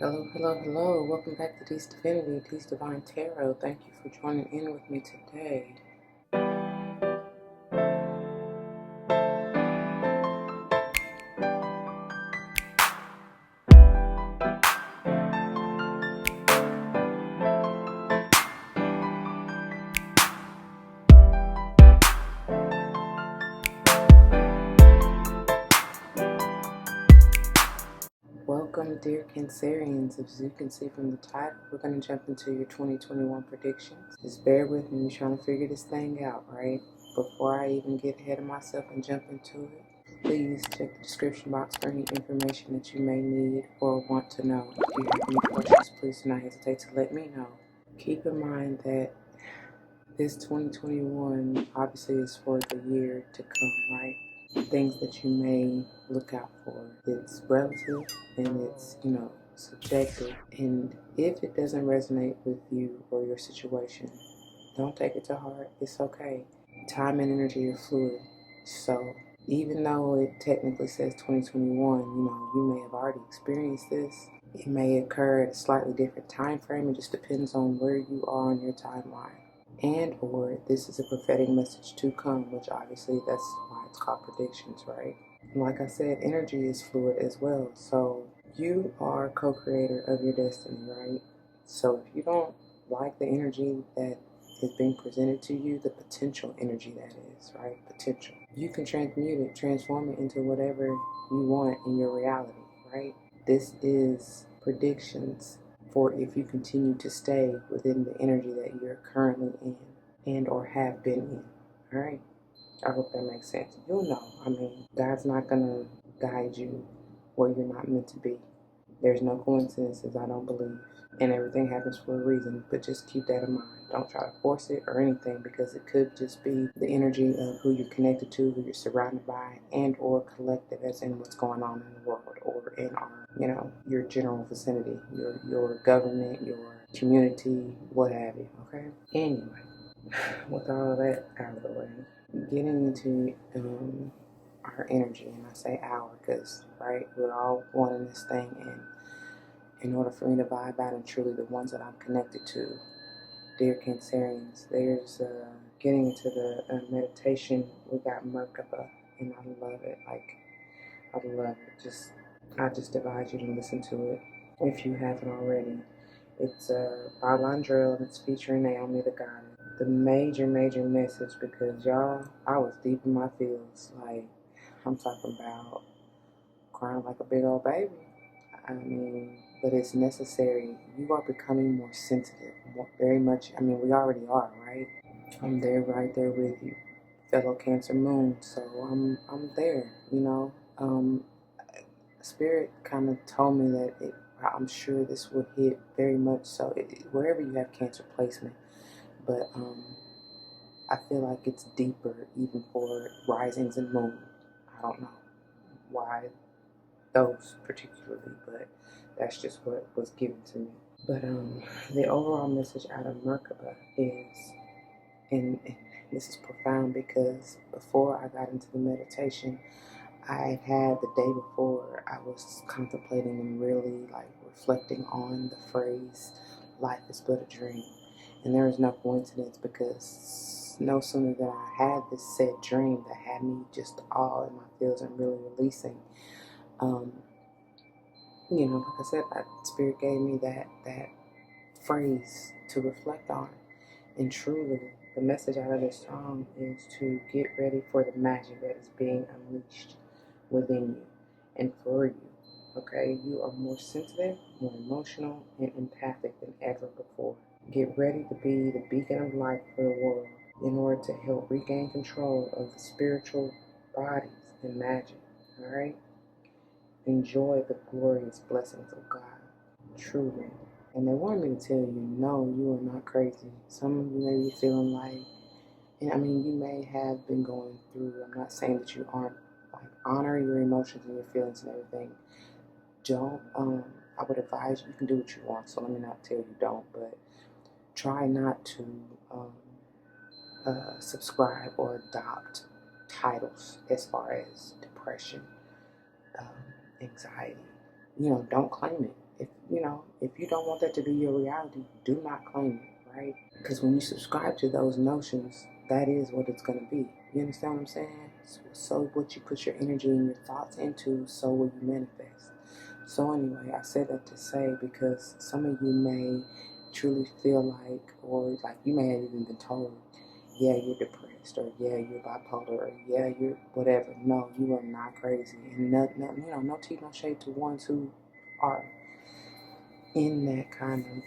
Hello, hello, hello. Welcome back to D's Divinity, D's Divine Tarot. Thank you for joining in with me today. Welcome, dear Cancerians. As you can see from the title, we're going to jump into your 2021 predictions. Just bear with me. We're trying to figure this thing out, right? Before I even get ahead of myself and jump into it, please check the description box for any information that you may need or want to know. If you have any questions, please do not hesitate to let me know. Keep in mind that this 2021 obviously is for the year to come, right? Things that you may look out for. It's relative and it's, subjective. And if it doesn't resonate with you or your situation, don't take it to heart. It's okay. Time and energy are fluid. So even though it technically says 2021, you may have already experienced this. It may occur at a slightly different time frame. It just depends on where you are on your timeline. And or this is a prophetic message to come, which obviously that's why it's called predictions, right? And like I said, energy is fluid as well. So you are co-creator of your destiny, right? So if you don't like the energy that is being presented to you, the potential energy that is, right? Potential. You can transmute it, transform it into whatever you want in your reality, right? This is predictions for if you continue to stay within the energy that you're currently in and or have been in. All right? I hope that makes sense. You'll know. God's not going to guide you where you're not meant to be. There's no coincidences, I don't believe. And everything happens for a reason, but just keep that in mind. Don't try to force it or anything because it could just be the energy of who you're connected to, who you're surrounded by, and or collective as in what's going on in the world or in our, your general vicinity, your government, your community, what have you, okay? Anyway, with all of that out of the way, getting into our energy, and I say our because, right, we're all one in this thing, and in order for me to vibe out and truly the ones that I'm connected to, dear Cancerians, there's getting into the meditation. We got Merkaba, and I love it. I love it. I just advise you to listen to it if you haven't already. It's by Landrell, and it's featuring Naomi the Goddess. The major message, because y'all, I was deep in my feels. Like, I'm talking about crying like a big old baby. But it's necessary. You are becoming more sensitive, very much. We already are, right? I'm there, right there with you, fellow Cancer Moon. So I'm there. Spirit kind of told me that I'm sure this would hit very much so wherever you have Cancer placement. But I feel like it's deeper even for risings and moon. I don't know why those particularly, but that's just what was given to me. But the overall message out of Merkaba is, and this is profound because before I got into the meditation, I had the day before, I was contemplating and really like reflecting on the phrase, life is but a dream. And there is no coincidence because no sooner than I had this said dream that had me just all in my feels and really releasing, like I said, that Spirit gave me that phrase to reflect on. And truly, the message out of this song is to get ready for the magic that is being unleashed within you and for you. Okay? You are more sensitive, more emotional, and empathic than ever before. Get ready to be the beacon of light for the world in order to help regain control of the spiritual bodies and magic. Alright? Enjoy the glorious blessings of God. Truly. And they wanted me to tell you, no, you are not crazy. Some of you may be feeling like, and you may have been going through, I'm not saying that you aren't, like, honor your emotions and your feelings and everything. Don't, I would advise you can do what you want, so let me not tell you don't, but try not to subscribe or adopt titles as far as depression, anxiety. Don't claim it. If you don't want that to be your reality, do not claim it, right? Because when you subscribe to those notions, that is what it's going to be. You understand what I'm saying? So what you put your energy and your thoughts into, so will you manifest. So anyway, I said that to say, because some of you may truly feel like, or like you may have even been told, yeah, you're depressed, or yeah, you're bipolar, or yeah, you're whatever. No, you are not crazy. And no tea, no shade to ones who are in that kind of,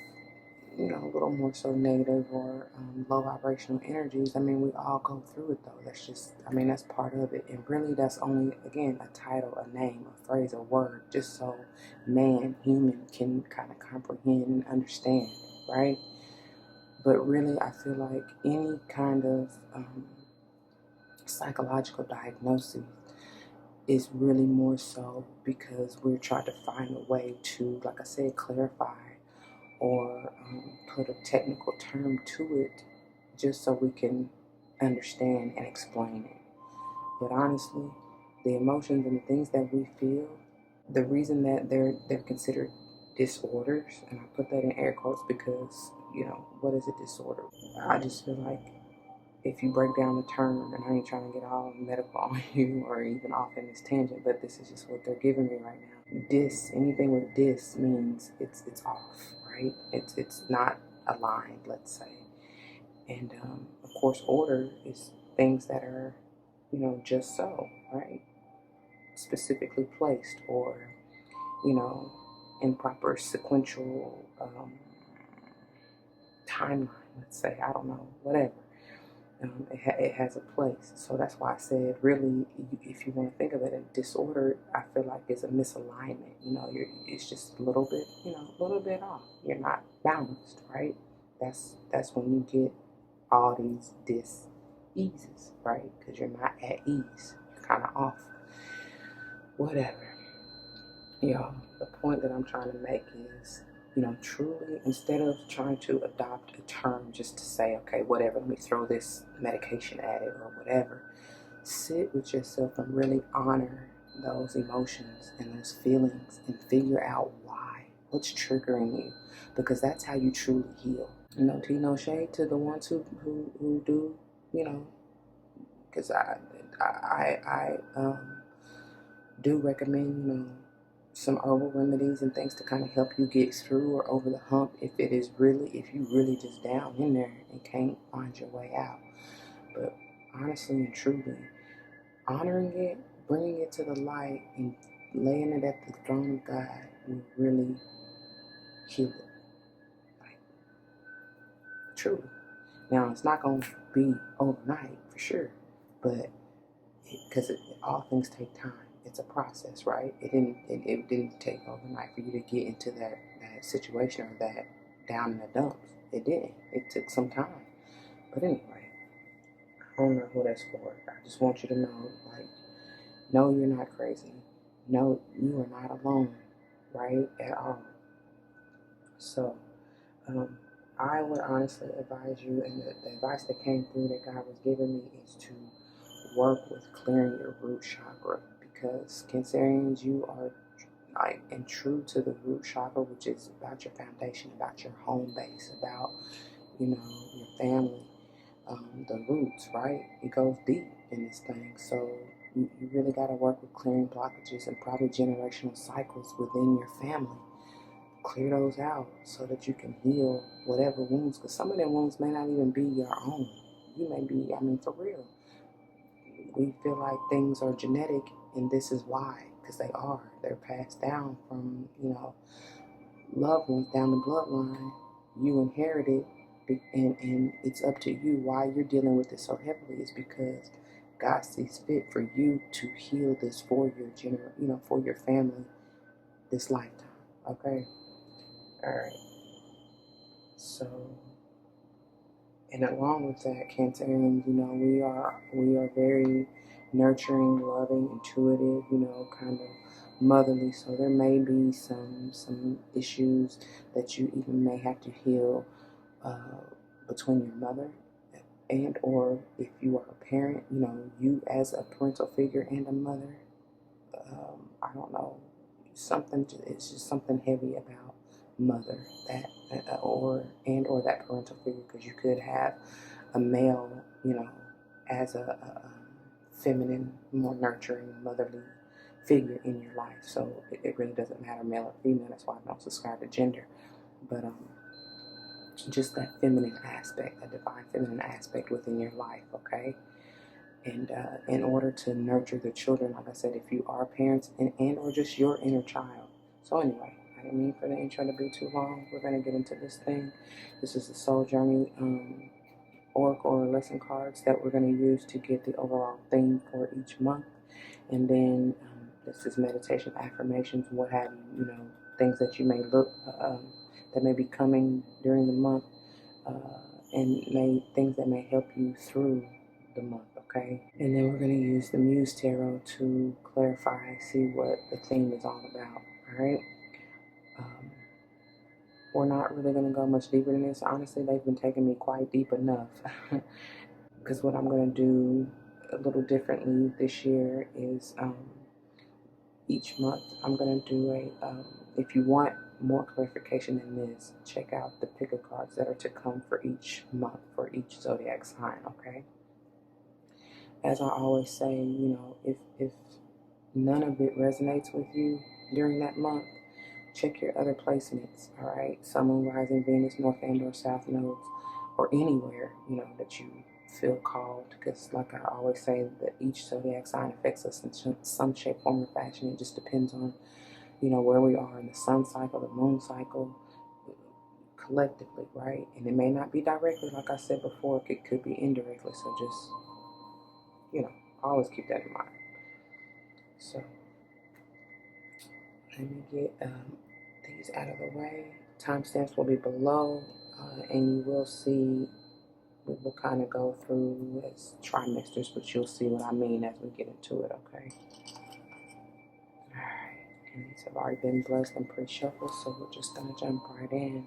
a little more so negative or low vibrational energies. I mean, we all go through it though. That's part of it. And really, that's only, again, a title, a name, a phrase, a word, just so human, can kind of comprehend and understand, right? But really, I feel like any kind of psychological diagnosis is really more so because we're trying to find a way to, like I said, clarify or put a technical term to it, just so we can understand and explain it. But honestly, the emotions and the things that we feel, the reason that they're considered disorders, and I put that in air quotes because, what is a disorder? I just feel like if you break down the term, and I ain't trying to get all medical on you or even off in this tangent, but this is just what they're giving me right now. Anything with means it's off, right? It's not aligned, let's say. And of course, order is things that are, just so, right? Specifically placed, or, in proper sequential timeline, let's say. I don't know, whatever. It has a place. So that's why I said, really, if you want to think of it, a disorder, I feel like is a misalignment. It's just a little bit off. You're not balanced, right? That's when you get all these dis-eases, right? Because you're not at ease. You're kind of off. Whatever. The point that I'm trying to make is, truly, instead of trying to adopt a term just to say, okay, whatever, let me throw this medication at it or whatever, sit with yourself and really honor those emotions and those feelings and figure out why, what's triggering you, because that's how you truly heal. No tea, no shade to the ones who do, because I do recommend, some herbal remedies and things to kind of help you get through or over the hump if you really just down in there and can't find your way out. But honestly and truly, honoring it, bringing it to the light, and laying it at the throne of God will really heal it. Like, truly. Now, it's not going to be overnight for sure, but because all things take time. It's a process, right? It didn't take overnight for you to get into that situation or that down in the dumps. It didn't. It took some time. But anyway, I don't know who that's for. I just want you to know, no, you're not crazy. No, you are not alone, right? At all. So, I would honestly advise you, and the advice that came through that God was giving me is to work with clearing your root chakra, because Cancerians, you are and true to the root chakra, which is about your foundation, about your home base, about your family, the roots, right? It goes deep in this thing. So you really got to work with clearing blockages and probably generational cycles within your family. Clear those out so that you can heal whatever wounds, because some of them wounds may not even be your own. You may be, for real. We feel like things are genetic, and this is why, because they are. They're passed down from, loved ones down the bloodline. You inherit it, and it's up to you. Why you're dealing with it so heavily is because God sees fit for you to heal this for your for your family this lifetime. Okay? All right. So, and along with that, Cancerians, we are very nurturing, loving, intuitive, kind of motherly. So there may be some issues that you even may have to heal between your mother and or if you are a parent, you as a parental figure and a mother. I don't know, something, it's just something heavy about mother, that or that parental figure, because you could have a male, you know, as a feminine, more nurturing, motherly figure in your life. So it really doesn't matter, male or female. That's why I don't subscribe to gender. But just that feminine aspect, a divine feminine aspect within your life, okay? And in order to nurture the children, like I said, if you are parents and or just your inner child. So anyway, I didn't mean for the intro to be too long. We're going to get into this thing. This is the Soul Journey oracle or lesson cards that we're going to use to get the overall theme for each month. And then this is meditation, affirmations, what have you, you know, things that you may look, that may be coming during the month, and things that may help you through the month, okay? And then we're going to use the Muse Tarot to clarify, see what the theme is all about, all right? We're not really going to go much deeper than this. Honestly, they've been taking me quite deep enough. Because what I'm going to do a little differently this year is each month I'm going to do if you want more clarification than this, check out the pick of cards that are to come for each month, for each zodiac sign, okay? As I always say, you know, if none of it resonates with you during that month, check your other placements, all right? Sun, Moon, Rising, Venus, North and or South nodes, or anywhere, you know, that you feel called. Because like I always say, that each zodiac sign affects us in some shape, form, or fashion. It just depends on, you know, where we are in the sun cycle, the moon cycle, collectively, right? And it may not be directly, like I said before, it could be indirectly. So just, you know, always keep that in mind. So let me get these out of the way. Timestamps will be below, and you will see, we will kind of go through as trimesters, but you'll see what I mean as we get into it, okay? Alright, and these have already been blessed and pre-shuffled, so we're just going to jump right in.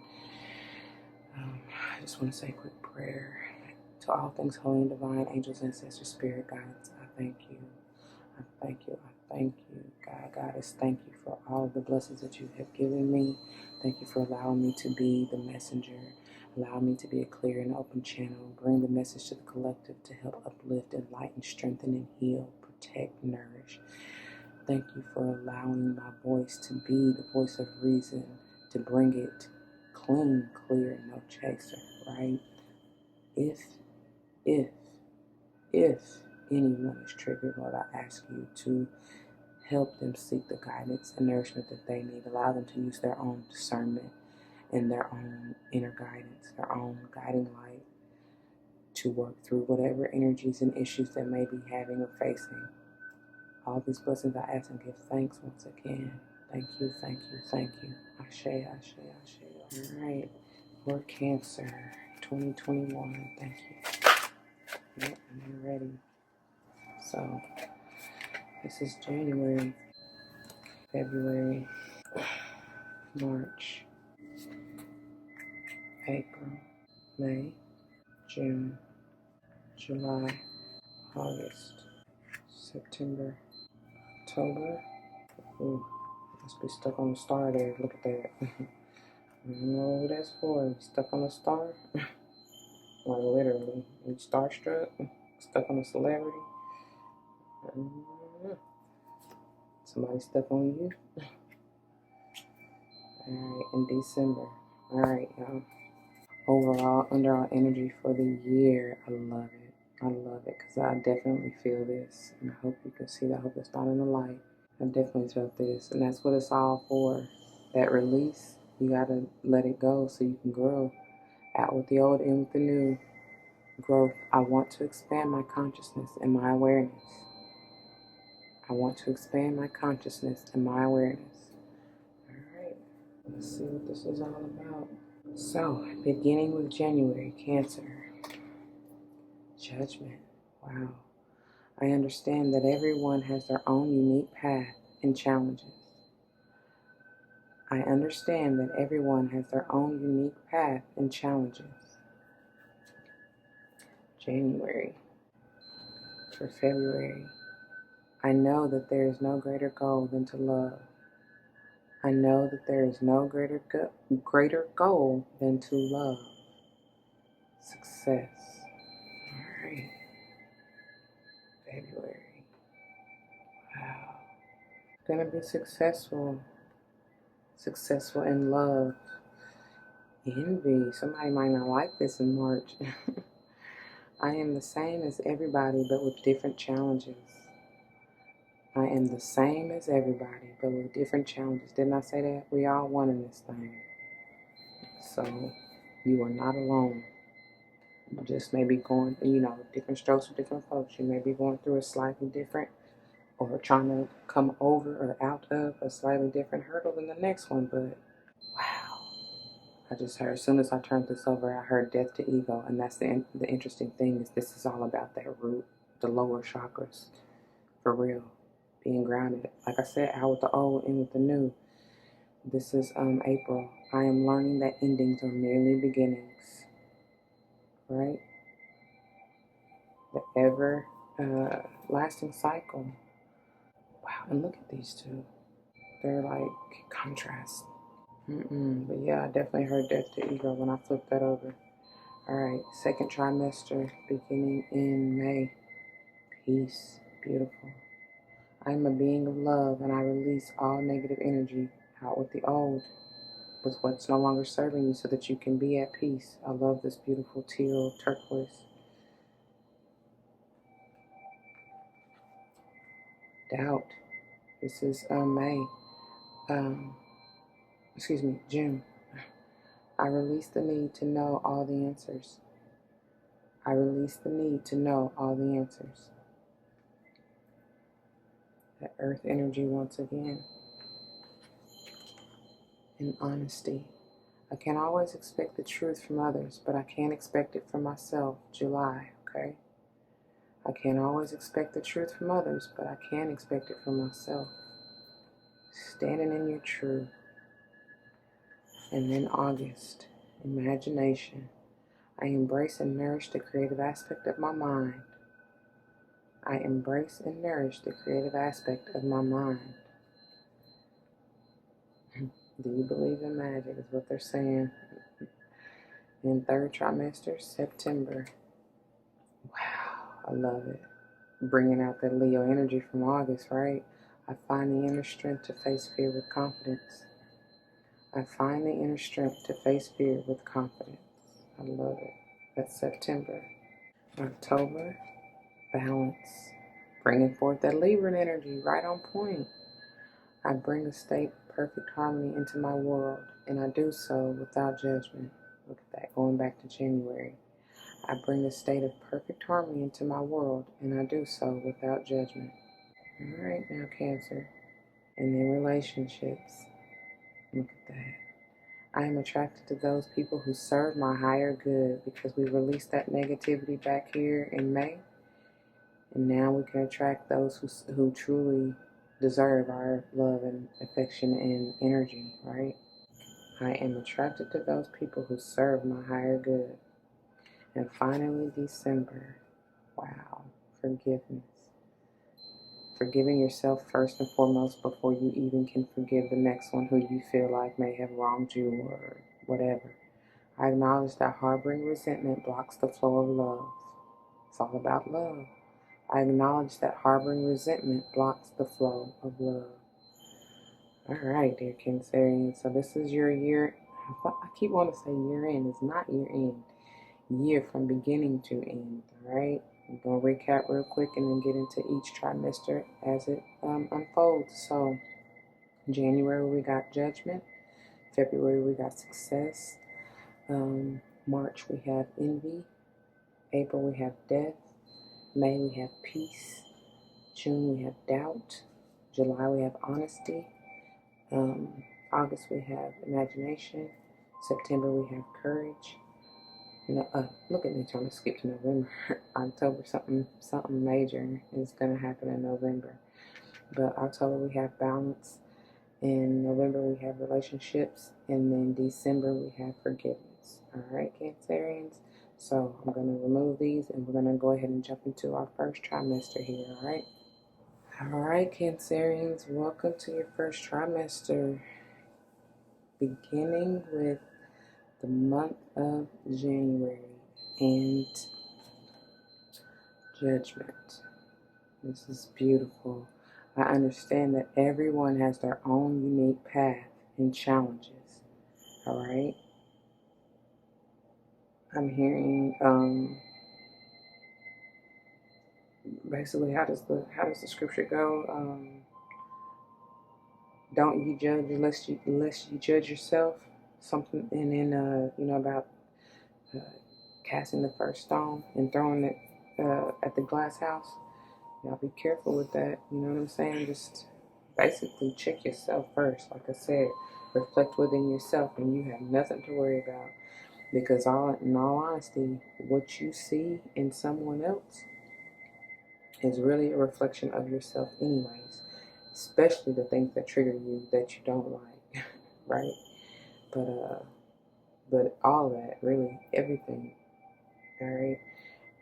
I just want to say a quick prayer. To all things holy and divine, angels, ancestors, spirit guides, I thank you. I thank you. I thank you. God, Goddess, thank you for all of the blessings that you have given me. Thank you for allowing me to be the messenger. Allow me to be a clear and open channel. Bring the message to the collective to help uplift, enlighten, strengthen, and heal, protect, nourish. Thank you for allowing my voice to be the voice of reason, to bring it clean, clear, no chaser, right? If anyone is triggered, Lord, I ask you to help them seek the guidance and nourishment that they need. Allow them to use their own discernment and their own inner guidance, their own guiding light to work through whatever energies and issues they may be having or facing. All these blessings I ask and give thanks once again. Thank you, thank you, thank you. Ashe, ashe, ashe. All right, for Cancer 2021. Thank you. Yep, I'm ready. So, this is January, February, March, April, May, June, July, August, September, October. Ooh, must be stuck on the star there. Look at that. I don't know what that's for. Stuck on a star? Like literally. You starstruck? Stuck on a celebrity? I don't know. Somebody stuck on you? Alright, in December. Alright, y'all. Overall, underall energy for the year. I love it. I love it because I definitely feel this. And I hope you can see that. I hope it's not in the light. I definitely felt this. And that's what it's all for. That release. You got to let it go so you can grow. Out with the old, in with the new. Growth. I want to expand my consciousness and my awareness. I want to expand my consciousness and my awareness. Alright. Let's see what this is all about. So, beginning with January, Cancer. Judgment. Wow. I understand that everyone has their own unique path and challenges. I understand that everyone has their own unique path and challenges. January. For February. I know that there is no greater goal than to love. I know that there is no greater goal than to love. Success. All right. February. Wow. Gonna be successful. Successful in love. Envy. Somebody might not like this in March. I am the same as everybody, but with different challenges. I am the same as everybody, but with different challenges. Didn't I say that? We all one in this thing. So you are not alone. You just may be going, different strokes for different folks. You may be going through a slightly different or trying to come over or out of a slightly different hurdle than the next one. But wow, I just heard, as soon as I turned this over, I heard death to ego. And that's the interesting thing is this is all about that root, the lower chakras, for real, being grounded. Like I said, out with the old, in with the new. This is April. I am learning that endings are merely beginnings, right? The ever lasting cycle. Wow, and look at these two. They're like contrast. But yeah, I definitely heard death to ego when I flipped that over. All right, second trimester beginning in May. Peace. Beautiful. I am a being of love and I release all negative energy out with the old, with what's no longer serving you so that you can be at peace. I love this beautiful teal turquoise. Doubt. This is May. June. I release the need to know all the answers. I release the need to know all the answers. That earth energy once again. And honesty. I can't always expect the truth from others, but I can expect it from myself. July, okay? I can't always expect the truth from others, but I can expect it from myself. Standing in your truth. And then August, imagination. I embrace and nourish the creative aspect of my mind. I embrace and nourish the creative aspect of my mind. Do you believe in magic is what they're saying. In third trimester, September. Wow, I love it. Bringing out that Leo energy from August, right? I find the inner strength to face fear with confidence. I find the inner strength to face fear with confidence. I love it. That's September. October, balance. Bringing forth that Libran energy, right on point. I bring a state of perfect harmony into my world, and I do so without judgment. Look at that, going back to January. I bring a state of perfect harmony into my world, and I do so without judgment. All right, now Cancer. And then relationships. Look at that. I am attracted to those people who serve my higher good because we released that negativity back here in May. And now we can attract those who truly deserve our love and affection and energy, right? I am attracted to those people who serve my higher good. And finally, December. Wow, forgiveness. Forgiving yourself first and foremost before you even can forgive the next one who you feel like may have wronged you or whatever. I acknowledge that harboring resentment blocks the flow of love. It's all about love. I acknowledge that harboring resentment blocks the flow of love. All right, dear Cancerian. So this is your year. I keep wanting to say year end. It's not year end. Year from beginning to end. All right. I'm going to recap real quick and then get into each trimester as it unfolds. So January we got judgment. February we got success. March we have envy. April we have death. May we have peace. June we have doubt. July we have honesty. August we have imagination. September we have courage. Look at me trying to skip to November. October, something major is going to happen in November. But October we have balance. In November we have relationships. And then December we have forgiveness. All right, Cancerians. So I'm going to remove these and we're going to go ahead and jump into our first trimester here, all right? All right, Cancerians, welcome to your first trimester. beginning with the month of January and Judgment. This is beautiful. I understand that everyone has their own unique path and challenges. All right. I'm hearing basically how does the scripture go? Don't you judge unless you judge yourself. Something, and then about casting the first stone and throwing it at the glass house. Y'all be careful with that. You know what I'm saying? Just basically check yourself first. Like I said, reflect within yourself, and you have nothing to worry about. Because in all honesty, what you see in someone else is really a reflection of yourself anyways. Especially the things that trigger you that you don't like, right? But all that, really, everything, all right?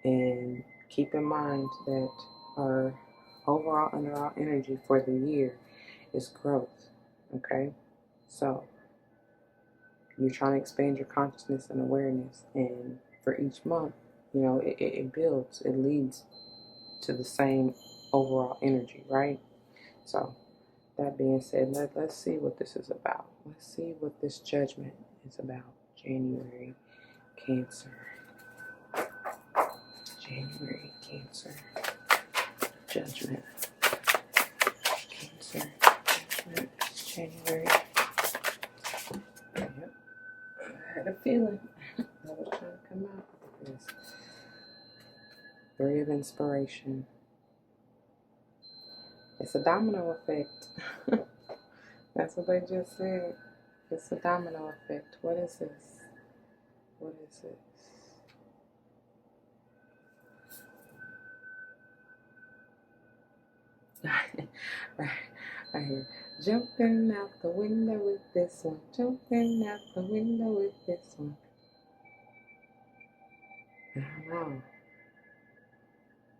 And keep in mind that our overall energy for the year is growth, okay? So you're trying to expand your consciousness and awareness, and for each month, it builds, it leads to the same overall energy, right? So that being said, let's see what this is about. Let's see what this judgment is about. January, Cancer. January, Cancer. Judgment. Cancer. Judgment. January. Yep. I had a feeling that was trying to come out. Yes. Three of Inspiration. It's a domino effect. That's what they just said. It's a domino effect. What is this? What is this? I hear jumping out the window with this one. Jumping out the window with this one. I don't know.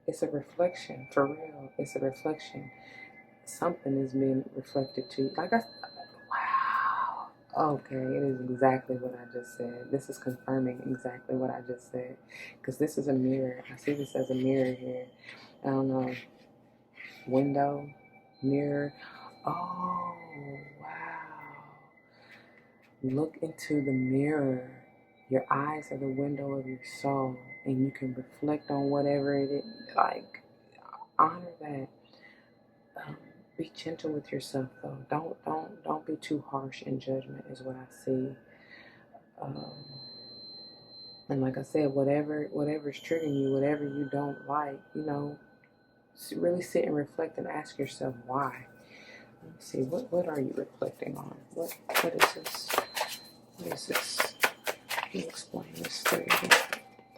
It's a reflection, for real. It's a reflection. Something is being reflected to you. Wow. Okay, it is exactly what I just said. This is confirming exactly what I just said. Because this is a mirror. I see this as a mirror here. I don't know. Window, mirror. Oh, wow. Look into the mirror. Your eyes are the window of your soul, and you can reflect on whatever it is. Like, honor that. Be gentle with yourself, though. Don't be too harsh in judgment, is what I see. And like I said, whatever's triggering you, whatever you don't like, really sit and reflect and ask yourself why. Let me see, what are you reflecting on? What is this? What is this? Can you explain this to me?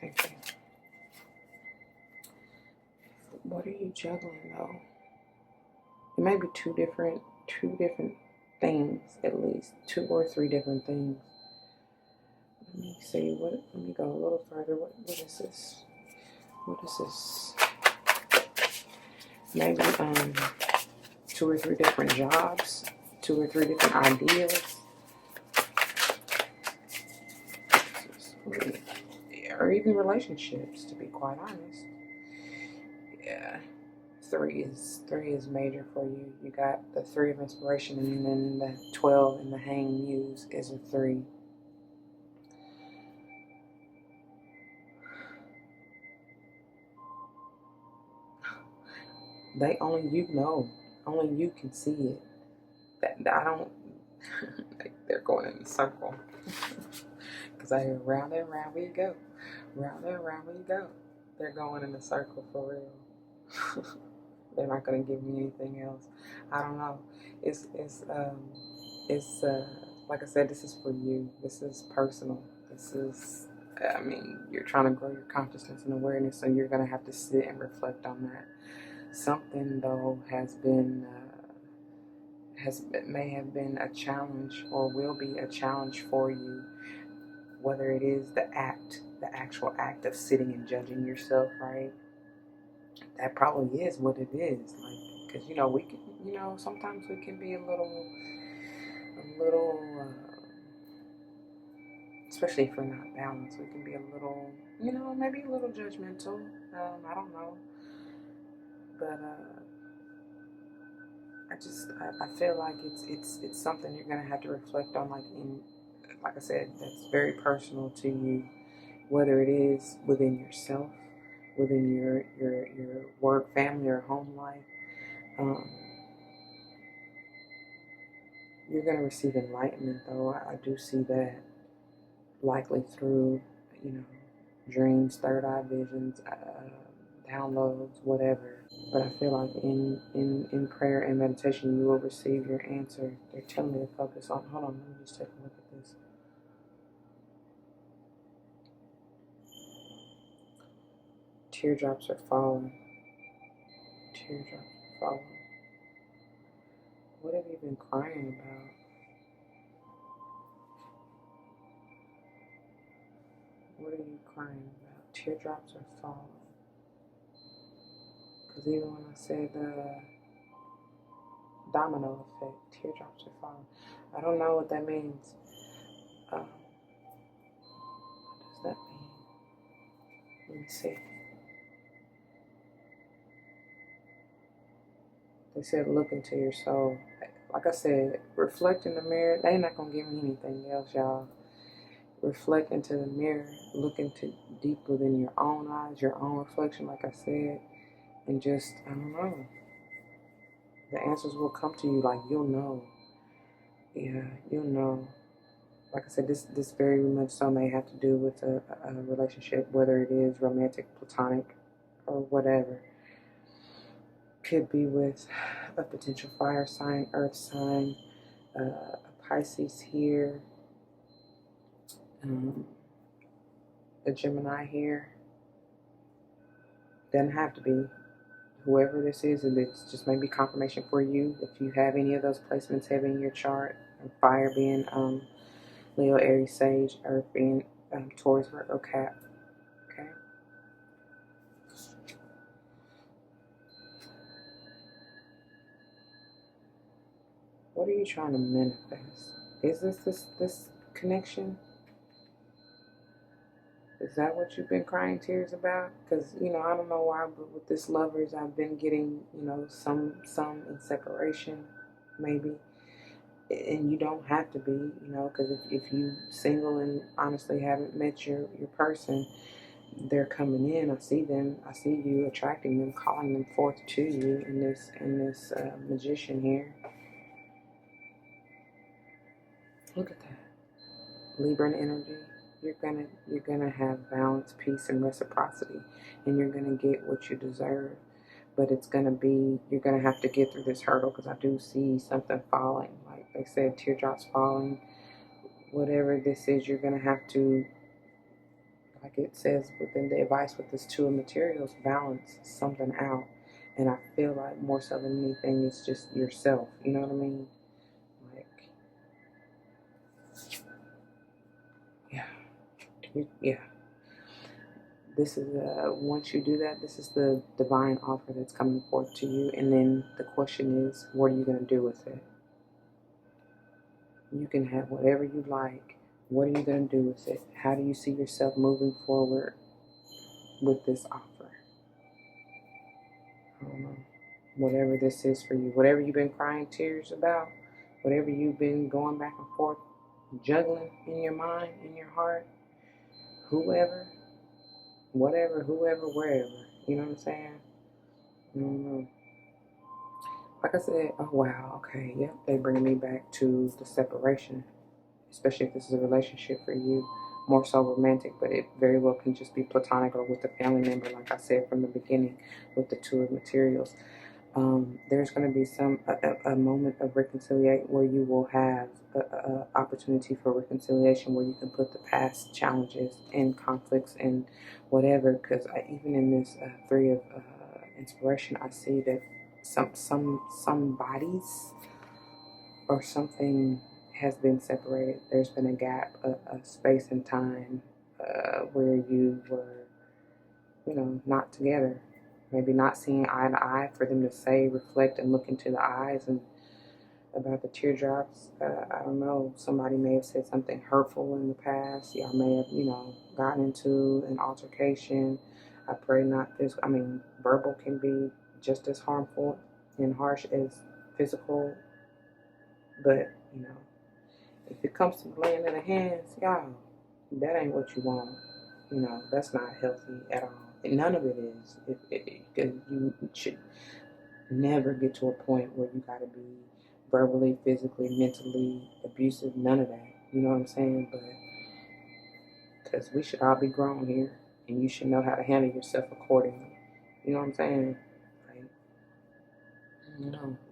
Thank you. What are you juggling though? It may be two different things, at least 2 or 3 different things. Let me see. Let me go a little further. What is this? What is this? Maybe 2 or 3 different jobs, 2 or 3 different ideas, or even relationships. To be quite honest, yeah. 3 is major for you. You got the 3 of Inspiration, and then the 12 and the Hanged Muse is a 3. Only you know. Only you can see it. That I don't. They're going in a circle. Because I hear round and round we go. Round and round we go. They're going in a circle for real. They're not going to give me anything else. I don't know. It's like I said, this is for you. This is personal. You're trying to grow your consciousness and awareness, so you're going to have to sit and reflect on that. Something, though, may have been a challenge or will be a challenge for you, whether it is the actual act of sitting and judging yourself, right? That probably is what it is, like, because we can, sometimes we can be a little especially if we're not balanced, we can be a little, you know, maybe a little judgmental. I don't know. But I feel like it's something you're gonna have to reflect on, like I said, that's very personal to you, whether it is within yourself, within your work, family, or home life. Um, you're gonna receive enlightenment, though. I do see that, likely through, you know, dreams, third eye visions, downloads, whatever. But I feel like in prayer and meditation, you will receive your answer. They're telling me to focus on. Hold on, let me just take a look at this. Teardrops are falling. Teardrops are falling. What have you been crying about? What are you crying about? Teardrops are falling. Because even when I said the domino effect, teardrops are falling. I don't know what that means. What does that mean? Let me see. They said look into your soul. Like I said, reflect in the mirror. They ain't not going to give me anything else, y'all. Reflect into the mirror. Look into deep within your own eyes, your own reflection, like I said. And just, I don't know. The answers will come to you, like you'll know. Yeah, you'll know. Like I said, this very much so may have to do with a relationship, whether it is romantic, platonic, or whatever. Could be with a potential fire sign, earth sign, a Pisces here, a Gemini here. Doesn't have to be. Whoever this is, and it's just maybe confirmation for you. If you have any of those placements heavy in your chart, and fire being Leo, Aries, Sage, earth being Taurus, Virgo, Cap. Okay. What are you trying to manifest? Is this connection? Is that what you've been crying tears about? Because, you know, I don't know why, but with this lovers, I've been getting, you know, some in separation, maybe. And you don't have to be, you know, because if you single and honestly haven't met your person, they're coming in. I see them. I see you attracting them, calling them forth to you in this magician here. Look at that. Libran energy. You're gonna have balance, peace, and reciprocity, and you're gonna get what you deserve. But it's gonna be, you're gonna have to get through this hurdle, because I do see something falling. Like they said, teardrops falling. Whatever this is, you're gonna have to, like it says within the advice with this two of materials, balance something out. And I feel like more so than anything, it's just yourself. You know what I mean? Like, yeah. This is once you do that, this is the divine offer that's coming forth to you. And then the question is, what are you going to do with it? You can have whatever you like. What are you going to do with it? How do you see yourself moving forward with this offer? I don't know. Whatever this is for you, whatever you've been crying tears about, whatever you've been going back and forth, juggling in your mind, in your heart, whoever, whatever, whoever, wherever. You know what I'm saying? I don't know. Like I said, oh wow, okay, yep, they bring me back to the separation, especially if this is a relationship for you, more so romantic, but it very well can just be platonic or with a family member, like I said from the beginning, with the two of materials. There's going to be a moment of reconciliation where you will have a opportunity for reconciliation, where you can put the past challenges and conflicts and whatever. Because even in this three of inspiration, I see that some bodies or something has been separated. There's been a gap, a space and time where you were, you know, not together. Maybe not seeing eye to eye, for them to say, reflect, and look into the eyes and about the teardrops. I don't know, somebody may have said something hurtful in the past. Y'all may have, gotten into an altercation. I pray not this. I mean, verbal can be just as harmful and harsh as physical. But, if it comes to playing in the hands, y'all, that ain't what you want. That's not healthy at all. And none of it is. Because you should never get to a point where you got to be verbally, physically, mentally abusive. None of that. You know what I'm saying? But because we should all be grown here, and you should know how to handle yourself accordingly. You know what I'm saying?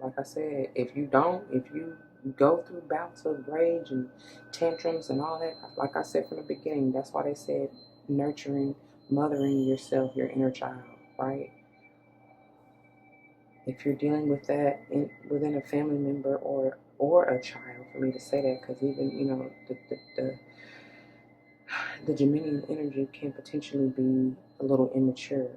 Like I said, if you go through bouts of rage and tantrums and all that, like I said from the beginning, that's why they said nurturing, mothering yourself, your inner child, right? If you're dealing with that within a family member or a child, for me to say that, because even the Geminian energy can potentially be a little immature,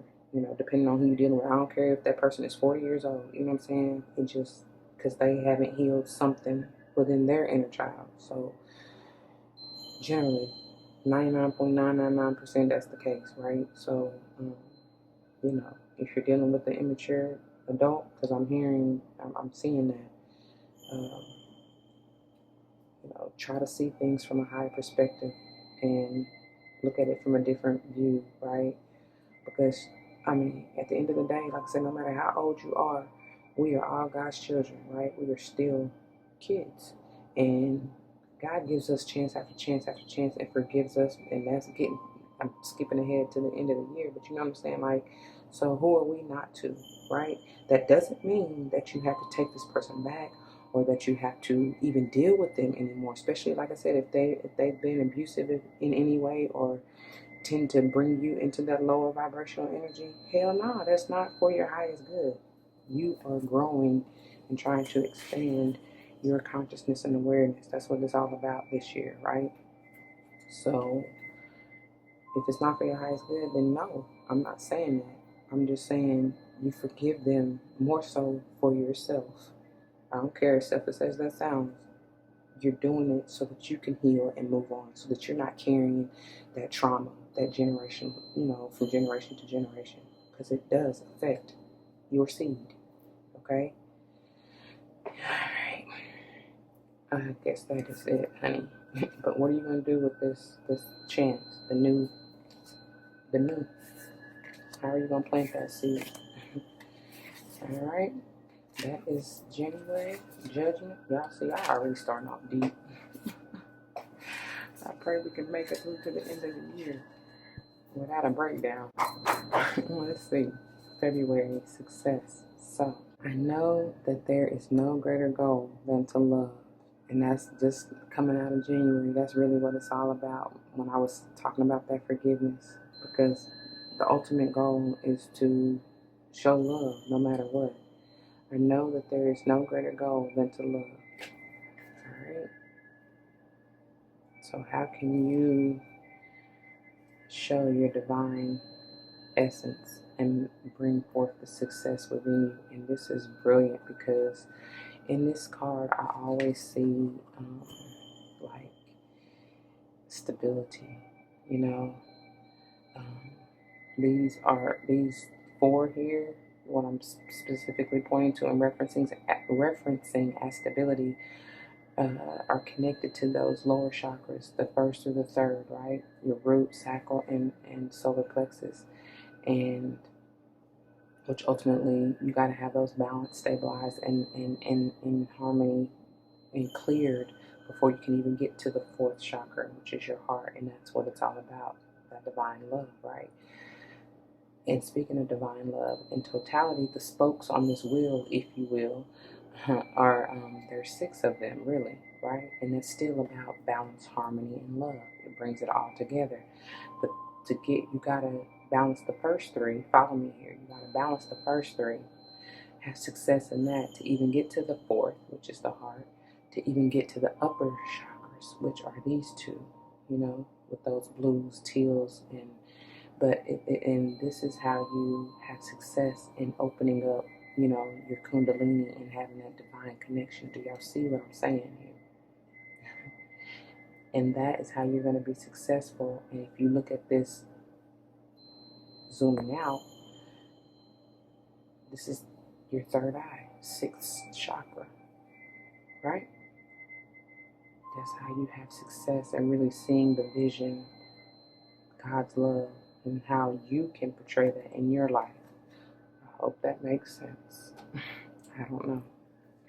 depending on who you're dealing with. I don't care if that person is 40 years old, you know what I'm saying? It just because they haven't healed something within their inner child. So generally, 99.999% that's the case, right? So, if you're dealing with an immature adult, because I'm seeing that, try to see things from a higher perspective and look at it from a different view, right? Because, at the end of the day, like I said, no matter how old you are, we are all God's children, right? We are still kids. And God gives us chance after chance after chance and forgives us. And I'm skipping ahead to the end of the year, but you know what I'm saying? Like, so who are we not to, right? That doesn't mean that you have to take this person back or that you have to even deal with them anymore. Especially, like I said, if they've been abusive in any way or tend to bring you into that lower vibrational energy, hell no, that's not for your highest good. You are growing and trying to expand your consciousness and awareness. That's what it's all about this year, right? So if it's not for your highest good, then no, I'm not saying that. I'm just saying you forgive them more so for yourself. I don't care as selfish as that sounds. You're doing it so that you can heal and move on, so that you're not carrying that trauma, that generation, from generation to generation, because it does affect your seed, okay? All right. I guess that is it, honey. But what are you going to do with this chance, the new? How are you going to plant that seed? All right. That is January judgment. Y'all see, I already starting off deep. I pray we can make it through to the end of the year without a breakdown. Let's see. February, success. So, I know that there is no greater goal than to love. And that's just coming out of January. That's really what it's all about when I was talking about that forgiveness. Because the ultimate goal is to show love no matter what. I know that there is no greater goal than to love. All right? So how can you show your divine essence and bring forth the success within you? And this is brilliant because in this card I always see like stability. These four here, what I'm specifically pointing to and referencing as stability, are connected to those lower chakras, the first through the third, right? Your root, sacral, and solar plexus. And which ultimately you got to have those balanced, stabilized, and in harmony and cleared before you can even get to the fourth chakra, which is your heart. And that's what it's all about, that divine love, right? And speaking of divine love, in totality, the spokes on this wheel, if you will, are there's 6 of them, really, right? And it's still about balance, harmony, and love. It brings it all together. But you gotta balance the first 3. Follow me here. You gotta balance the first 3. Have success in that to even get to the 4th, which is the heart, to even get to the upper chakras, which are these 2, with those blues, teals, and this is how you have success in opening up you know, your kundalini and having that divine connection. Do y'all see what I'm saying here? And that is how you're going to be successful. And if you look at this zooming out, this is your third eye, sixth chakra, right? That's how you have success and really seeing the vision, God's love, and how you can portray that in your life. I hope that makes sense. I don't know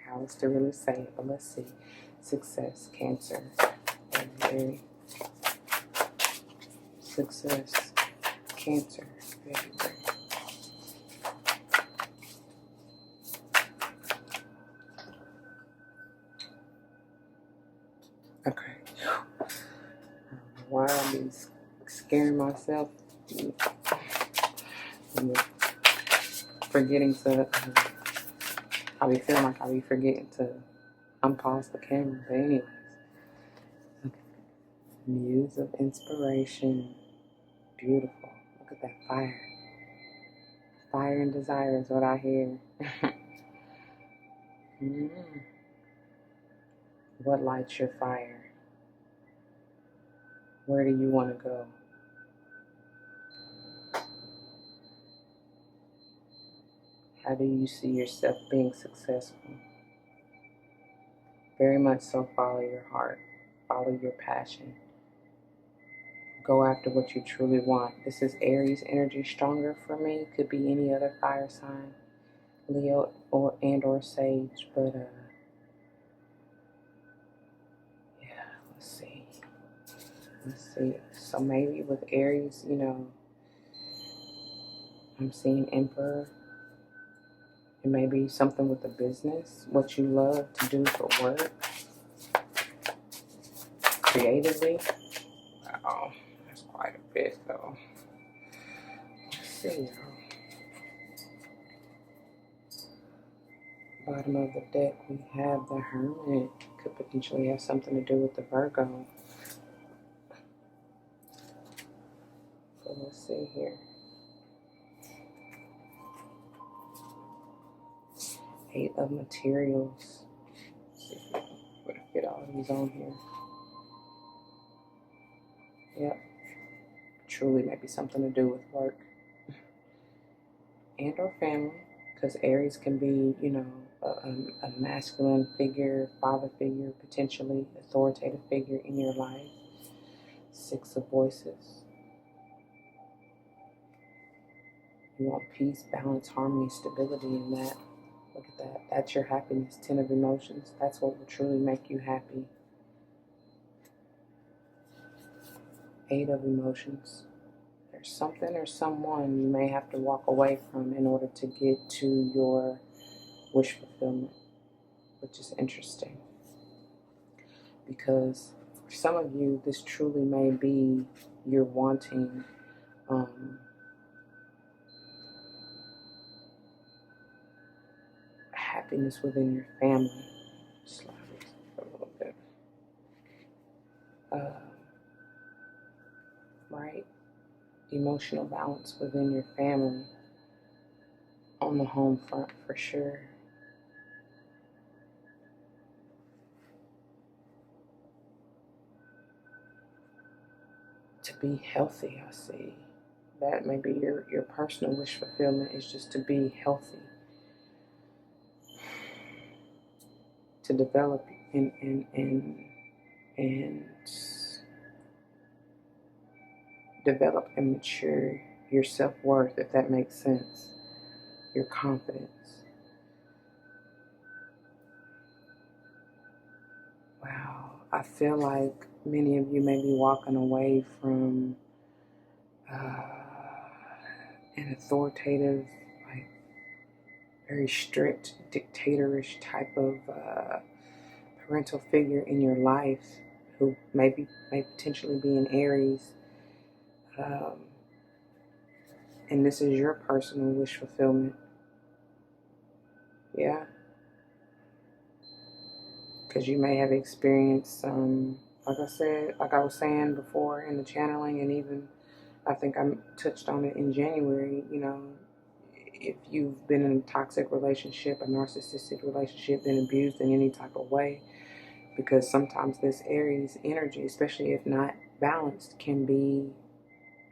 how else to really say it, but let's see. Success, Cancer, February. Success, Cancer, February. Okay. Why I'm scaring myself and forgetting to, I be feeling like I be forgetting to unpause the camera. But anyways, okay. Muse of inspiration, beautiful. Look at that fire. Fire and desire is what I hear. What lights your fire? Where do you want to go? How do you see yourself being successful? Very much so follow your heart. Follow your passion. Go after what you truly want. This is Aries energy stronger for me. Could be any other fire sign, Leo or Sage. But yeah, let's see. Let's see. So maybe with Aries, you know, I'm seeing Emperor. It may be something with the business, what you love to do for work, creatively. Wow, that's quite a bit though. Let's see. Bottom of the deck, we have the Hermit. Could potentially have something to do with the Virgo. So let's see here. Eight of Materials. Let's see if we can fit all of these on here. Yep. Truly maybe something to do with work. And or family. Because Aries can be, you know, a masculine figure, father figure, potentially authoritative figure in your life. Six of Voices. You want peace, balance, harmony, stability in that. Look at that. That's your happiness. 10 of Emotions. That's what will truly make you happy. 8 of Emotions. There's something or someone you may have to walk away from in order to get to your wish fulfillment, which is interesting. Because for some of you, this truly may be you're wanting happiness within your family. Slide this a little bit. Right? Emotional balance within your family on the home front for sure. To be healthy, I see. That may be your personal wish fulfillment is just to be healthy. To develop and develop and mature your self-worth, if that makes sense. Your confidence. Wow. I feel like many of you may be walking away from an authoritative, like very strict, dictatorish type of parental figure in your life who may potentially be in Aries. And this is your personal wish fulfillment. Yeah. Because you may have experienced like I was saying before in the channeling, and even I think I touched on it in January, you know, if you've been in a toxic relationship, a narcissistic relationship, been abused in any type of way, because sometimes this Aries energy, especially if not balanced, can be,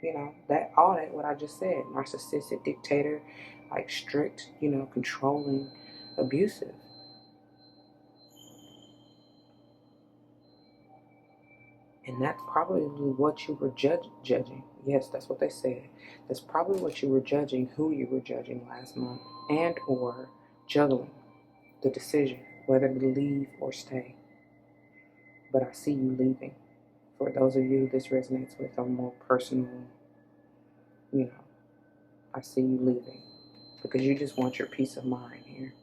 you know, that all that what I just said, narcissistic, dictator, like strict, you know, controlling, abusive. And that's probably what you were judging. Yes, that's what they said. That's probably what you were judging, who you were judging last month, and or juggling the decision whether to leave or stay. But I see you leaving. For those of you this resonates with on more personal, you know, I see you leaving because you just want your peace of mind here.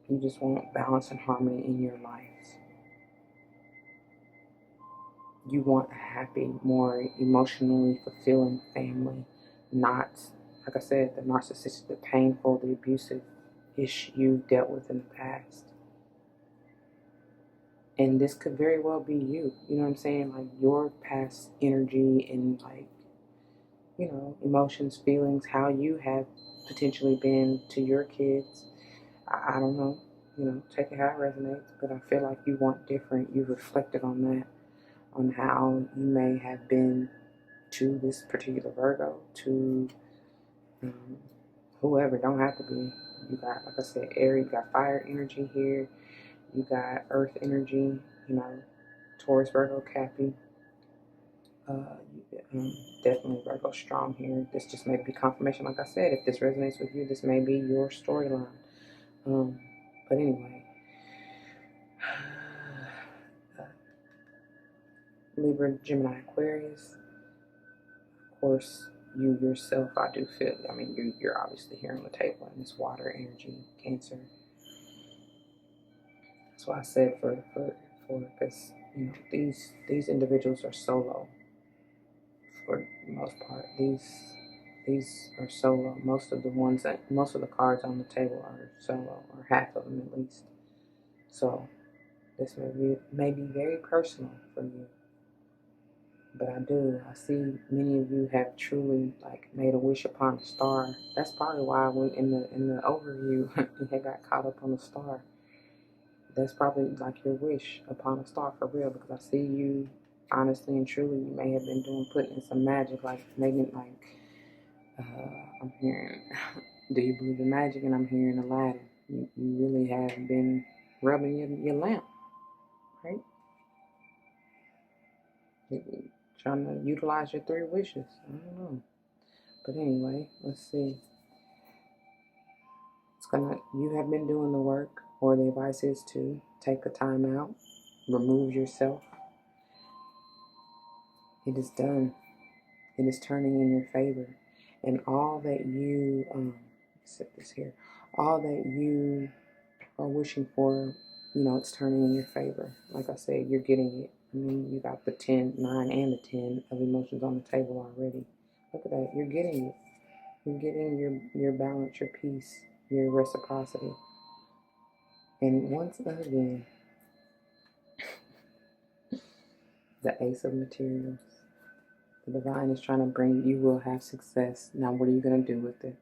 You just want balance and harmony in your lives. You want a happy, more emotionally fulfilling family, not, like I said, the narcissistic, the painful, the abusive issue you've dealt with in the past. And this could very well be you. You know what I'm saying? Like your past energy and like, you know, emotions, feelings, how you have potentially been to your kids. I don't know. You know, take it how it resonates. But I feel like you want different. You've reflected on that, on how you may have been to this particular Virgo, to whoever. Don't have to be. You got, like I said, air. You got fire energy here. You got earth energy. You know, Taurus, Virgo, Cappy. Definitely Virgo strong here. This just may be confirmation. Like I said, if this resonates with you, this may be your storyline. But anyway, Libra, Gemini, Aquarius. Of course, you yourself, I do feel. I mean, you're obviously here on the table in this water energy, Cancer. That's why I said for because you know these individuals are solo for the most part. These are solo. Most of the cards on the table are solo, or half of them at least. So this may be very personal for you. But I see many of you have truly like made a wish upon a star. That's probably why I went in the overview you had got caught up on a star. That's probably like your wish upon a star for real, because I see you honestly and truly, you may have been putting in some magic, like making like I'm hearing do you believe in magic? And I'm hearing Aladdin. You really have been rubbing your lamp, right? Trying to utilize your 3 wishes. I don't know. But anyway, let's see. You have been doing the work, or the advice is to take a time out, remove yourself. It is done. It is turning in your favor. And all that you, set this here, all that you are wishing for, you know, it's turning in your favor. Like I said, you're getting it. I mean, you got the 10, 9, and the 10 of emotions on the table already. Look at that. You're getting it. You're getting your balance, your peace, your reciprocity. And once again, the Ace of Materials. The divine is trying to bring you will have success. Now, what are you going to do with it?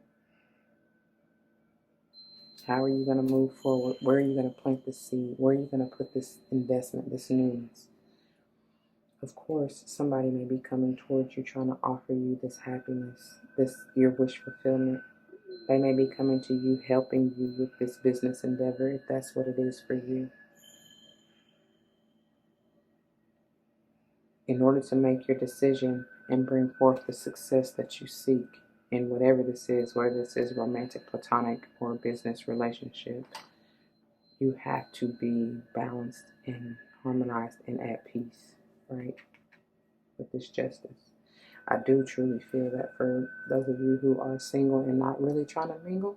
How are you going to move forward? Where are you going to plant the seed? Where are you going to put this investment, this newness? Of course, somebody may be coming towards you trying to offer you this happiness, your wish fulfillment. They may be coming to you, helping you with this business endeavor, if that's what it is for you. In order to make your decision and bring forth the success that you seek in whatever this is, whether this is romantic, platonic, or business relationship, you have to be balanced and harmonized and at peace, right? With this justice. I do truly feel that for those of you who are single and not really trying to mingle,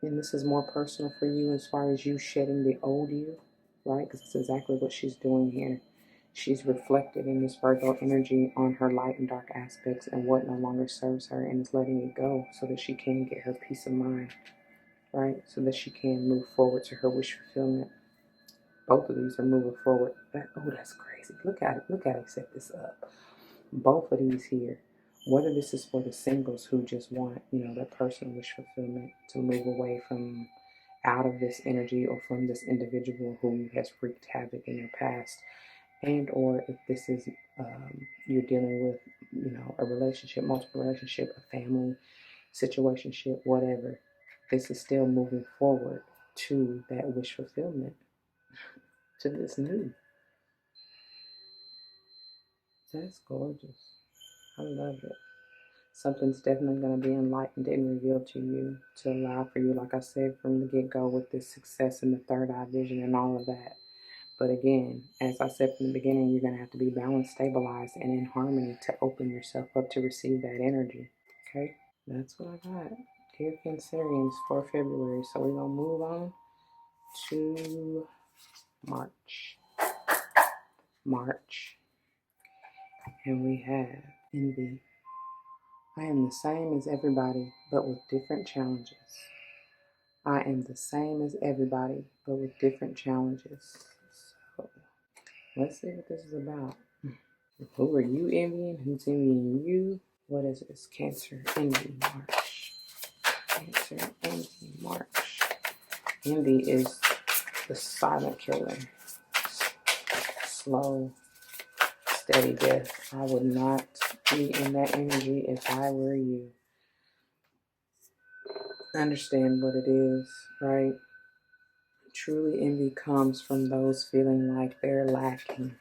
and this is more personal for you as far as you shedding the old you, right? Because it's exactly what she's doing here. She's reflected in this Virgo energy on her light and dark aspects and what no longer serves her, and is letting it go so that she can get her peace of mind, right? So that she can move forward to her wish fulfillment. Both of these are moving forward. Oh, that's crazy. Look at it. Look at it set this up. Both of these here Whether this is for the singles who just want, their personal wish fulfillment to move away from out of this energy or from this individual who has wreaked havoc in your past, and or if this is you're dealing with, a relationship, multiple relationship, a family situationship, whatever, this is still moving forward to that wish fulfillment, to this new. That's gorgeous. I love it. Something's definitely going to be enlightened and revealed to you to allow for you, like I said from the get-go, with this success and the third eye vision and all of that. But again, as I said from the beginning, you're going to have to be balanced, stabilized, and in harmony to open yourself up to receive that energy. Okay? That's what I got. Dear Cancerians for February. So we're going to move on to March. And we have envy. I am the same as everybody, but with different challenges. I am the same as everybody, but with different challenges. So let's see what this is about. Who are you envying? Who's envying you? What is this? Cancer, envy, March. Cancer, envy, March. Envy is the silent killer. Slow, steady death. I would not be in that energy if I were you. Understand what it is, right? Truly, envy comes from those feeling like they're lacking.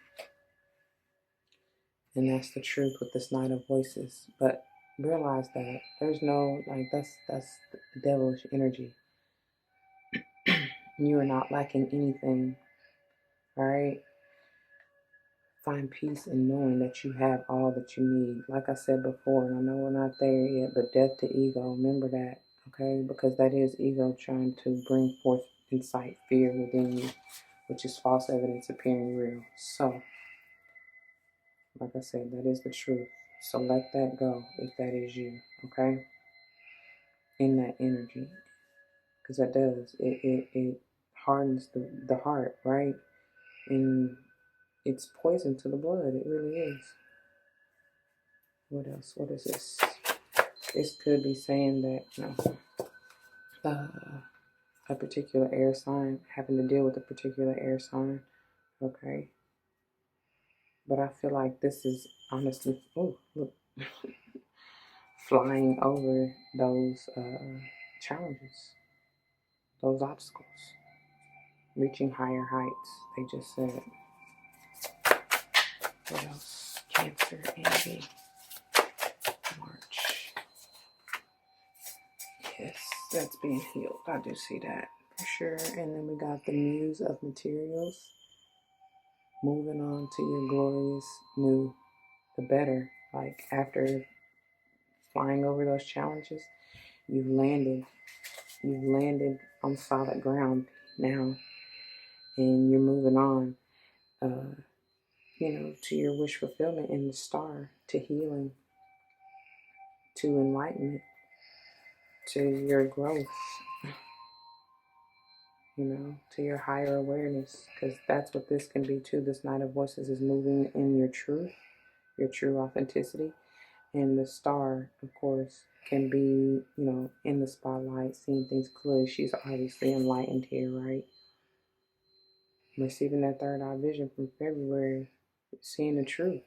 And that's the truth with this Knight of Voices. But realize that there's no, that's the devilish energy. You are not lacking anything, all right? Find peace in knowing that you have all that you need. Like I said before, and I know we're not there yet, but death to ego, remember that, okay? Because that is ego trying to bring forth, incite fear within you, which is false evidence appearing real. So, like I said, that is the truth. So let that go if that is you, okay? In that energy. Because that does. It hardens the heart, right? And it's poison to the blood. It really is. What else? What is this? This could be saying that, a particular air sign, having to deal with a particular air sign, okay? But I feel like this is honestly, oh, look, flying over those challenges, those obstacles, reaching higher heights. They just said. What else? Cancer, envy, March. Yes, that's being healed. I do see that for sure. And then we got the Muse of Materials. Moving on to your glorious new, the better. Like after flying over those challenges, you've landed on solid ground now, and you're moving on, to your wish fulfillment in the star, to healing, to enlightenment, to your growth, to your higher awareness, because that's what this can be too. This Knight of Voices is moving in your truth, your true authenticity. And the star, of course, can be, in the spotlight, seeing things clearly. She's obviously enlightened here, right? Receiving that third eye vision from February, seeing the truth.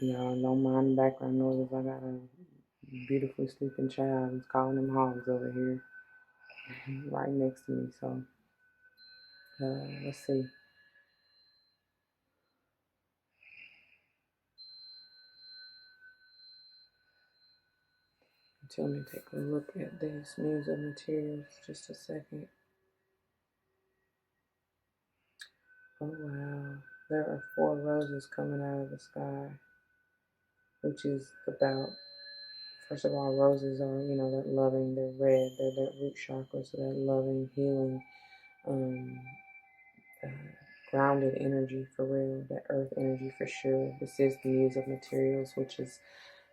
Y'all don't mind the background noises. I got a beautifully sleeping child who's calling them hogs over here right next to me. So let's see. Tell me, take a look at this Muse of Materials just a second. Oh wow, there are 4 roses coming out of the sky, which is about, first of all, roses are, that loving, they're red, they're that root chakra, so that loving, healing, grounded energy for real, that earth energy for sure. This is the Muse of Materials, which is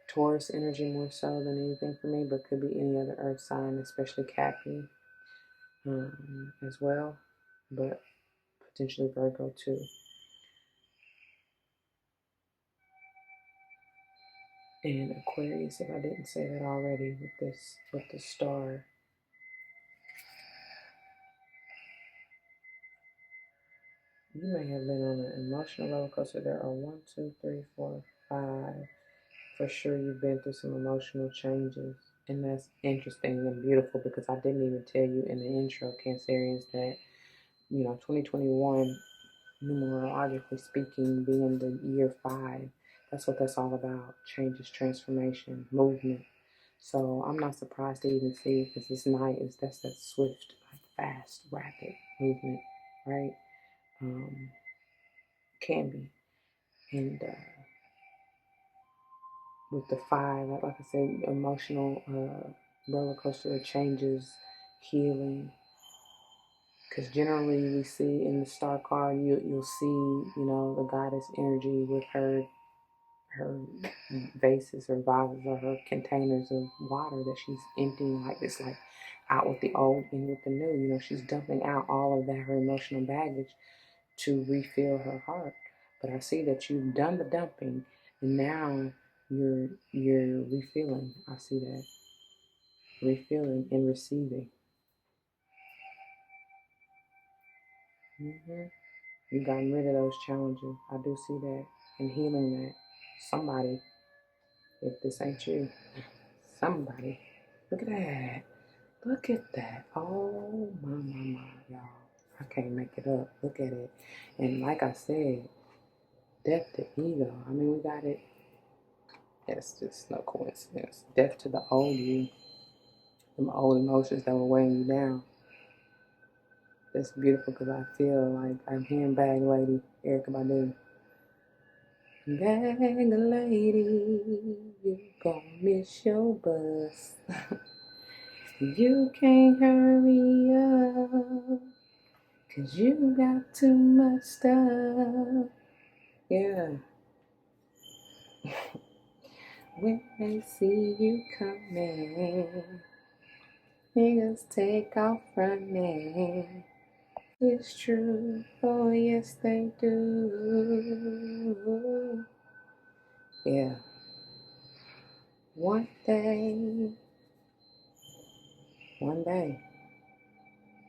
Taurus energy more so than anything for me, but could be any other earth sign, especially Cappy. as well, but potentially Virgo too. And Aquarius, if I didn't say that already, with the star. You may have been on an emotional roller coaster. There are 1, 2, 3, 4, 5. For sure, you've been through some emotional changes. And that's interesting and beautiful because I didn't even tell you in the intro, Cancerians, that, 2021, numerologically speaking, being the year 5, that's what that's all about. Changes, transformation, movement. So I'm not surprised to even see, because this night that's that swift, like fast, rapid movement, right? Can be. And with the 5, like I said, emotional roller coaster of changes, healing. Because generally we see in the star card, you'll see, the goddess energy with her vases or vases or her containers of water that she's emptying, like this, like out with the old in with the new. She's dumping out all of that, her emotional baggage, to refill her heart. But I see that you've done the dumping, and now you're refilling. I see that, refilling and receiving. You've gotten rid of those challenges. I do see that, and healing that. Somebody, if this ain't you, somebody. Look at that. Look at that. Oh my, y'all. I can't make it up. Look at it. And like I said, death to ego. I mean, we got it. It's just no coincidence. Death to the old you, them old emotions that were weighing you down. That's beautiful because I feel like I'm hearing Bag Lady, Erykah Badu. Bag Lady, you gon' miss your bus. You can't hurry up, 'cause you got too much stuff. Yeah. When they see you coming, niggas take off running. It's true, oh yes they do. Yeah. One day,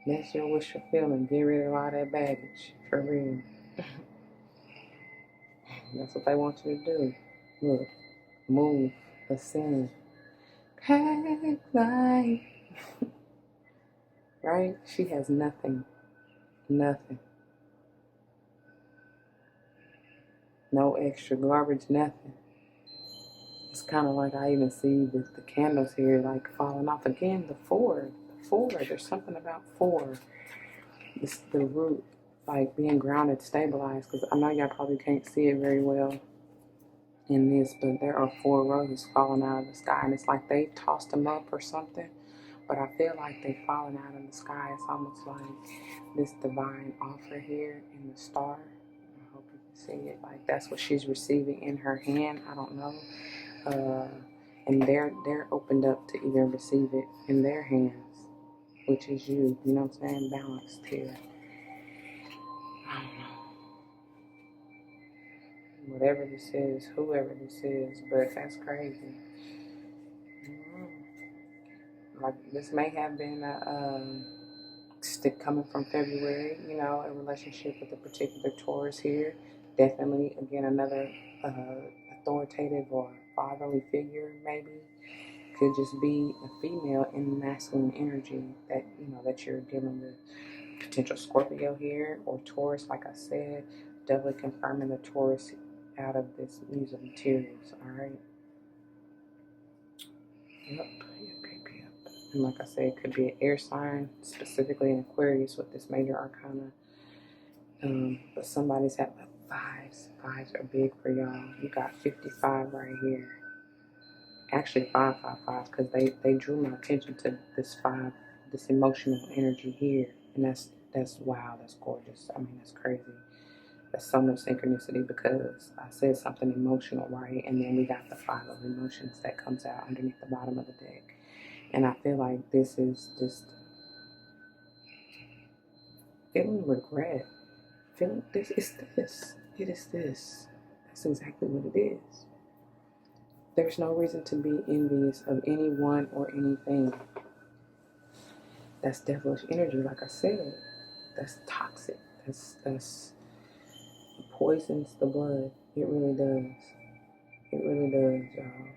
that's your wish fulfillment. Get rid of all that baggage, for real. That's what they want you to do. Look, move, ascend, pack life. Right? She has nothing. Nothing. No extra garbage, nothing. It's kind of like I even see the candles here like falling off again. The 4. There's something about 4. It's the root, like being grounded, stabilized. Because I know y'all probably can't see it very well in this, but there are 4 roses falling out of the sky. And it's like they tossed them up or something. But I feel like they've fallen out of the sky. It's almost like this divine offer here in the star. I hope you can see it. Like that's what she's receiving in her hand. I don't know. And they're opened up to even receive it in their hands, which is you. You know what I'm saying? Balanced here. I don't know. Whatever this is, whoever this is, but that's crazy. Like this may have been a stick coming from February, a relationship with a particular Taurus here. Definitely, again, another authoritative or fatherly figure, maybe. Could just be a female in masculine energy that, that you're dealing with. Potential Scorpio here or Taurus, like I said, definitely confirming the Taurus out of this Muse of Materials, all right? Yep. And like I said, it could be an air sign, specifically in Aquarius with this major arcana. But somebody's had like 5s. 5s are big for y'all. You got 55 right here. Actually, 555, because they drew my attention to this 5, this emotional energy here. And that's wow, that's gorgeous. I mean, that's crazy. That's so much synchronicity because I said something emotional, right? And then we got the 5 of emotions that comes out underneath the bottom of the deck. And I feel like this is just feeling regret, feeling this. It's this. It is this. That's exactly what it is. There's no reason to be envious of anyone or anything. That's devilish energy, like I said. That's toxic. That's poisons the blood. It really does. It really does, y'all.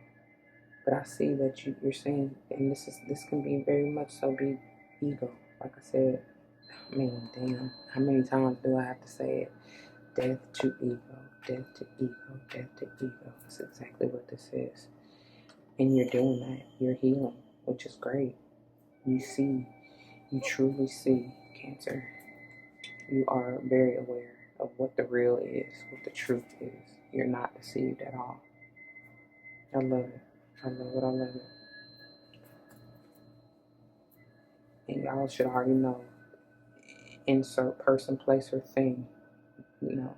But I see that you're saying, and this can be very much so be ego. Like I said, I mean, damn, how many times do I have to say it? Death to ego, death to ego, death to ego. That's exactly what this is. And you're doing that. You're healing, which is great. You see, you truly see, Cancer. You are very aware of what the real is, what the truth is. You're not deceived at all. I love it. I love it. I love it. And y'all should already know. Insert person, place, or thing. No.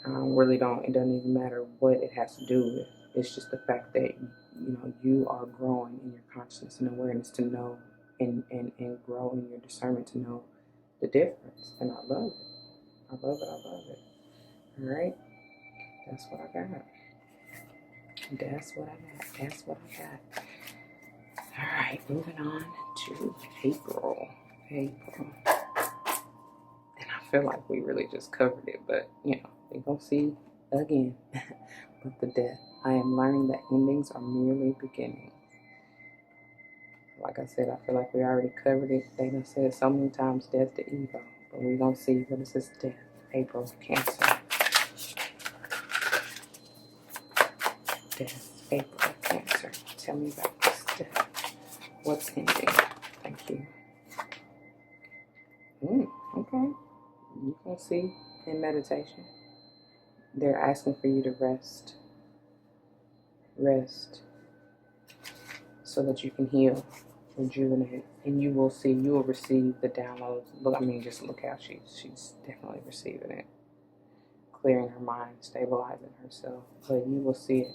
Really don't. It doesn't even matter what it has to do with. It's just the fact that you are growing in your consciousness and awareness to know and grow in your discernment to know the difference. And I love it. I love it. I love it. All right. That's what I got. That's what I got. That's what I got. All right. Moving on to April. April. And I feel like we really just covered it, but we're going to see again. But the death. I am learning that endings are merely beginnings. Like I said, I feel like we already covered it. They done said so many times, death to ego. But we're going to see what is this death. April, Cancer. Death, April, Cancer. Tell me about this death. What's ending? Thank you. Okay. You can see in meditation. They're asking for you to rest. Rest. So that you can heal, rejuvenate, and you will receive the downloads. Just look how she's definitely receiving it. Clearing her mind, stabilizing herself. But you will see it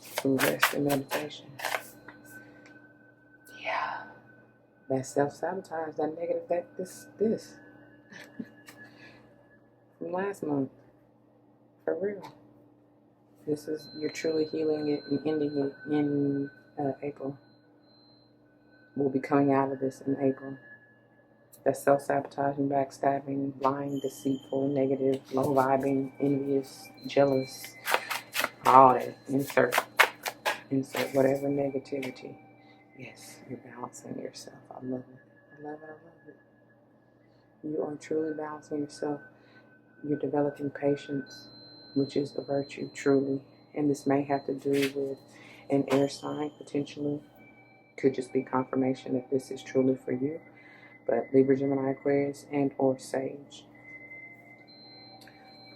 through rest and meditation. Yeah. That self-sabotage, that negative, this. From last month. For real. You're truly healing it and ending it in April. We'll be coming out of this in April. That self-sabotaging, backstabbing, lying, deceitful, negative, low-vibing, envious, jealous, all that. Insert whatever negativity. Yes, you're balancing yourself. I love it. I love it. I love it. You are truly balancing yourself. You're developing patience, which is a virtue, truly. And this may have to do with an air sign, potentially. Could just be confirmation that this is truly for you. But Libra, Gemini, Aquarius, and or Sage.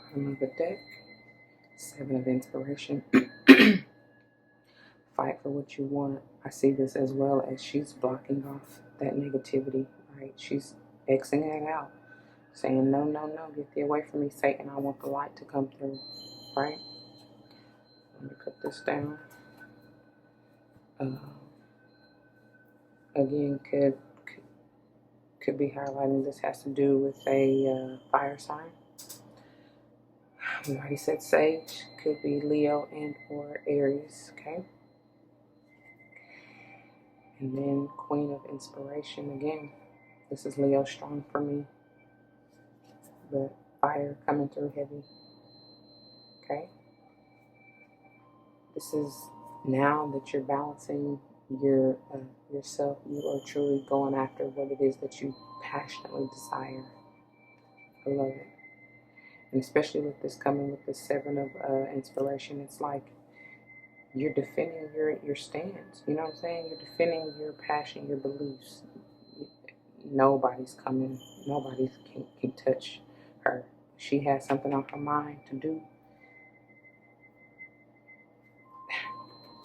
Bottom of the deck. 7 of Inspiration. Fight for what you want. I see this as well as she's blocking off that negativity, right? She's Xing it out. Saying, no, get thee away from me, Satan. I want the light to come through, right? Let me put this down. Again, could be highlighting this has to do with a fire sign. We already said Sage. Could be Leo and or Aries, okay? And then Queen of Inspiration again. This is Leo strong for me. The fire coming through heavy. Okay? This is now that you're balancing yourself. You are truly going after what it is that you passionately desire. I love it. And especially with this coming with the 7 of Inspiration, it's like you're defending your stance. You know what I'm saying? You're defending your passion, your beliefs. Nobody's coming. Nobody can touch her. She has something on her mind to do.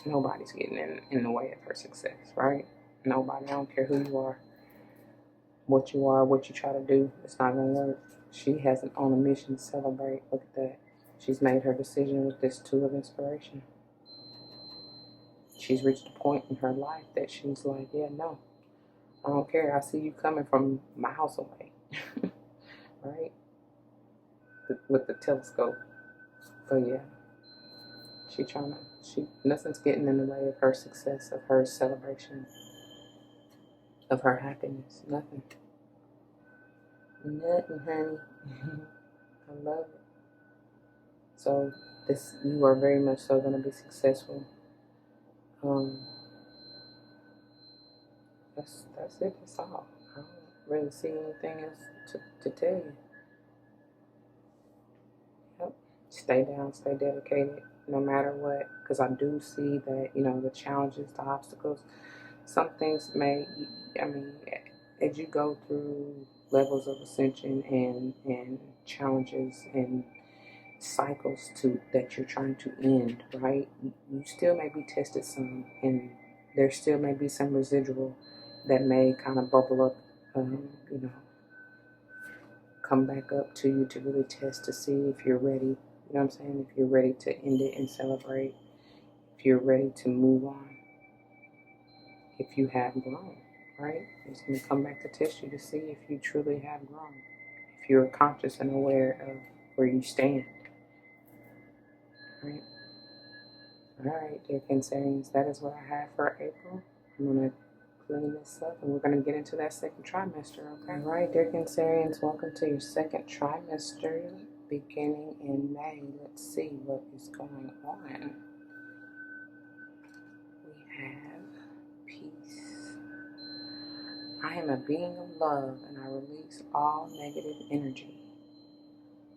Nobody's getting in the way of her success, right? Nobody. I don't care who you are, what you try to do. It's not going to work. She has on a mission to celebrate. Look at that. She's made her decision with this 2 of Inspiration. She's reached a point in her life that she's like, yeah, no. I don't care. I see you coming from miles away, right? With the telescope. But yeah, nothing's getting in the way of her success, of her celebration, of her happiness. Nothing. Nothing, honey. I love it. So you are very much so going to be successful. That's it. That's all. I don't really see anything else to tell you. Yep. Stay down. Stay dedicated, no matter what. Because I do see that the challenges, the obstacles. Some things as you go through levels of ascension and challenges and cycles that you're trying to end, right? You still may be tested some, and there still may be some residual that may kind of bubble up, come back up to you to really test to see if you're ready. You know what I'm saying? If you're ready to end it and celebrate, if you're ready to move on, if you have grown, right? It's going to come back to test you to see if you truly have grown, if you're conscious and aware of where you stand, right? All right, dear Cancerians, that is what I have for April. I'm going to clean this up and we're going to get into that second trimester, okay? All right, dear Cancerians, welcome to your second trimester beginning in May. Let's see what is going on. We have peace. I am a being of love and I release all negative energy.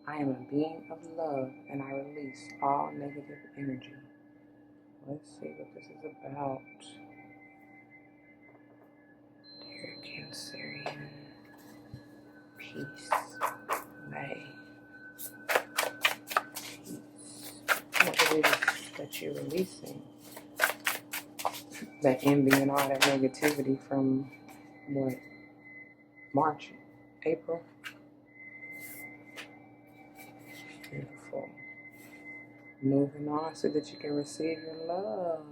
I am a being of love and I release all negative energy. Let's see what this is about. Dear Cancerian, peace, May, peace. What it is that you're releasing? That envy and all that negativity from what? March, April? Beautiful. Moving on so that you can receive your love.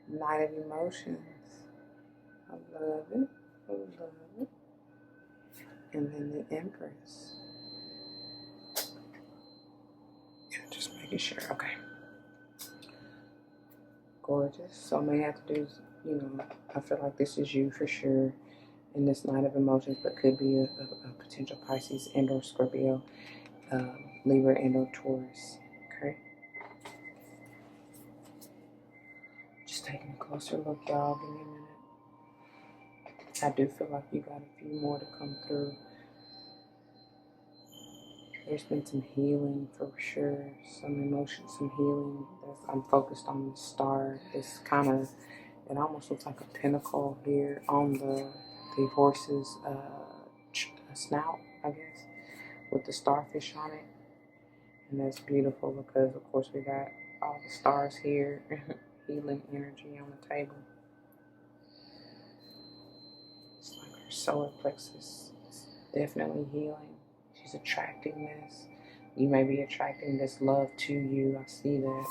Night of Emotions. I love it. I love it. And then the Empress. Just making sure. Okay. Gorgeous. So may have to do, I feel like this is you for sure in this Night of Emotions, but could be a potential Pisces and or Scorpio, Libra and or Taurus. Okay. Just taking a closer look, y'all. Give me a minute. I do feel like you got a few more to come through. There's been some healing for sure, some emotion, some healing. I'm focused on the star. It's it almost looks like a pinnacle here on the horse's snout, I guess, with the starfish on it. And that's beautiful because, of course, we got all the stars here, healing energy on the table. It's like her solar plexus is definitely healing. She's attracting this. You may be attracting this love to you. I see that.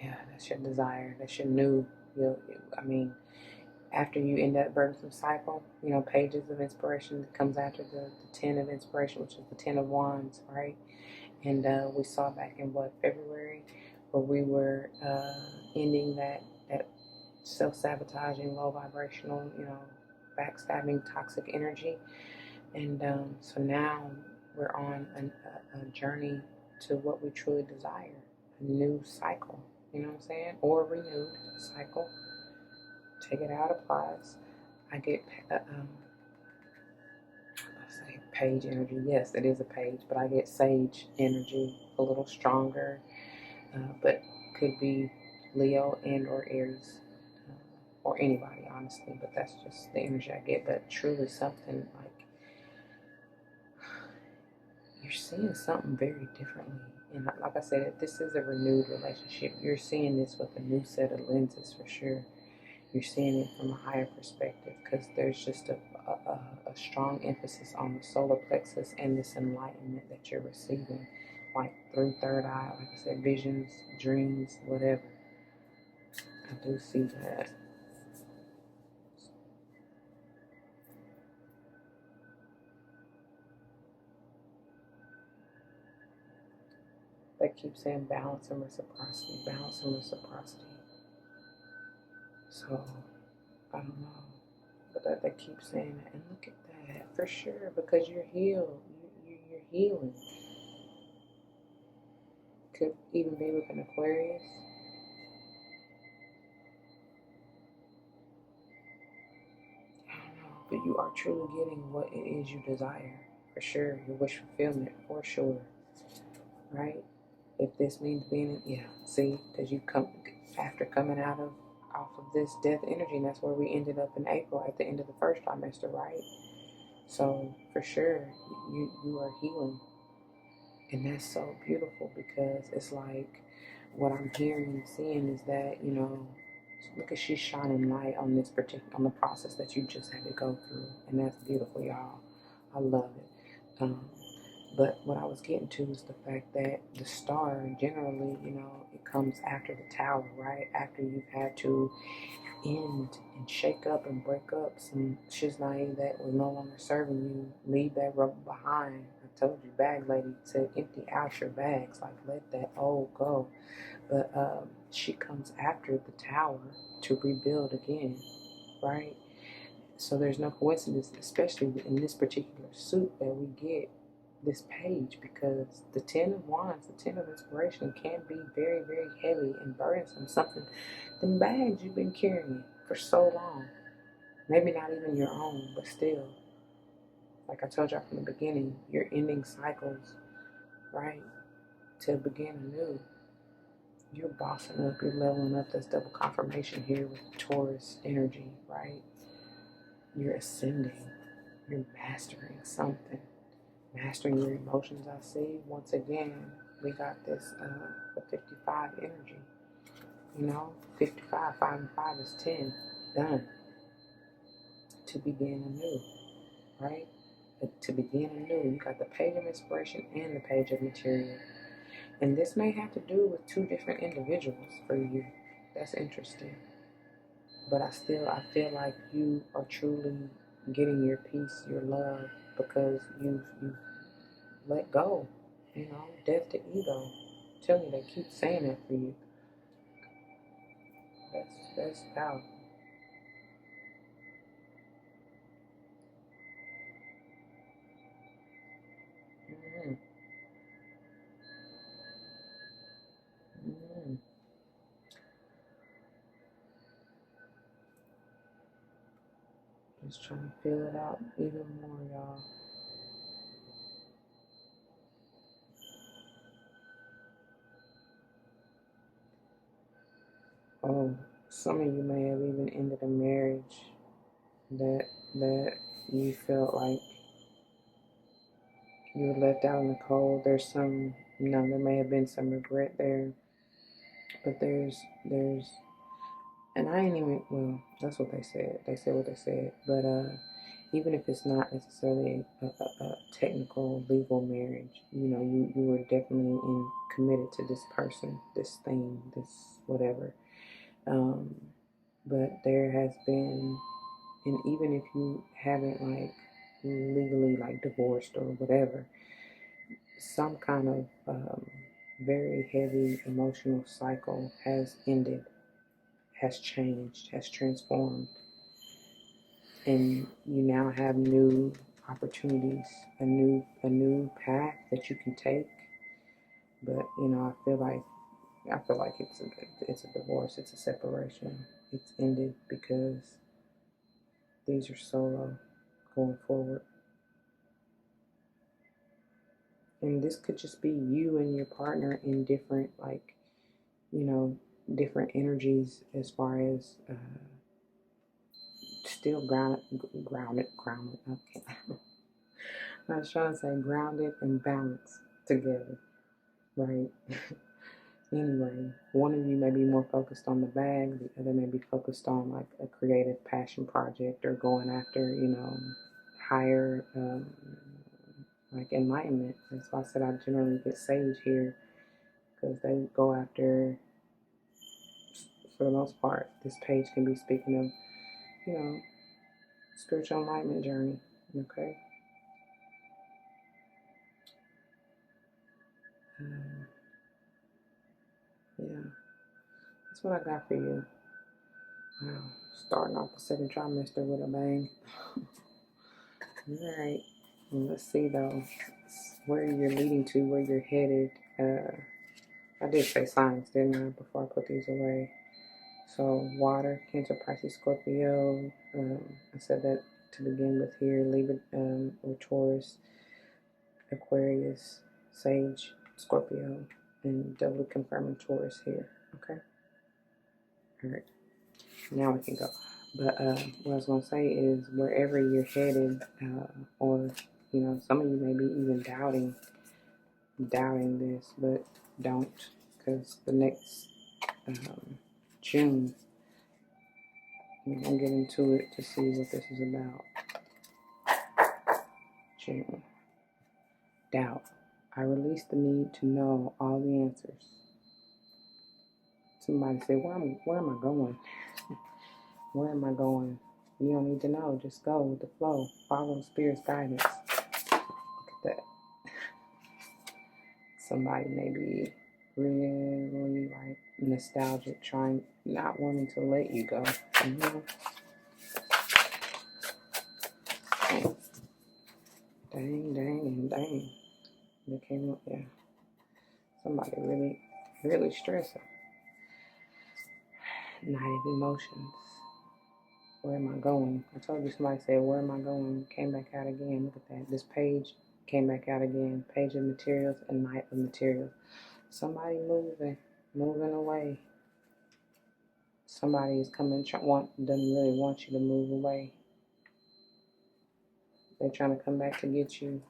Yeah, that's your desire. That's your new, after you end that burdensome cycle, pages of inspiration that comes after the 10 of inspiration, which is the 10 of wands, right? And we saw back in February, where we were ending that self-sabotaging, low vibrational, backstabbing, toxic energy. And so now we're on a journey to what we truly desire, a new cycle, you know what I'm saying? Or a renewed cycle. Take it out, applies. I get, let's say page energy. Yes, it is a page, but I get sage energy, a little stronger, but could be Leo and or Aries. Or anybody, honestly, but that's just the energy I get. But truly something like you're seeing something very differently. And like I said, if this is a renewed relationship, you're seeing this with a new set of lenses for sure. You're seeing it from a higher perspective because there's just a strong emphasis on the solar plexus and this enlightenment that you're receiving. like through third eye, like I said, visions, dreams, whatever. I do see that. They keep saying balance and reciprocity, balance and reciprocity. So, I don't know. But that they keep saying that. And look at that, for sure, because you're healed. You're healing. Could even be with an Aquarius. I don't know. But you are truly getting what it is you desire. For sure. Your wish fulfillment, for sure. Right? If this means being, yeah, see, because you come after coming off of this death energy, and that's where we ended up in April at the end of the first trimester, right? So for sure, you are healing, and that's so beautiful because it's like what I'm hearing and seeing is that look at she's shining light on this on the process that you just had to go through, and that's beautiful, y'all. I love it. But what I was getting to is the fact that the star, generally, it comes after the tower, right? After you've had to end and shake up and break up some shiznai that was no longer serving you, leave that rubber behind. I told you, bag lady said empty out your bags, like let that old go. But she comes after the tower to rebuild again, right? So there's no coincidence, especially in this particular suit, that we get this page, because the 10 of Wands, the 10 of Inspiration, can be very, very heavy and burdensome. Something, them bags you've been carrying for so long, maybe not even your own, but still, like I told y'all from the beginning, you're ending cycles, right, to begin anew. You're bossing up, you're leveling up. That's double confirmation here with Taurus energy, right? You're ascending, you're mastering something. Mastering your emotions, I see. Once again, we got this the 55 energy. 55, 5 and 5 is 10. Done. To begin anew, right? To begin anew, you got the page of inspiration and the page of material. And this may have to do with two different individuals for you. That's interesting. But I feel like you are truly getting your peace, your love, because you've let go. Death to ego. I'm telling you, they keep saying that for you. That's powerful. Mm-hmm. Mm-hmm. Just trying to feel it out even more, y'all. Oh, some of you may have even ended a marriage that you felt like you were left out in the cold. There may have been some regret there, but and I ain't even, well, that's what they said. They said what they said. But even if it's not necessarily a technical legal marriage, you were definitely committed to this person, this thing, this whatever. But there has been, and even if you haven't like legally like divorced or whatever, some kind of very heavy emotional cycle has ended, has changed, has transformed, and you now have new opportunities, a new path that you can take. But I feel like it's a divorce, it's a separation, it's ended because these are solo going forward. And this could just be you and your partner in different, like, different energies as far as still grounded. Okay. I was trying to say grounded and balanced together, right? Anyway, one of you may be more focused on the bag, the other may be focused on like a creative passion project or going after, higher like enlightenment. That's why I said I generally get sage here, because they go after, for the most part, this page can be speaking of, you know, spiritual enlightenment journey. Okay. Yeah, that's what I got for you. Wow, starting off the second trimester with a bang. All right, well, let's see though where you're leading to, where you're headed. I did say signs, didn't I, before I put these away? So water, Cancer, Pisces, Scorpio. I said that to begin with here. Libra, or Taurus, Aquarius, Sage, Scorpio, and doubly confirming Taurus here. Okay. All right. Now we can go. But what I was going to say is wherever you're headed, or, you know, some of you may be even doubting this, but don't, because the next June, I'm going to get into it to see what this is about. June. Doubt. I release the need to know all the answers. Somebody say, where am I going? Where am I going? You don't need to know. Just go with the flow. Follow Spirit's guidance. Look at that. Somebody may be really like nostalgic, not wanting to let you go. Dang, and dang. They came up, yeah. Somebody really stressing. Night of emotions. Where am I going? I told you somebody said, where am I going? Came back out again. Look at that. This page came back out again. Page of materials and Knight of materials. Somebody moving away. Somebody is coming, doesn't really want you to move away. They're trying to come back to get you.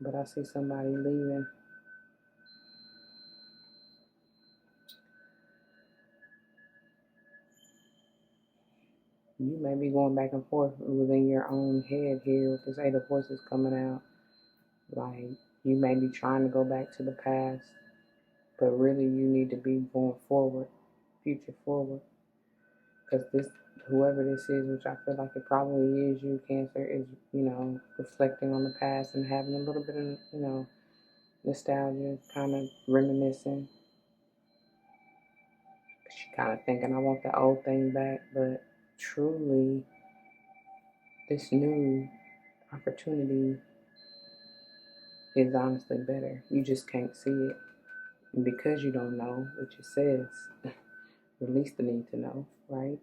But I see somebody leaving. You may be going back and forth within your own head here with this Eight of Voices coming out. Like, you may be trying to go back to the past, but really you need to be going forward, future forward. Because whoever this is, which I feel like it probably is you, Cancer, is, you know, reflecting on the past and having a little bit of, you know, nostalgia, kind of reminiscing. She kind of thinking, I want the old thing back, but truly, this new opportunity is honestly better. You just can't see it. And because you don't know, which it says, release the need to know, right?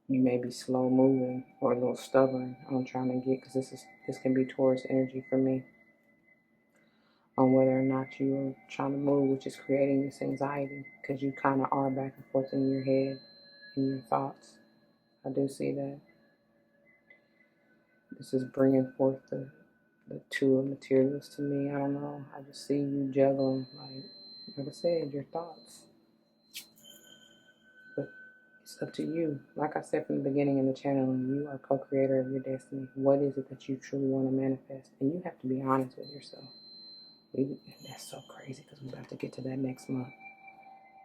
You may be slow moving or a little stubborn on trying to get, because this can be Taurus energy for me, on whether or not you're trying to move, which is creating this anxiety, because you kind of are back and forth in your head, in your thoughts. I do see that. This is bringing forth the two of materials to me. I don't know. I just see you juggling, like I said, your thoughts. But it's up to you. Like I said from the beginning in the channel, you are co-creator of your destiny. What is it that you truly want to manifest? And you have to be honest with yourself. That's so crazy because we're about to get to that next month.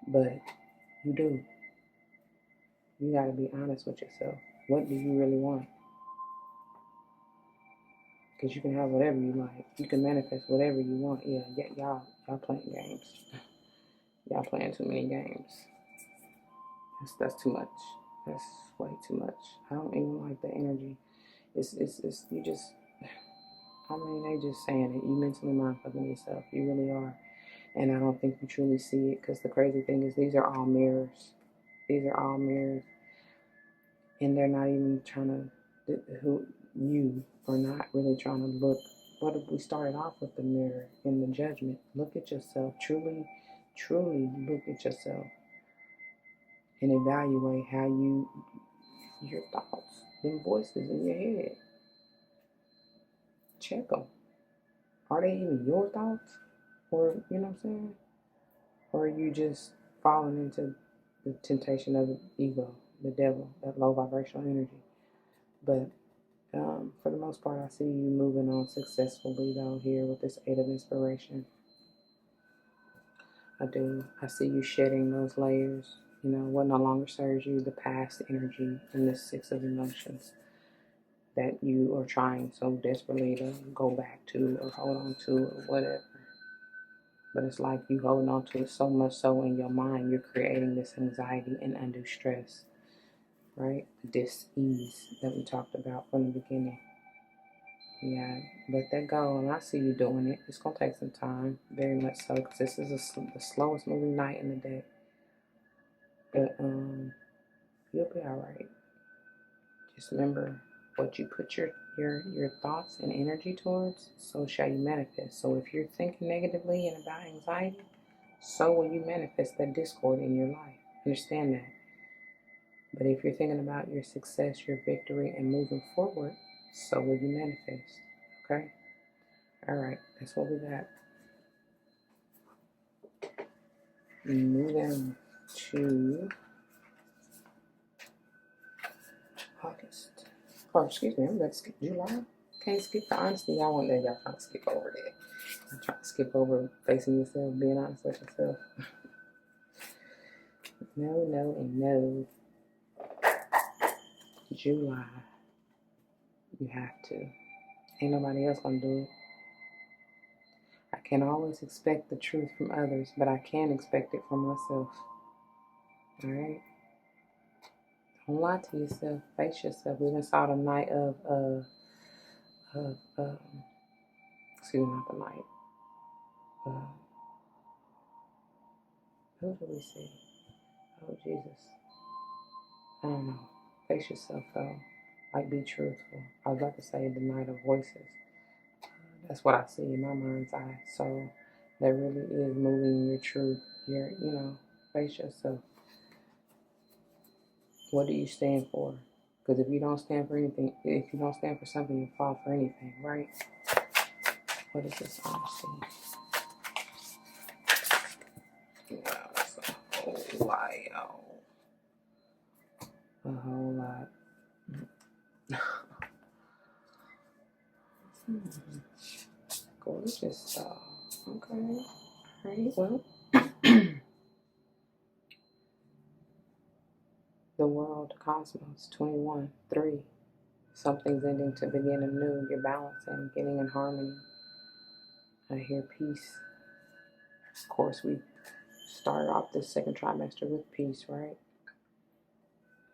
But you do. You got to be honest with yourself. What do you really want? Because you can have whatever you like. You can manifest whatever you want. Yeah, y'all playing games. Y'all playing too many games. That's too much. That's way too much. I don't even like the energy. It's you just, I mean, they just saying it. You mentally mind-fucking yourself. You really are. And I don't think you truly see it, because the crazy thing is these are all mirrors. These are all mirrors. And they're not even trying to, you are not really trying to look. What if we started off with the mirror and the judgment? Look at yourself. Truly look at yourself and evaluate how your thoughts, them voices in your head. Check them. Are they even your thoughts? Or, you know what I'm saying? Or are you just falling into the temptation of the ego, the devil, that low vibrational energy? But for the most part, I see you moving on successfully, though, here with this Eight of Inspiration. I do. I see you shedding those layers, you know, what no longer serves you, the past energy, and the Six of Emotions that you are trying so desperately to go back to or hold on to or whatever. But it's like you holding on to it so much so in your mind, you're creating this anxiety and undue stress, right? Dis-ease that we talked about from the beginning. Yeah, let that go, and I see you doing it. It's gonna take some time, very much so, because this is the slowest moving night in the day. But you'll be all right. Just remember, what you put your thoughts and energy towards, so shall you manifest. So if you're thinking negatively and about anxiety, so will you manifest that discord in your life. Understand that. But if you're thinking about your success, your victory, and moving forward, so will you manifest. Okay? All right, that's what we got. Moving to August. Oh, excuse me, I'm going to skip July. Can't skip the honesty. Y'all want that. Y'all trying to skip over that. I'm trying to skip over facing yourself, being honest with yourself. No, no, and no. July. You have to. Ain't nobody else gonna do it. I can't always expect the truth from others, but I can expect it from myself. Alright? Don't lie to yourself. Face yourself. We just saw the night of excuse me, not the night. Who do we see? Oh, Jesus. I don't know. Face yourself, though. Like, be truthful. I was about to say the night of voices. That's what I see in my mind's eye. So, that really is moving your truth. Your, face yourself. What do you stand for? Because if you don't stand for anything, if you don't stand for something, you fall for anything, right? What is this honesty? Wow, that's a whole lot, y'all. A whole lot. Gorgeous stuff. Okay. Alright, well. The world, cosmos, 21, 3. Something's ending to begin anew. You're balancing, getting in harmony. I hear peace. Of course, we started off this second trimester with peace, right?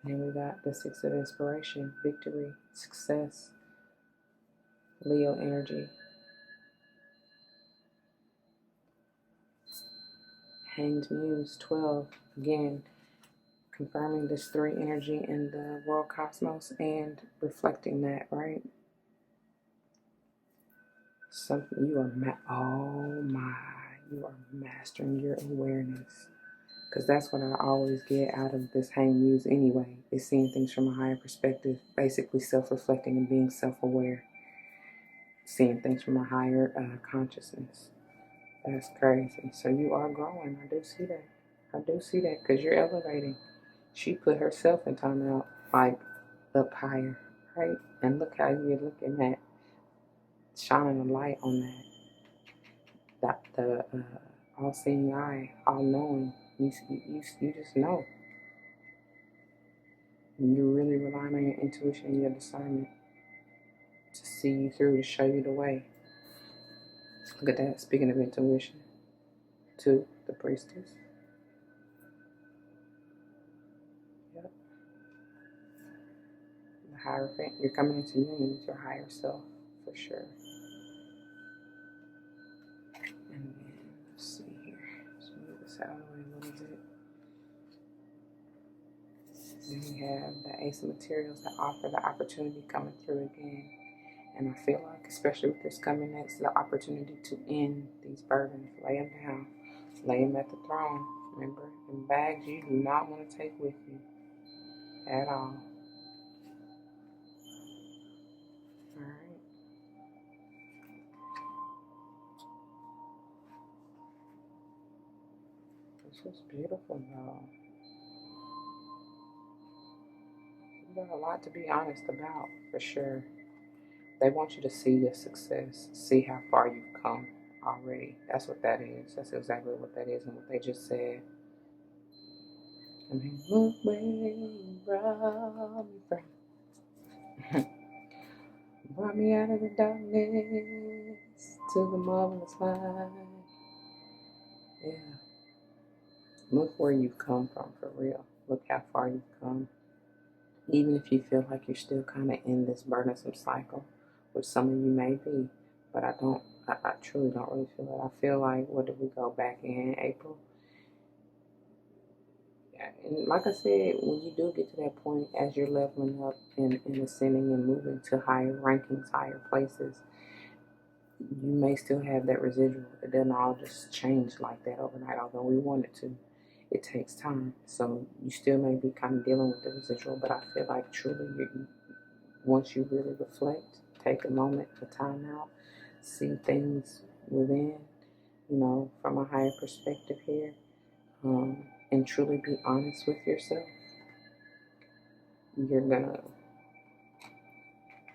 And we got the Six of Inspiration, victory, success, Leo energy. Hanged Muse, 12. Again, confirming this 3 energy in the world cosmos and reflecting that, right? Something you are, you are mastering your awareness. Because that's what I always get out of this Hanged Muse anyway, is seeing things from a higher perspective, basically self-reflecting and being self-aware. Seeing things from a higher consciousness. That's crazy. So you are growing. I do see that. I do see that because you're elevating. She put herself in timeout, like up higher, right? And look how you're looking at shining a light on that. That the all-seeing eye, all-knowing. You just know. And you're really relying on your intuition and your discernment to see you through, to show you the way. Look at that. Speaking of intuition, to the priestess. Yep. The Hierophant. You're coming into union with your higher self, for sure. And then, let's see here. Let's move this out of the way a little bit. Then we have the Ace of Materials that offer the opportunity coming through again. And I feel like, especially with this coming next, the opportunity to end these burdens. Lay them down. Lay them at the throne. Remember, them bags you do not want to take with you at all. Alright. This was beautiful, though. got a lot to be honest about, for sure. They want you to see your success, see how far you've come already. That's what that is. That's exactly what that is and what they just said. I mean, look where you brought me from. Brought me out of the darkness to the marvelous light. Yeah. Look where you've come from, for real. Look how far you've come. Even if you feel like you're still kind of in this burdensome cycle, which some of you may be, but I truly don't really feel that. I feel like, what did we go back in April? Yeah, and like I said, when you do get to that point, as you're leveling up and ascending and moving to higher rankings, higher places, you may still have that residual. It doesn't all just change like that overnight, although we want it to. It takes time. So you still may be kind of dealing with the residual, but I feel like truly, once you really reflect, take a moment, a time out, see things within, from a higher perspective here, and truly be honest with yourself,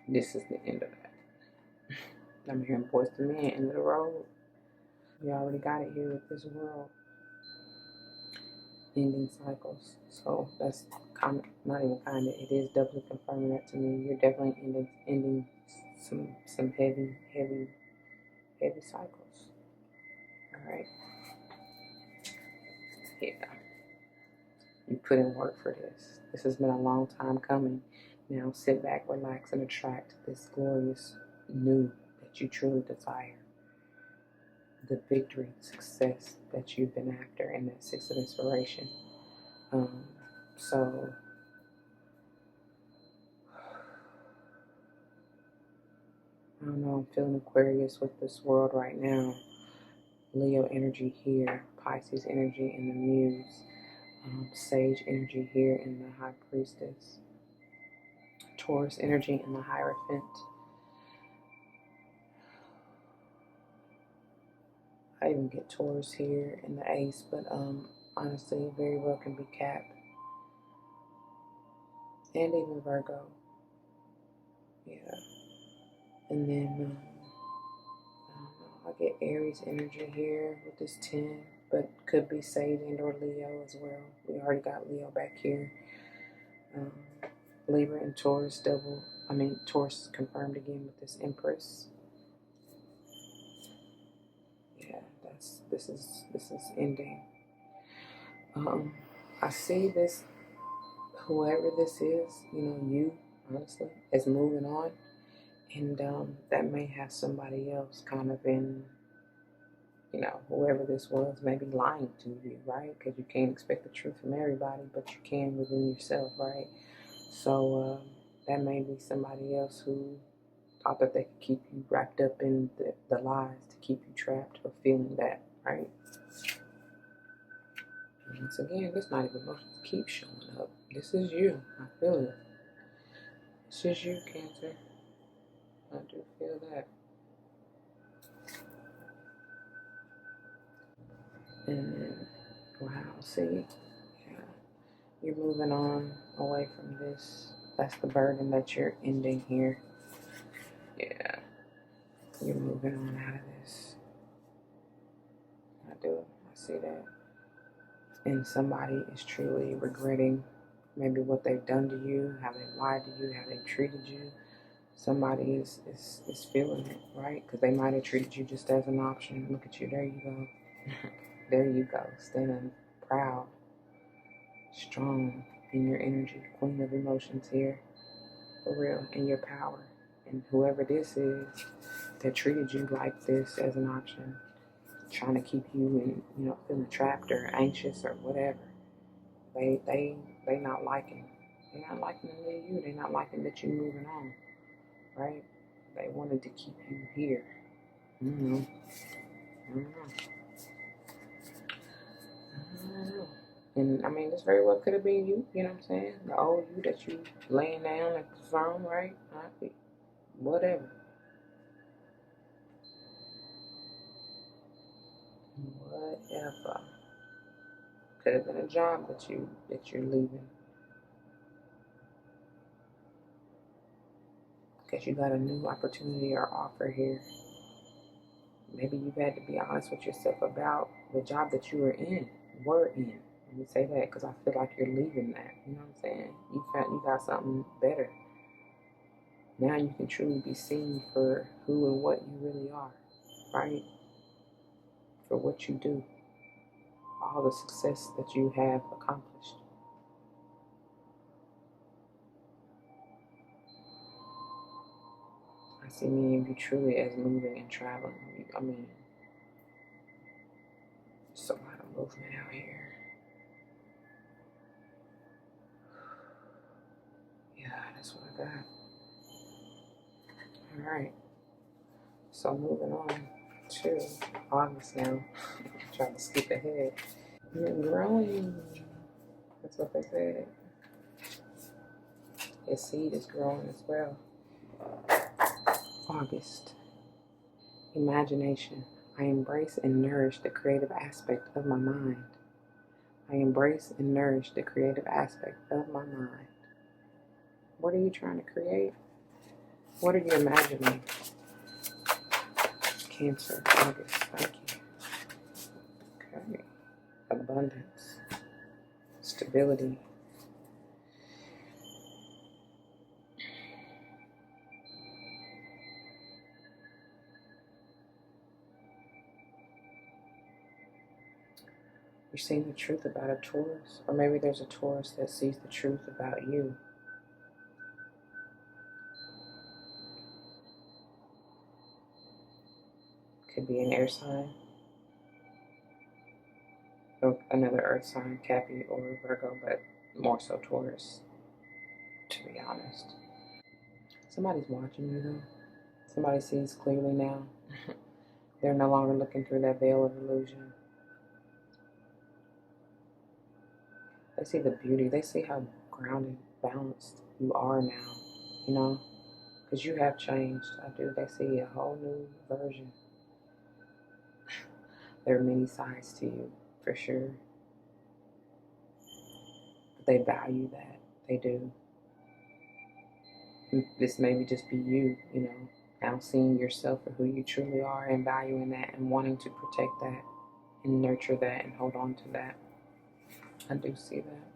this is the end of that. I'm hearing Boys to Men, end of the road. You already got it here with this world. Ending cycles. So that's not even kind of, it is doubly confirming that to me. You're definitely ending some heavy cycles. All right. Yeah. You put in work for this. This has been a long time coming. Now sit back, relax, and attract this glorious new that you truly desire. The victory, success that you've been after, and that Six of Inspiration. So I don't know, I'm feeling Aquarius with this world right now. Leo energy here, Pisces energy in the Muse, Sage energy here in the High Priestess, Taurus energy in the Hierophant. I even get Taurus here in the Ace, but honestly, it very well can be Cap. And even Virgo. Yeah. And then, I get Aries energy here with this 10, but could be Sage and or Leo as well. We already got Leo back here. Libra and Taurus Taurus confirmed again with this Empress. Yeah, this is ending. I see this, whoever this is, you, honestly, is moving on. And that may have somebody else kind of in, whoever this was, maybe lying to you, right? Because you can't expect the truth from everybody, but you can within yourself, right? So that may be somebody else who thought that they could keep you wrapped up in the lies to keep you trapped or feeling that, right? And once again, this not even emotions keep showing up. This is you. I feel it. This is you, Cancer. I do feel that. And wow, see, yeah, you're moving on away from this. That's the burden that you're ending here. Yeah, you're moving on out of this. I do. I see that. And somebody is truly regretting maybe what they've done to you, how they lied to you, how they treated you. Somebody is feeling it, right? Because they might have treated you just as an option. Look at you. There you go. There you go. Standing proud, strong in your energy. Queen of emotions here. For real. In your power. And whoever this is that treated you like this as an option, trying to keep you in, feeling trapped or anxious or whatever. They not liking. They're not liking the way you. They're not liking that you're moving on, right? They wanted to keep you here. I don't know. And I mean, this very well could have been you. You know what I'm saying? The old you that you laying down at the throne, right? Whatever. Whatever. Could have been a job that you're leaving. because you got a new opportunity or offer here. Maybe you've had to be honest with yourself about the job that you were in. Let me say that because I feel like you're leaving that. You know what I'm saying? You got something better. Now you can truly be seen for who and what you really are, right? For what you do, all the success that you have accomplished. I see many of you truly as moving and traveling. I mean, there's a lot of movement out here. Yeah, that's what I got. All right. So moving on to August now. I'm trying to skip ahead. You're growing. That's what they said. Your seed is growing as well. August. Imagination. I embrace and nourish the creative aspect of my mind. I embrace and nourish the creative aspect of my mind. What are you trying to create? What are you imagining? Cancer, August, thank you. Okay. Abundance. Stability. You're seeing the truth about a Taurus, or maybe there's a Taurus that sees the truth about you. Could be an air sign, or another earth sign, Cappy or Virgo, but more so Taurus, to be honest. Somebody's watching you though. Somebody sees clearly now. They're no longer looking through that veil of illusion. They see the beauty. They see how grounded, balanced you are now, you know? Because you have changed. They see a whole new version. There are many sides to you, for sure. But they value that. They do. This maybe just be you, you know, now seeing yourself for who you truly are and valuing that and wanting to protect that and nurture that and hold on to that. I do see that.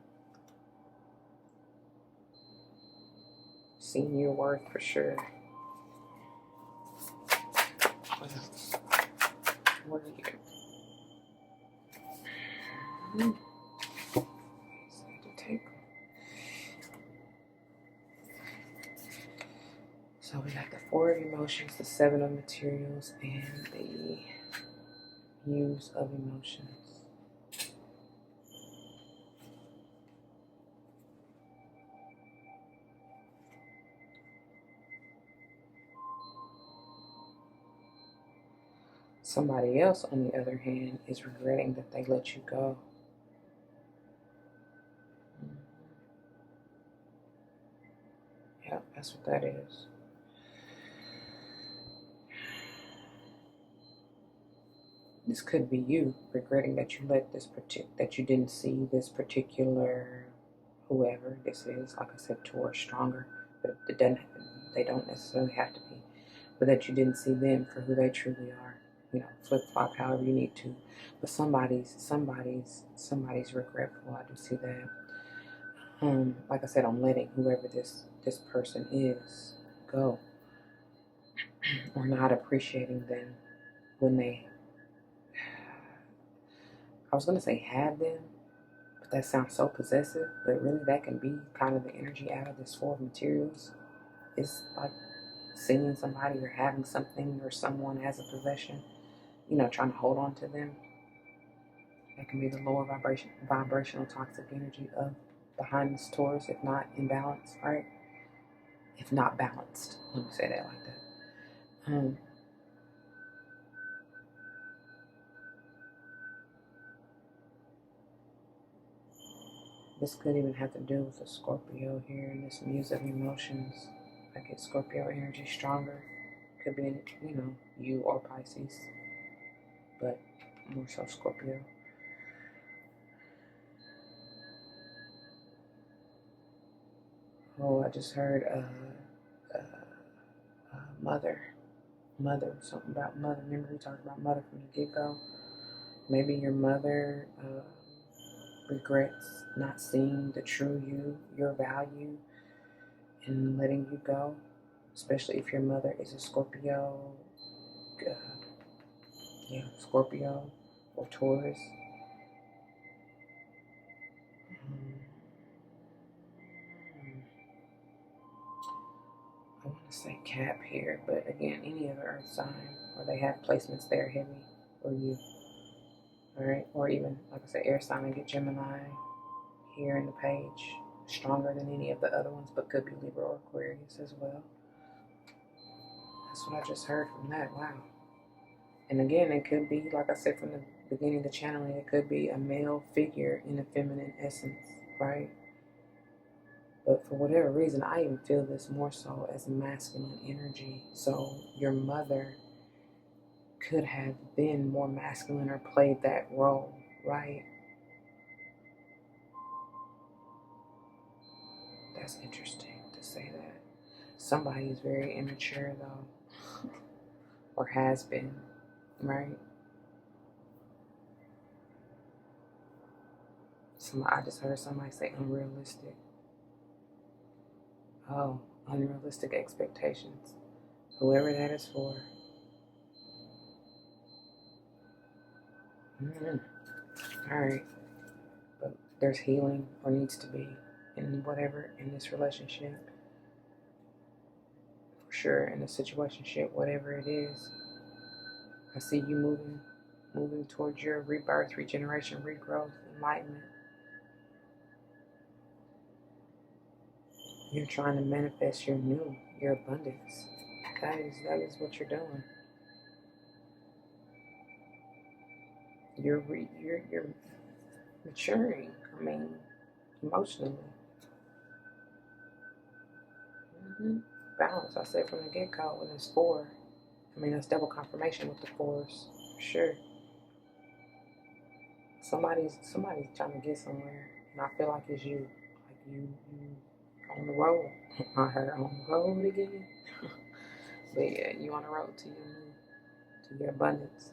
Seeing your worth for sure. What else? What are you? So we got the Four of Emotions, the Seven of Materials, and the Muse of Emotions. Somebody else, on the other hand, is regretting that they let you go. Yeah, that's what that is. This could be you regretting that you let that you didn't see this particular whoever this is. Like I said, Taurus stronger, but they don't necessarily have to be. But that you didn't see them for who they truly are. You know, flip flop however you need to. But somebody's regretful. I do see that. Like I said, I'm letting whoever this person is go, or not appreciating them when they. I was gonna say have them, but that sounds so possessive. But really, that can be kind of the energy out of this Four of Materials. It's like seeing somebody or having something or someone as a possession. You know, trying to hold on to them. That can be the lower vibrational toxic energy of behind this Taurus, if not in balance, right? If not balanced. Let me say that like that. This could even have to do with a Scorpio here in this Muse of Emotions. I get Scorpio energy stronger. Could be, you know, you or Pisces, but more so Scorpio. Oh, I just heard Mother, something about mother. Remember we talked about mother from the get-go? Maybe your mother regrets not seeing the true you, your value, and letting you go, especially if your mother is a Scorpio, Scorpio or Taurus. I want to say Cap here, but again, any other earth sign, or they have placements there heavy, or you. Alright, or even, like I said, air sign, and get Gemini here in the page. Stronger than any of the other ones, but could be Libra or Aquarius as well. That's what I just heard from that. Wow. And again, it could be, like I said from the beginning of the channeling, it could be a male figure in a feminine essence, right? But for whatever reason, I even feel this more so as a masculine energy. So your mother could have been more masculine or played that role, right? That's interesting to say that. Somebody is very immature though, or has been, right? I just heard somebody say unrealistic. Oh, unrealistic expectations. Whoever that is for. Alright. But there's healing, or needs to be, in whatever, in this relationship. For sure, in the situationship, whatever it is. I see you moving towards your rebirth, regeneration, regrowth, enlightenment. You're trying to manifest your new, your abundance. That is what you're doing. You're maturing. I mean, emotionally. Balance. I said from the get-go when it's 4. I mean, that's double confirmation with the 4s, for sure. Somebody's trying to get somewhere, and I feel like it's you. Like you on the road. I heard on the road again. But yeah, you on the road to your abundance,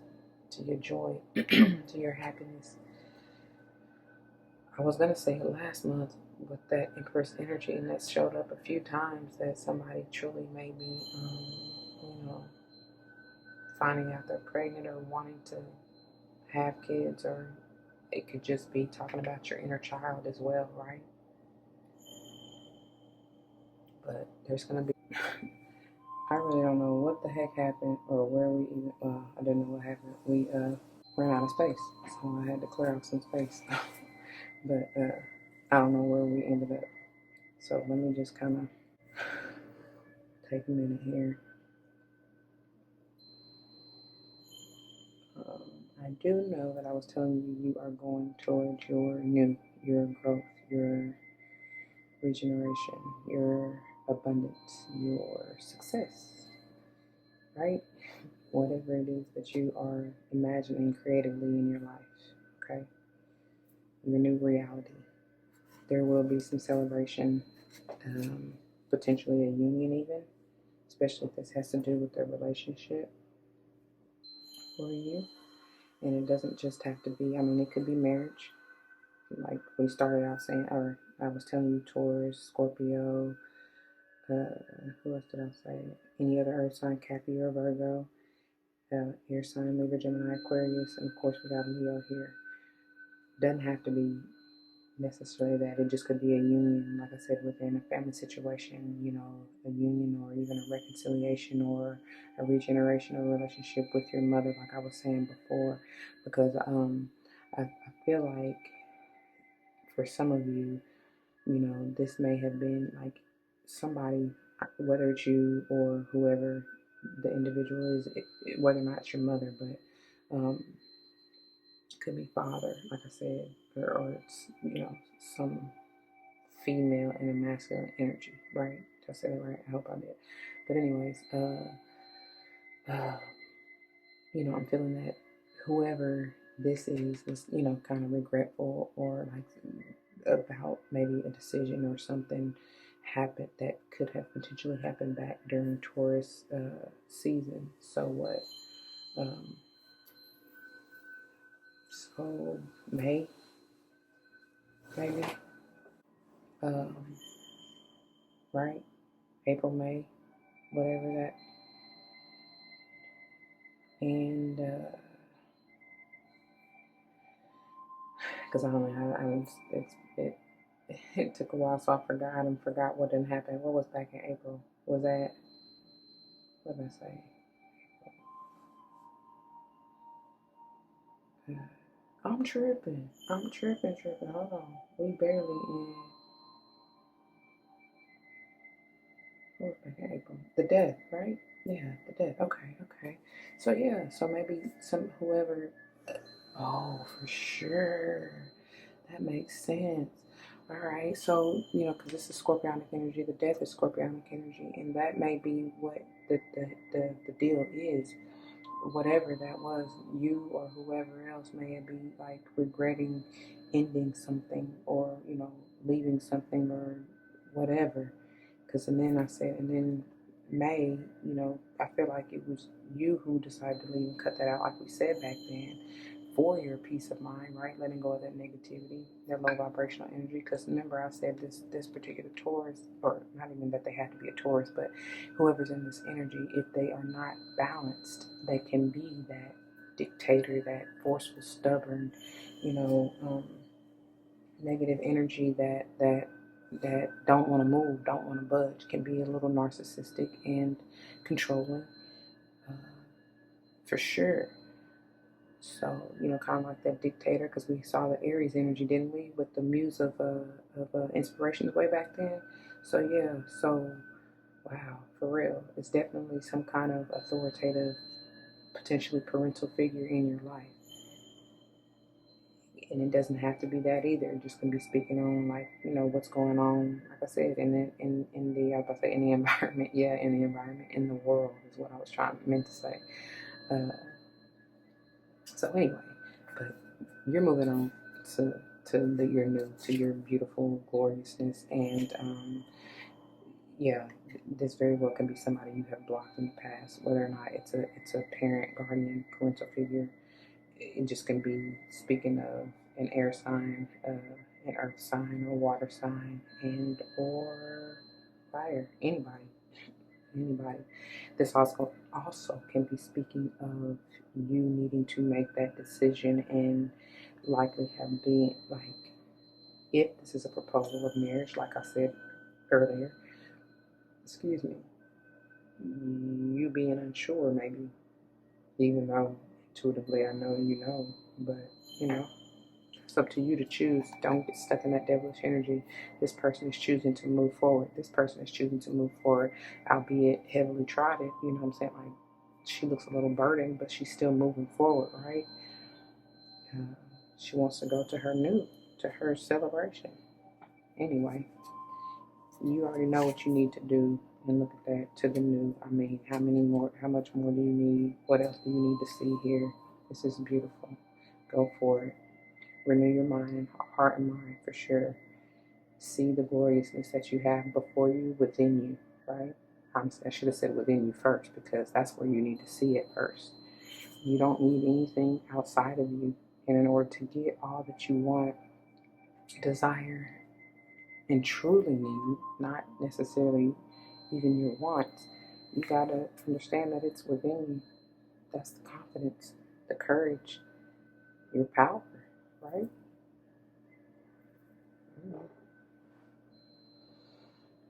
to your joy, to your happiness. I was gonna say last month with that Empress energy, and that showed up a few times, that somebody truly may be, finding out they're pregnant or wanting to have kids, or it could just be talking about your inner child as well, right? But there's gonna be. I really don't know what the heck happened, or where we even. I didn't know what happened. We ran out of space, so I had to clear out some space. But I don't know where we ended up. So let me just kind of take a minute here. I do know that I was telling you, you are going towards your growth, your regeneration, your abundance, your success, right? Whatever it is that you are imagining creatively in your life, okay? Your new reality. There will be some celebration, potentially a union even, especially if this has to do with their relationship for you. And it doesn't just have to be, I mean, it could be marriage. Like we started out saying, or I was telling you, Taurus, Scorpio, who else did I say? Any other earth sign, Cappy or Virgo, air sign, Libra, Gemini, Aquarius, and of course we got Leo here. Doesn't have to be necessarily that. It just could be a union, like I said, within a family situation, a union, or even a reconciliation, or a regeneration of a relationship with your mother, like I was saying before. Because I feel like for some of you, this may have been like somebody, whether it's you or whoever the individual is, whether or not it's your mother, but it could be father, like I said, or it's, some female and a masculine energy, right? Did I say that right? I hope I did. But anyways, I'm feeling that whoever this is, kind of regretful, or like about maybe a decision or something, happened, that could have potentially happened back during Taurus season. So what? Um, so May, maybe, um, right? April, May, whatever that. And because I don't know, it took a while, so I forgot what didn't happen. What was back in April? Was that, what did I say? I'm tripping. Tripping. Hold on. We barely in. What was back in April? The death, right? Yeah, the death. Okay. So yeah, so maybe whoever. Oh, for sure. That makes sense. All right. So, because this is Scorpionic energy, the death is Scorpionic energy, and that may be what the deal is. Whatever that was, you or whoever else may be like regretting ending something, or leaving something, or whatever. Because and then May, I feel like it was you who decided to leave and cut that out, like we said back then, for your peace of mind, right? Letting go of that negativity, that low vibrational energy. Because remember, I said this particular Taurus, or not even that they have to be a Taurus, but whoever's in this energy, if they are not balanced, they can be that dictator, that forceful, stubborn, negative energy that don't want to move, don't want to budge, can be a little narcissistic and controlling, uh, for sure. So, kind of like that dictator, because we saw the Aries energy, didn't we, with the muse of inspirations way back then. So, yeah, so, wow, for real. It's definitely some kind of authoritative, potentially parental figure in your life. And it doesn't have to be that either. It just can be speaking on, like, what's going on, like I said, I was about to say in the environment. Yeah, in the environment, in the world is what I was meant to say. Uh, so anyway, but you're moving on your new, to your beautiful gloriousness, and yeah, this very well can be somebody you have blocked in the past, whether or not it's a parent, guardian, parental figure. It just can be speaking of an air sign, an earth sign, or water sign, and or fire. Anybody. This also can be speaking of you needing to make that decision, and likely have been like, if this is a proposal of marriage, like I said earlier, excuse me, you being unsure, maybe, even though intuitively I know but it's up to you to choose. Don't get stuck in that devilish energy. This person is choosing to move forward. This person is choosing to move forward, albeit heavily trodden. You know what I'm saying? Like, she looks a little burdened, but she's still moving forward, right? She wants to go to her celebration. Anyway, you already know what you need to do, and look at that, to the new. I mean, how much more do you need? What else do you need to see here? This is beautiful. Go for it. Renew your mind, heart and mind, for sure. See the gloriousness that you have before you, within you, right? I should have said within you first, because that's where you need to see it first. You don't need anything outside of you. And in order to get all that you want, desire, and truly need, not necessarily even your wants, you gotta understand that it's within you. That's the confidence, the courage, your power, right?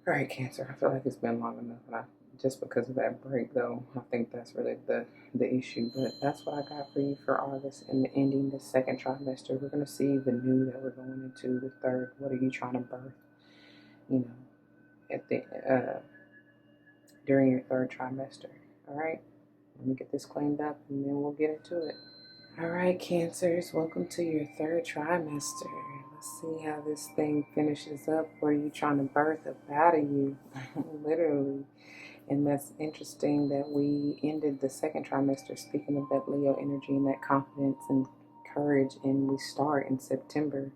All right, Cancer. I feel like it's been long enough, and just because of that break, though, I think that's really the issue. But that's what I got for you for August, and ending the second trimester. We're gonna see the new that we're going into the third. What are you trying to birth? You know, at the during your third trimester. All right. Let me get this cleaned up, and then we'll get into it. All right, Cancers, welcome to your third trimester. Let's see how this thing finishes up. What are you trying to birth up out of you? Literally. And that's interesting that we ended the second trimester speaking of that Leo energy and that confidence and courage, and we start in September,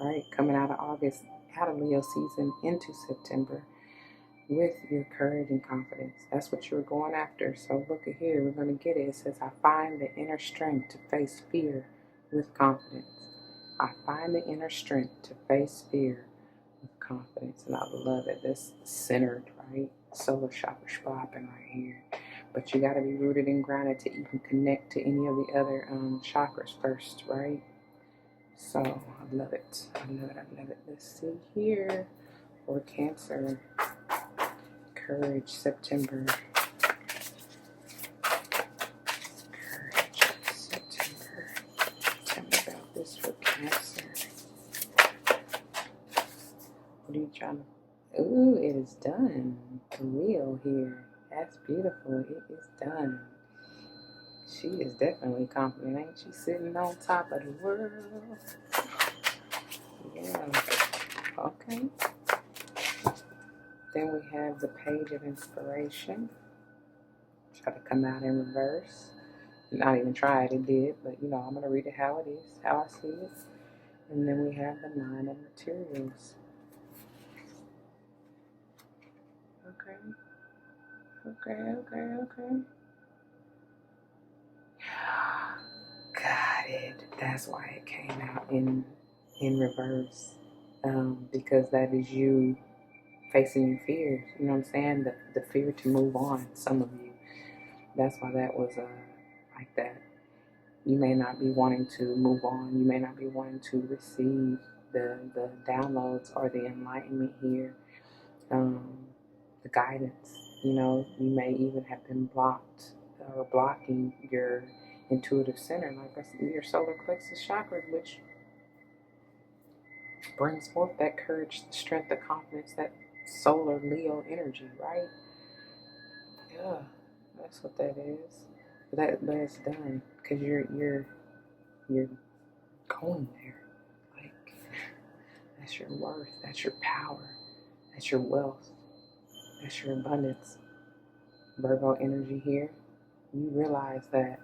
right? Coming out of August, out of Leo season into September. with your courage and confidence. That's what you were going after. So look at here, we're going to get it. It says, I find the inner strength to face fear with confidence. I find the inner strength to face fear with confidence. And I love it. That's centered, right? Solar chakra popping right here. But you got to be rooted and grounded to even connect to any of the other chakras first, right? So I love it. I love it. I love it. Let's see here for Cancer. Courage, September. Courage, September. Tell me about this for Cancer. What are you trying to... Ooh, it is done. The wheel here. That's beautiful. It is done. She is definitely confident, ain't she? Sitting on top of the world. Yeah. Okay. Then we have the Page of Inspiration. Try to come out in reverse. Not even try it, it did, but you know, I'm going to read it how it is, how I see it. And then we have the Nine of Materials. Okay. Got it. That's why it came out in reverse. Because that is you facing your fears. You know what I'm saying? The fear to move on, some of you. That's why that was like that. You may not be wanting to move on. You may not be wanting to receive the downloads or the enlightenment here, the guidance. You know, you may even have been blocked or blocking your intuitive center, like I said, your solar plexus chakra, which brings forth that courage, the strength, the confidence, that solar Leo energy, right? Yeah, that's what that is. But it's done because you're going there. Like, that's your worth, that's your power, that's your wealth, that's your abundance. Virgo energy here. You realize that.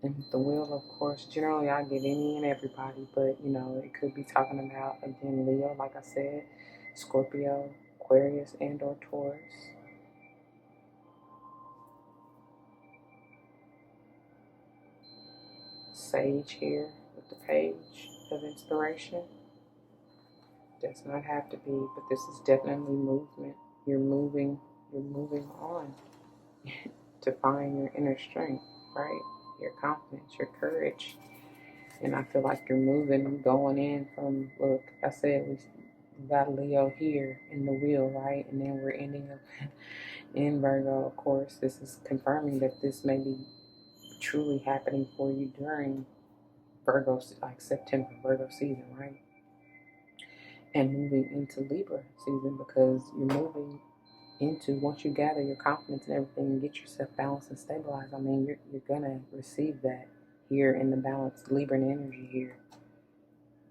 And the wheel, of course, generally I get any and everybody, but you know, it could be talking about, again, Leo, like I said, Scorpio, Aquarius, and or Taurus. Sage here with the Page of Inspiration. Does not have to be, but this is definitely movement. You're moving on to find your inner strength, right? Your confidence, your courage. And I feel like you're moving, going in from, look, I said we got Leo here in the wheel, right? And then we're ending up in Virgo, of course. This is confirming that this may be truly happening for you during Virgo, like September, Virgo season, right? And moving into Libra season, because you're moving into, once you gather your confidence and everything and get yourself balanced and stabilized, I mean, you're gonna receive that here in the balanced Libran energy here.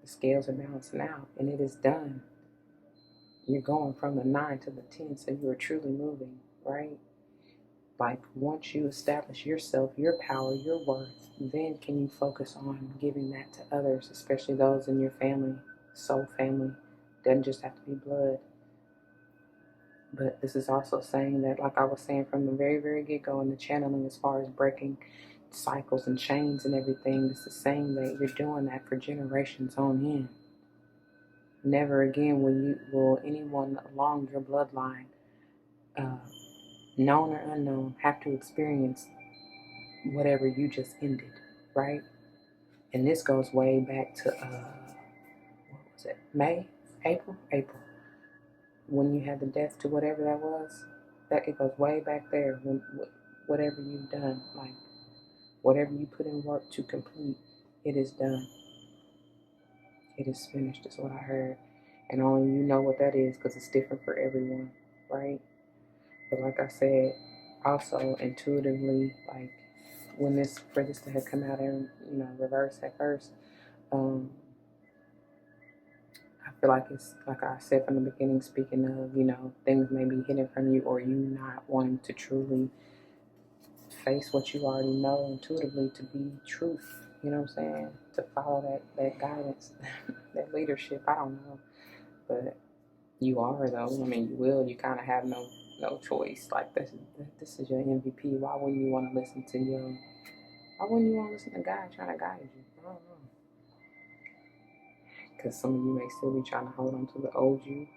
The scales are balancing out, and it is done. You're going from the 9 to the 10, so you are truly moving, right? Like, once you establish yourself, your power, your worth, then can you focus on giving that to others, especially those in your family, soul family. Doesn't just have to be blood. But this is also saying that, like I was saying from the very, very get-go in the channeling, as far as breaking cycles and chains and everything, this is saying that you're doing that for generations on in. Never again will anyone along your bloodline, known or unknown, have to experience whatever you just ended, right? And this goes way back to, what was it, April, when you had the death to whatever that was. That it goes way back there. When whatever you've done, like whatever you put in work to complete, it is done. It is finished, is what I heard. And only you know what that is, because it's different for everyone, right? But like I said, also intuitively, like when for this to have come out in, you know, reverse at first, I feel like it's, like I said from the beginning, speaking of, you know, things may be hidden from you, or you not wanting to truly face what you already know intuitively to be truth. You know what I'm saying? To follow that guidance, that leadership. I don't know. but you are though. I mean, you will. You kind of have no choice. Like this is your MVP. Why wouldn't you want to listen to your? Why wouldn't you want to listen to God trying to guide you? I don't know. Because some of you may still be trying to hold on to the old you.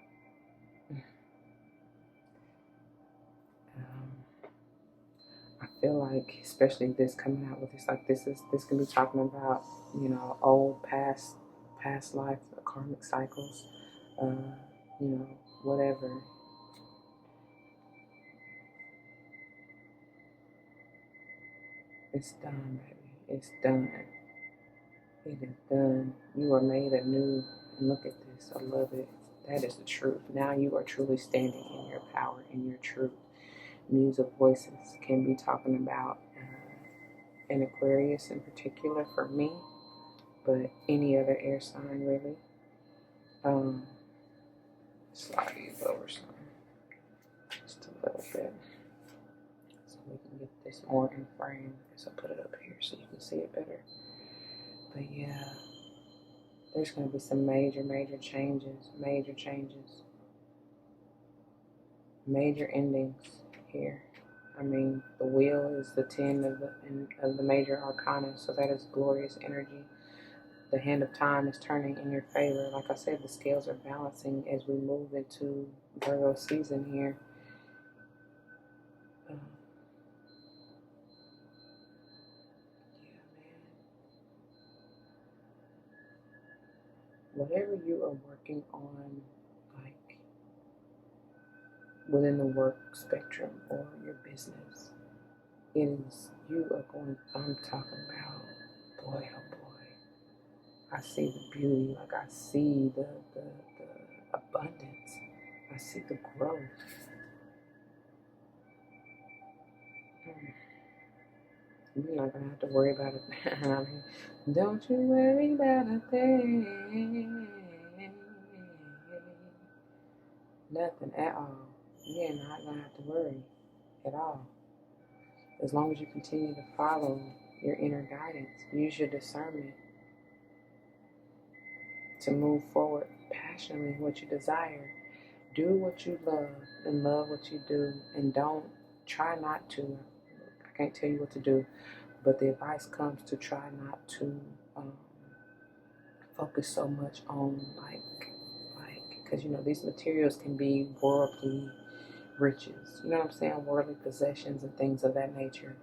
I feel like, especially this coming out with this, like this can be talking about, you know, old past life, karmic cycles, you know, whatever. It's done, baby. It's done. It is done. You are made anew. And look at this. I love it. That is the truth. Now you are truly standing in your power, in your truth. Muse of Voices can be talking about an Aquarius in particular for me, but any other air sign really. Slide these over some, just a little bit, so we can get this more in frame. So put it up here so you can see it better. But yeah, there's going to be some major changes, major endings here. I mean, the wheel is the 10 of the major arcana, so that is glorious energy. The hand of time is turning in your favor. Like I said, the scales are balancing as we move into Virgo season here. Yeah, man. Whatever you are working on, like within the work spectrum or your business, it is, you are going, I'm talking about, boy, oh boy, I see the beauty, like I see the abundance, I see the growth. You're not going to have to worry about it. I mean, don't you worry about a thing. Nothing at all. You're not going to have to worry at all. As long as you continue to follow your inner guidance, use your discernment to move forward passionately what you desire. Do what you love and love what you do, and don't try not to. I can't tell you what to do, but the advice comes to try not to focus so much on because you know these materials can be worldly riches. You know what I'm saying? Worldly possessions and things of that nature.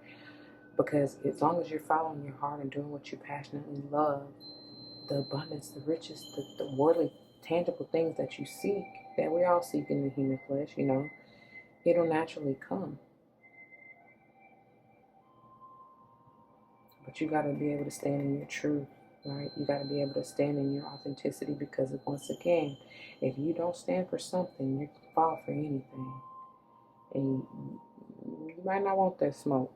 Because as long as you're following your heart and doing what you passionately love, the abundance, the riches, the worldly, tangible things that you seek, that we all seek in the human flesh, you know, it'll naturally come. But you got to be able to stand in your truth, right? You got to be able to stand in your authenticity, because once again, if you don't stand for something, you can fall for anything. And you might not want that smoke.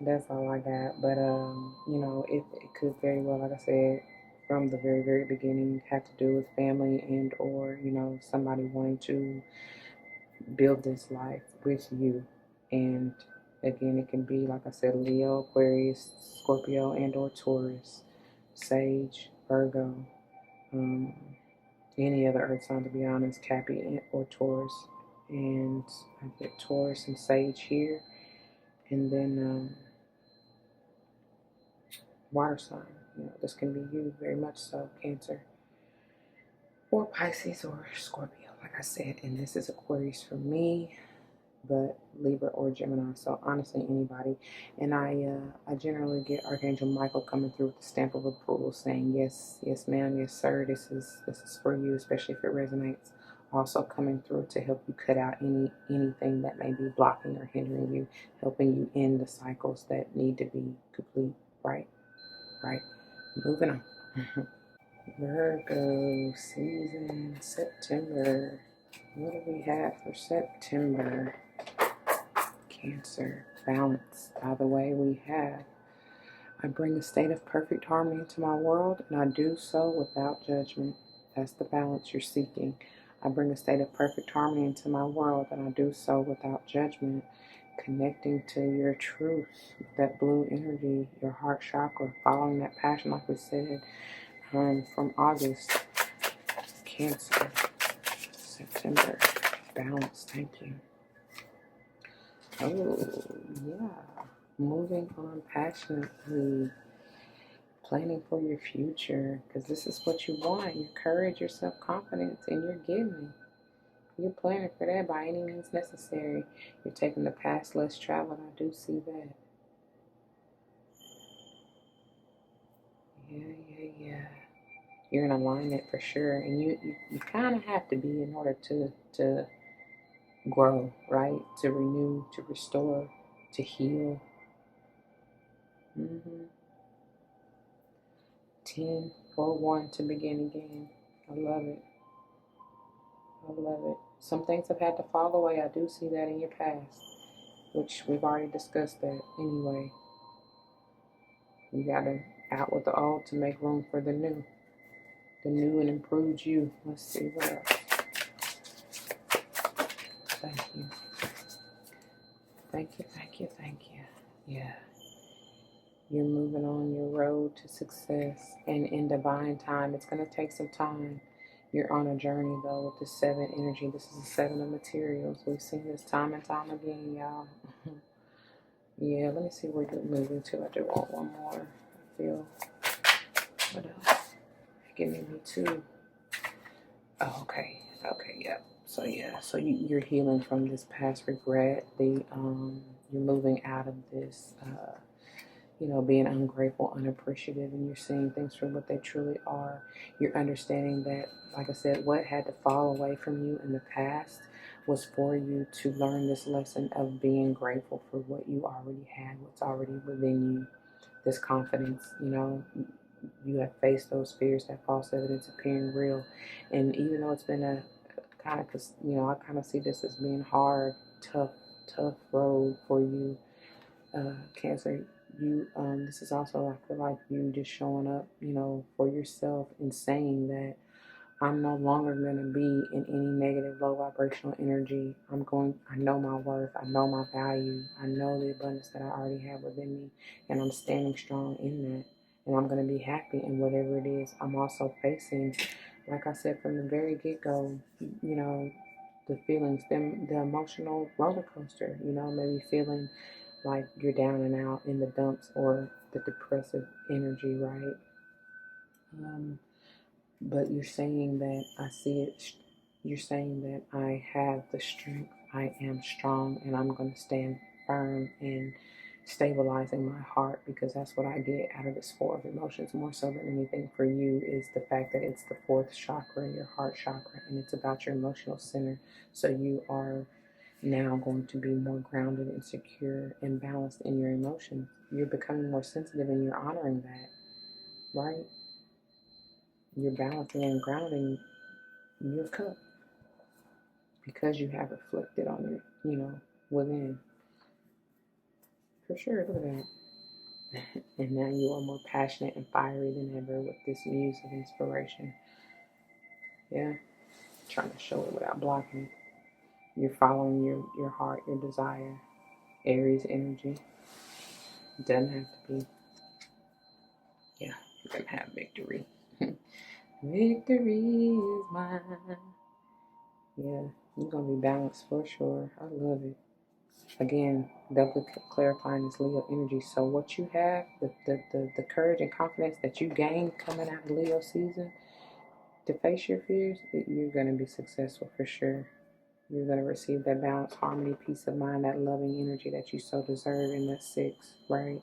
That's all I got. But, you know, it could very well, like I said, from the very, very beginning, have to do with family and or, you know, somebody wanting to build this life with you. And again, it can be, like I said, Leo, Aquarius, Scorpio, and or Taurus, Sage, Virgo, any other earth sign, to be honest, Cappy or Taurus. And I get Taurus and Sage here. And then water sign. You know, this can be you, very much so, Cancer, or Pisces, or Scorpio, like I said. And this is Aquarius for me, but Libra or Gemini. So honestly, anybody. And I generally get Archangel Michael coming through with the stamp of approval, saying yes, yes, ma'am, yes, sir. This is for you, especially if it resonates. Also coming through to help you cut out anything that may be blocking or hindering you, helping you end the cycles that need to be complete. Right. Moving on. Virgo season, September. What do we have for September? Cancer, balance. By the way, we have, I bring a state of perfect harmony into my world, and I do so without judgment. That's the balance you're seeking. I bring a state of perfect harmony into my world, and I do so without judgment. Connecting to your truth, that blue energy, your heart chakra, following that passion, like we said, from August. Cancer. September. Balance. Thank you. Oh, yeah. Moving on passionately. Planning for your future. Because this is what you want. Your courage, your self-confidence, and you're getting it. You're planning for that by any means necessary. You're taking the path less traveled. I do see that. Yeah. You're in alignment for sure. And you kind of have to be in order to grow, right? To renew, to restore, to heal. 10, 4, 1 to begin again. I love it. I love it. Some things have had to fall away. I do see that in your past, which we've already discussed that anyway. You gotta out with the old to make room for the new. The new and improved you. Let's see what else. Thank you. Thank you. Yeah. You're moving on your road to success and in divine time. It's going to take some time. You're on a journey, though, with the 7 energy. This is the 7 of materials. We've seen this time and time again, y'all. Yeah, let me see where you're moving to. I do want one more. I feel. What else? Give me 2. Oh, okay. Yep. So, yeah. So, you're healing from this past regret. You're moving out of this... being ungrateful, unappreciative, and you're seeing things for what they truly are. You're understanding that, like I said, what had to fall away from you in the past was for you to learn this lesson of being grateful for what you already had, what's already within you, this confidence. You have faced those fears, that false evidence appearing real. And even though it's been a kind of, I kind of see this as being hard, tough road for you, Cancer. This is also, I feel like you just showing up, for yourself and saying that I'm no longer going to be in any negative, low vibrational energy. I know my worth. I know my value. I know the abundance that I already have within me, and I'm standing strong in that. And I'm going to be happy in whatever it is. I'm also facing, like I said from the very get-go, the feelings, the emotional roller coaster, maybe feeling like you're down and out in the dumps or the depressive energy, right? But you're saying that I see it. You're saying that I have the strength. I am strong, and I'm going to stand firm in stabilizing my heart, because that's what I get out of this 4 of emotions. More so than anything for you is the fact that it's the 4th chakra, your heart chakra, and it's about your emotional center. So you are now going to be more grounded and secure and balanced in your emotions. You're becoming more sensitive, and you're honoring that, right? You're balancing and grounding your cup because you have reflected on it, within. For sure, look at that. And now you are more passionate and fiery than ever with this muse of inspiration. Yeah, trying to show it without blocking it. You're following your heart, your desire. Aries energy. Doesn't have to be. Yeah, you're going to have victory. Victory is mine. Yeah, you're going to be balanced for sure. I love it. Again, doubly clarifying this Leo energy. So what you have, the courage and confidence that you gained coming out of Leo season to face your fears, you're going to be successful for sure. You're going to receive that balance, harmony, peace of mind, that loving energy that you so deserve in that 6, right?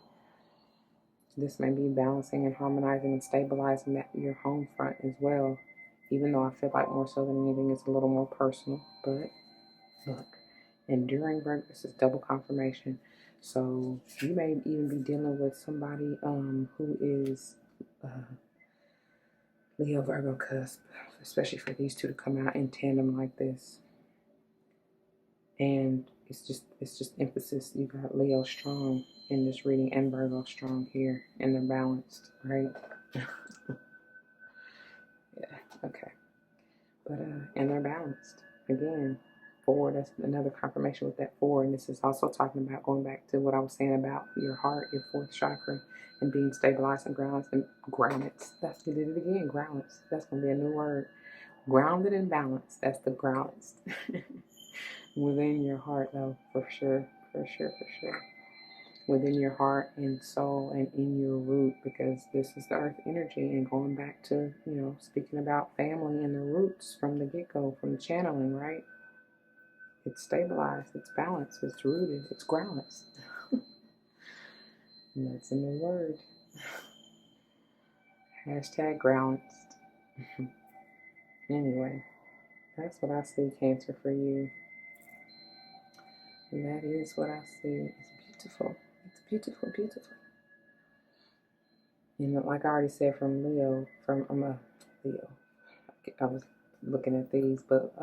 This may be balancing and harmonizing and stabilizing your home front as well, even though I feel like more so than anything it's a little more personal. But look, enduring work, this is double confirmation. So you may even be dealing with somebody who is Leo Virgo cusp, especially for these 2 to come out in tandem like this. And it's just emphasis. You got Leo strong in this reading and Virgo strong here, and they're balanced, right? Yeah, okay. But and they're balanced. Again, 4, that's another confirmation with that 4. And this is also talking about going back to what I was saying about your heart, your 4th chakra, and being stabilized and grounded. That's we did it again, grounded. That's gonna be a new word. Grounded and balanced. That's the grounded. Within your heart, though, for sure. For sure, for sure. Within your heart and soul and in your root, because this is the earth energy. And going back to, speaking about family and the roots from the get-go, from the channeling, right? It's stabilized, it's balanced, it's rooted, it's grounded. And that's in the word. Hashtag grounded. Anyway, that's what I see, Cancer, for you. And that is what I see. It's beautiful. It's beautiful, beautiful. And like I already said, from Leo, I'm a Leo. I was looking at these, but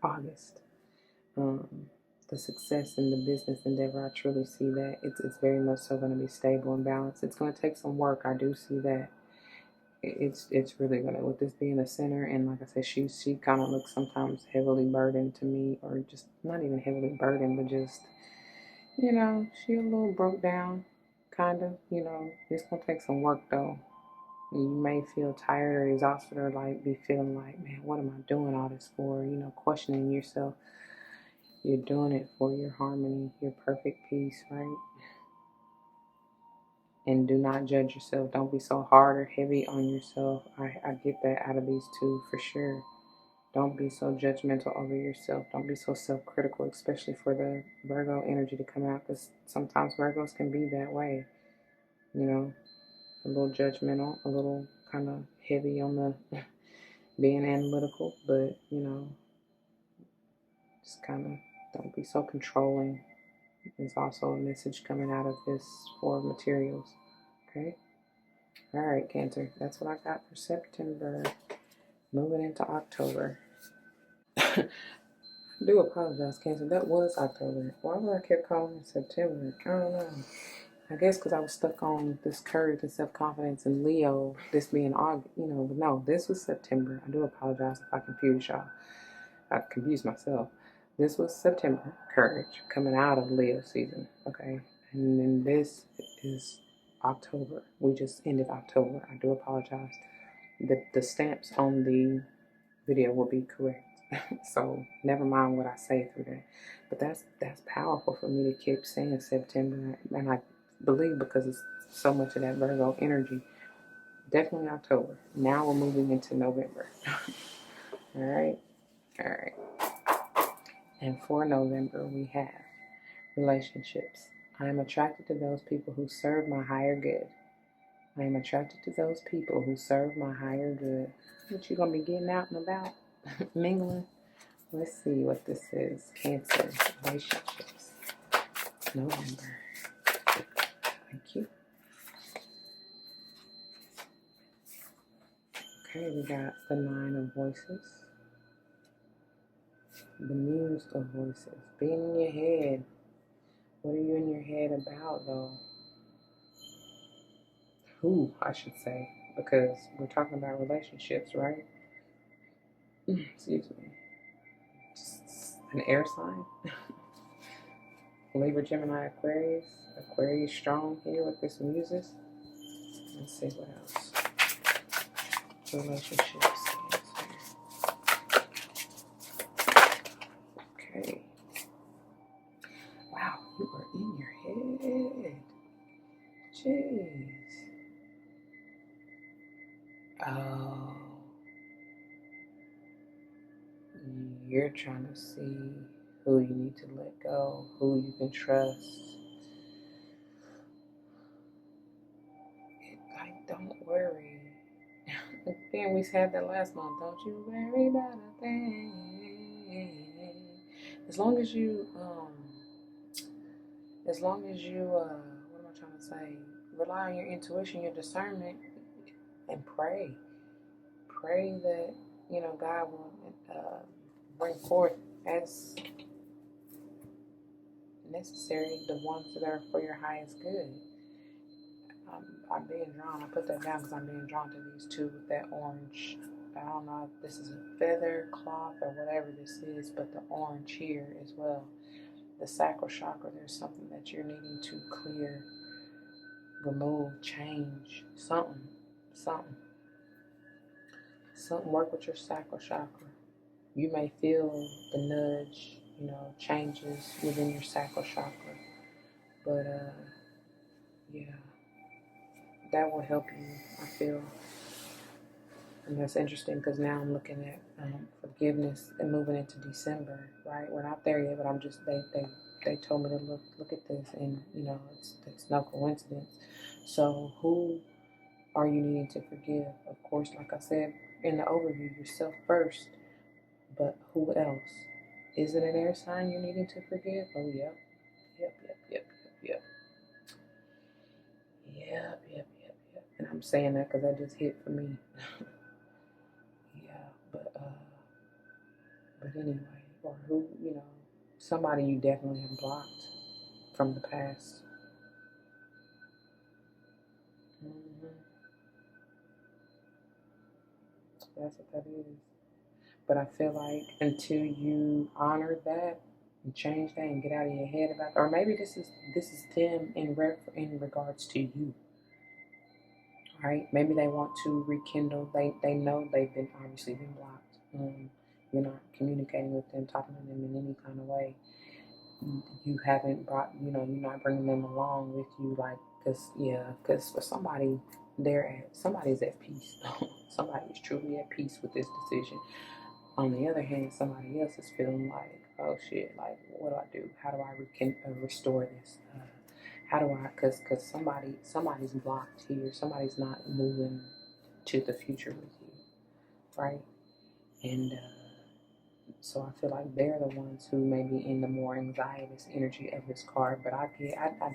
August. The success in the business endeavor, I truly see that. It's very much so going to be stable and balanced. It's going to take some work. I do see that. It's really going to, with this being the center, and like I said, she kind of looks sometimes heavily burdened to me, or just not even heavily burdened, but just, she a little broke down, kind of, It's going to take some work, though. You may feel tired or exhausted, or be feeling like, man, what am I doing all this for? Questioning yourself. You're doing it for your harmony, your perfect peace, right? And do not judge yourself. Don't be so hard or heavy on yourself. I get that out of these two for sure. Don't be so judgmental over yourself. Don't be so self-critical, especially for the Virgo energy to come out, because sometimes Virgos can be that way. A little judgmental, a little kind of heavy on the being analytical, but, just kind of don't be so controlling. There's also a message coming out of this for materials. Okay? All right, Cancer. That's what I got for September. Moving into October. I do apologize, Cancer. That was October. Why would I keep calling it September? I don't know. I guess because I was stuck on this courage and self-confidence and Leo, this being August, but no, this was September. I do apologize if I confused y'all. I confused myself. This was September, courage, coming out of Leo season, okay? And then this is October. We just ended October. I do apologize. The stamps on the video will be correct. So never mind what I say through that. But that's powerful for me to keep saying September. And I believe because it's so much of that Virgo energy. Definitely October. Now we're moving into November. All right. And for November, we have relationships. I am attracted to those people who serve my higher good. I am attracted to those people who serve my higher good. What you gonna be getting out and about? Mingling? Let's see what this is. Cancer, relationships. November. Thank you. Okay, we got the 9 of voices. The Muse of voices. Being in your head. What are you in your head about, though? Who, I should say, because we're talking about relationships, right? Excuse me. Just an air sign. Libra, Gemini, Aquarius. Aquarius strong here with this Muses. Let's see what else. Relationships. Okay. Wow, you are in your head. Jeez. Oh. You're trying to see who you need to let go, who you can trust. Don't worry. Again, we said that last month. Don't you worry about a thing. As long as you, what am I trying to say? Rely on your intuition, your discernment, and pray. Pray that, God will bring forth as necessary the ones that are for your highest good. I'm being drawn. I put that down because I'm being drawn to these two with that orange. I don't know if this is a feather, cloth, or whatever this is, but the orange here as well. The sacral chakra, there's something that you're needing to clear, remove, change, something. work with your sacral chakra. You may feel the nudge, changes within your sacral chakra. But, yeah, that will help you, I feel. And that's interesting because now I'm looking at forgiveness and moving into December, right? We're not there yet, but I'm just, they told me to look at this, and, it's no coincidence. So who are you needing to forgive? Of course, like I said in the overview, yourself first, but who else? Is it an air sign you're needing to forgive? Oh, yep. Yep. And I'm saying that because that just hit for me. Yeah, but anyway, or who, somebody you definitely have blocked from the past. That's what that is. But I feel like until you honor that and change that and get out of your head about, or maybe this is them in regards to you, right? Maybe they want to rekindle. They know they've been obviously been blocked. You're not communicating with them, talking to them in any kind of way. You haven't brought, you're not bringing them along with you, like, because for somebody, somebody's at peace. Somebody is truly at peace with this decision. On the other hand, somebody else is feeling like, oh shit, like, what do I do? How do I restore this? How do I, because somebody's blocked here. Somebody's not moving to the future with you, right? And so I feel like they're the ones who may be in the more anxietous energy of this card. But I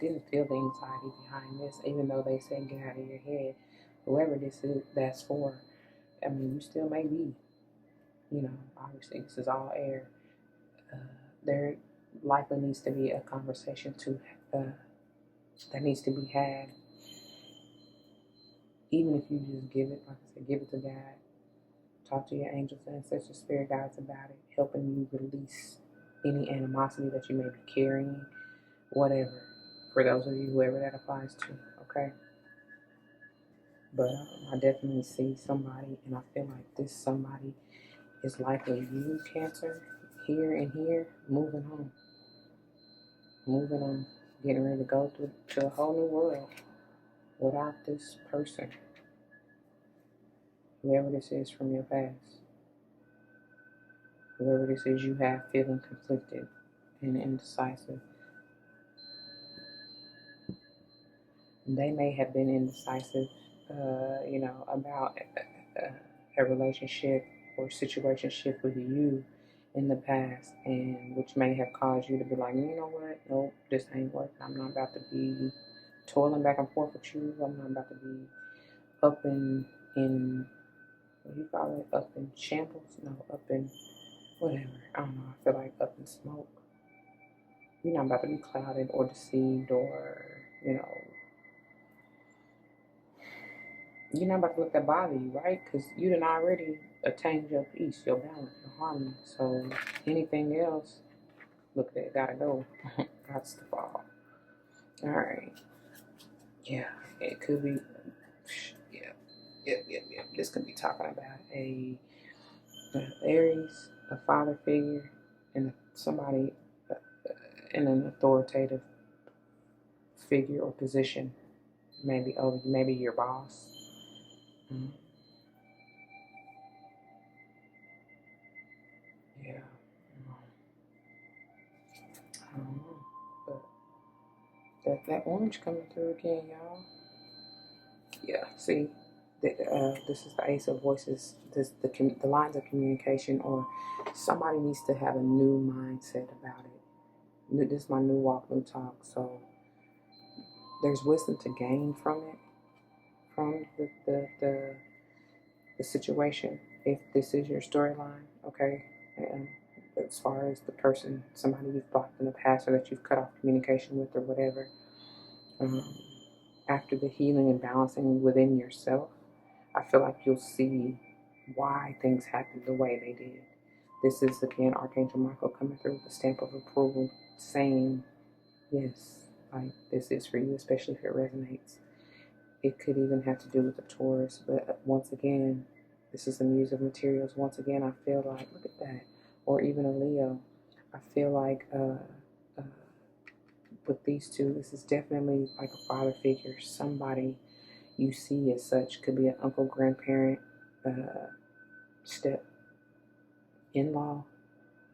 didn't feel the anxiety behind this, even though they said get out of your head. Whoever this is, that's for. I mean, you still may be. Obviously this is all air. There likely needs to be a conversation that needs to be had. Even if you just give it, like I said, give it to God. Talk to your angels and ancestral spirit guides about it, helping you release any animosity that you may be carrying, whatever. For those of you, whoever that applies to, okay? But I definitely see somebody, and I feel like this somebody is likely you, Cancer, here and here, moving on, getting ready to go to a whole new world without this person, whoever this is from your past. Whoever this is you have feeling conflicted and indecisive. They may have been indecisive, about a relationship or situationship with you in the past, and which may have caused you to be like, you know what? Nope, this ain't working. I'm not about to be toiling back and forth with you. I'm not about to be up in what do you call it? Up in shambles? No, up in whatever. I don't know. I feel like up in smoke. You're not about to be clouded or deceived or, you're not about to let that bother you, right? Because you done already attained your peace, your balance, your harmony. So anything else, look, that gotta go. Gots to fall. All right. Yeah, it could be. Yep. This could be talking about a Aries, a father figure, and somebody in an authoritative figure or position. Maybe your boss. Yeah. I don't know, but that orange coming through again, y'all. Yeah. See, this is the Ace of Voices. The lines of communication, or somebody needs to have a new mindset about it. This is my new walk, new talk. So there's wisdom to gain from it, from the situation. If this is your storyline, okay. And as far as the person, somebody you've blocked in the past or that you've cut off communication with or whatever, after the healing and balancing within yourself, I feel like you'll see why things happened the way they did. This is, again, Archangel Michael coming through with the stamp of approval, saying, yes, like, this is for you, especially if it resonates. It could even have to do with the Taurus, but once again, This is the Muse of Materials. Once again, I feel like, look at that. Or even a Leo. I feel like with these two, this is definitely like a father figure. Somebody you see as such. Could be an uncle, grandparent, step, in-law,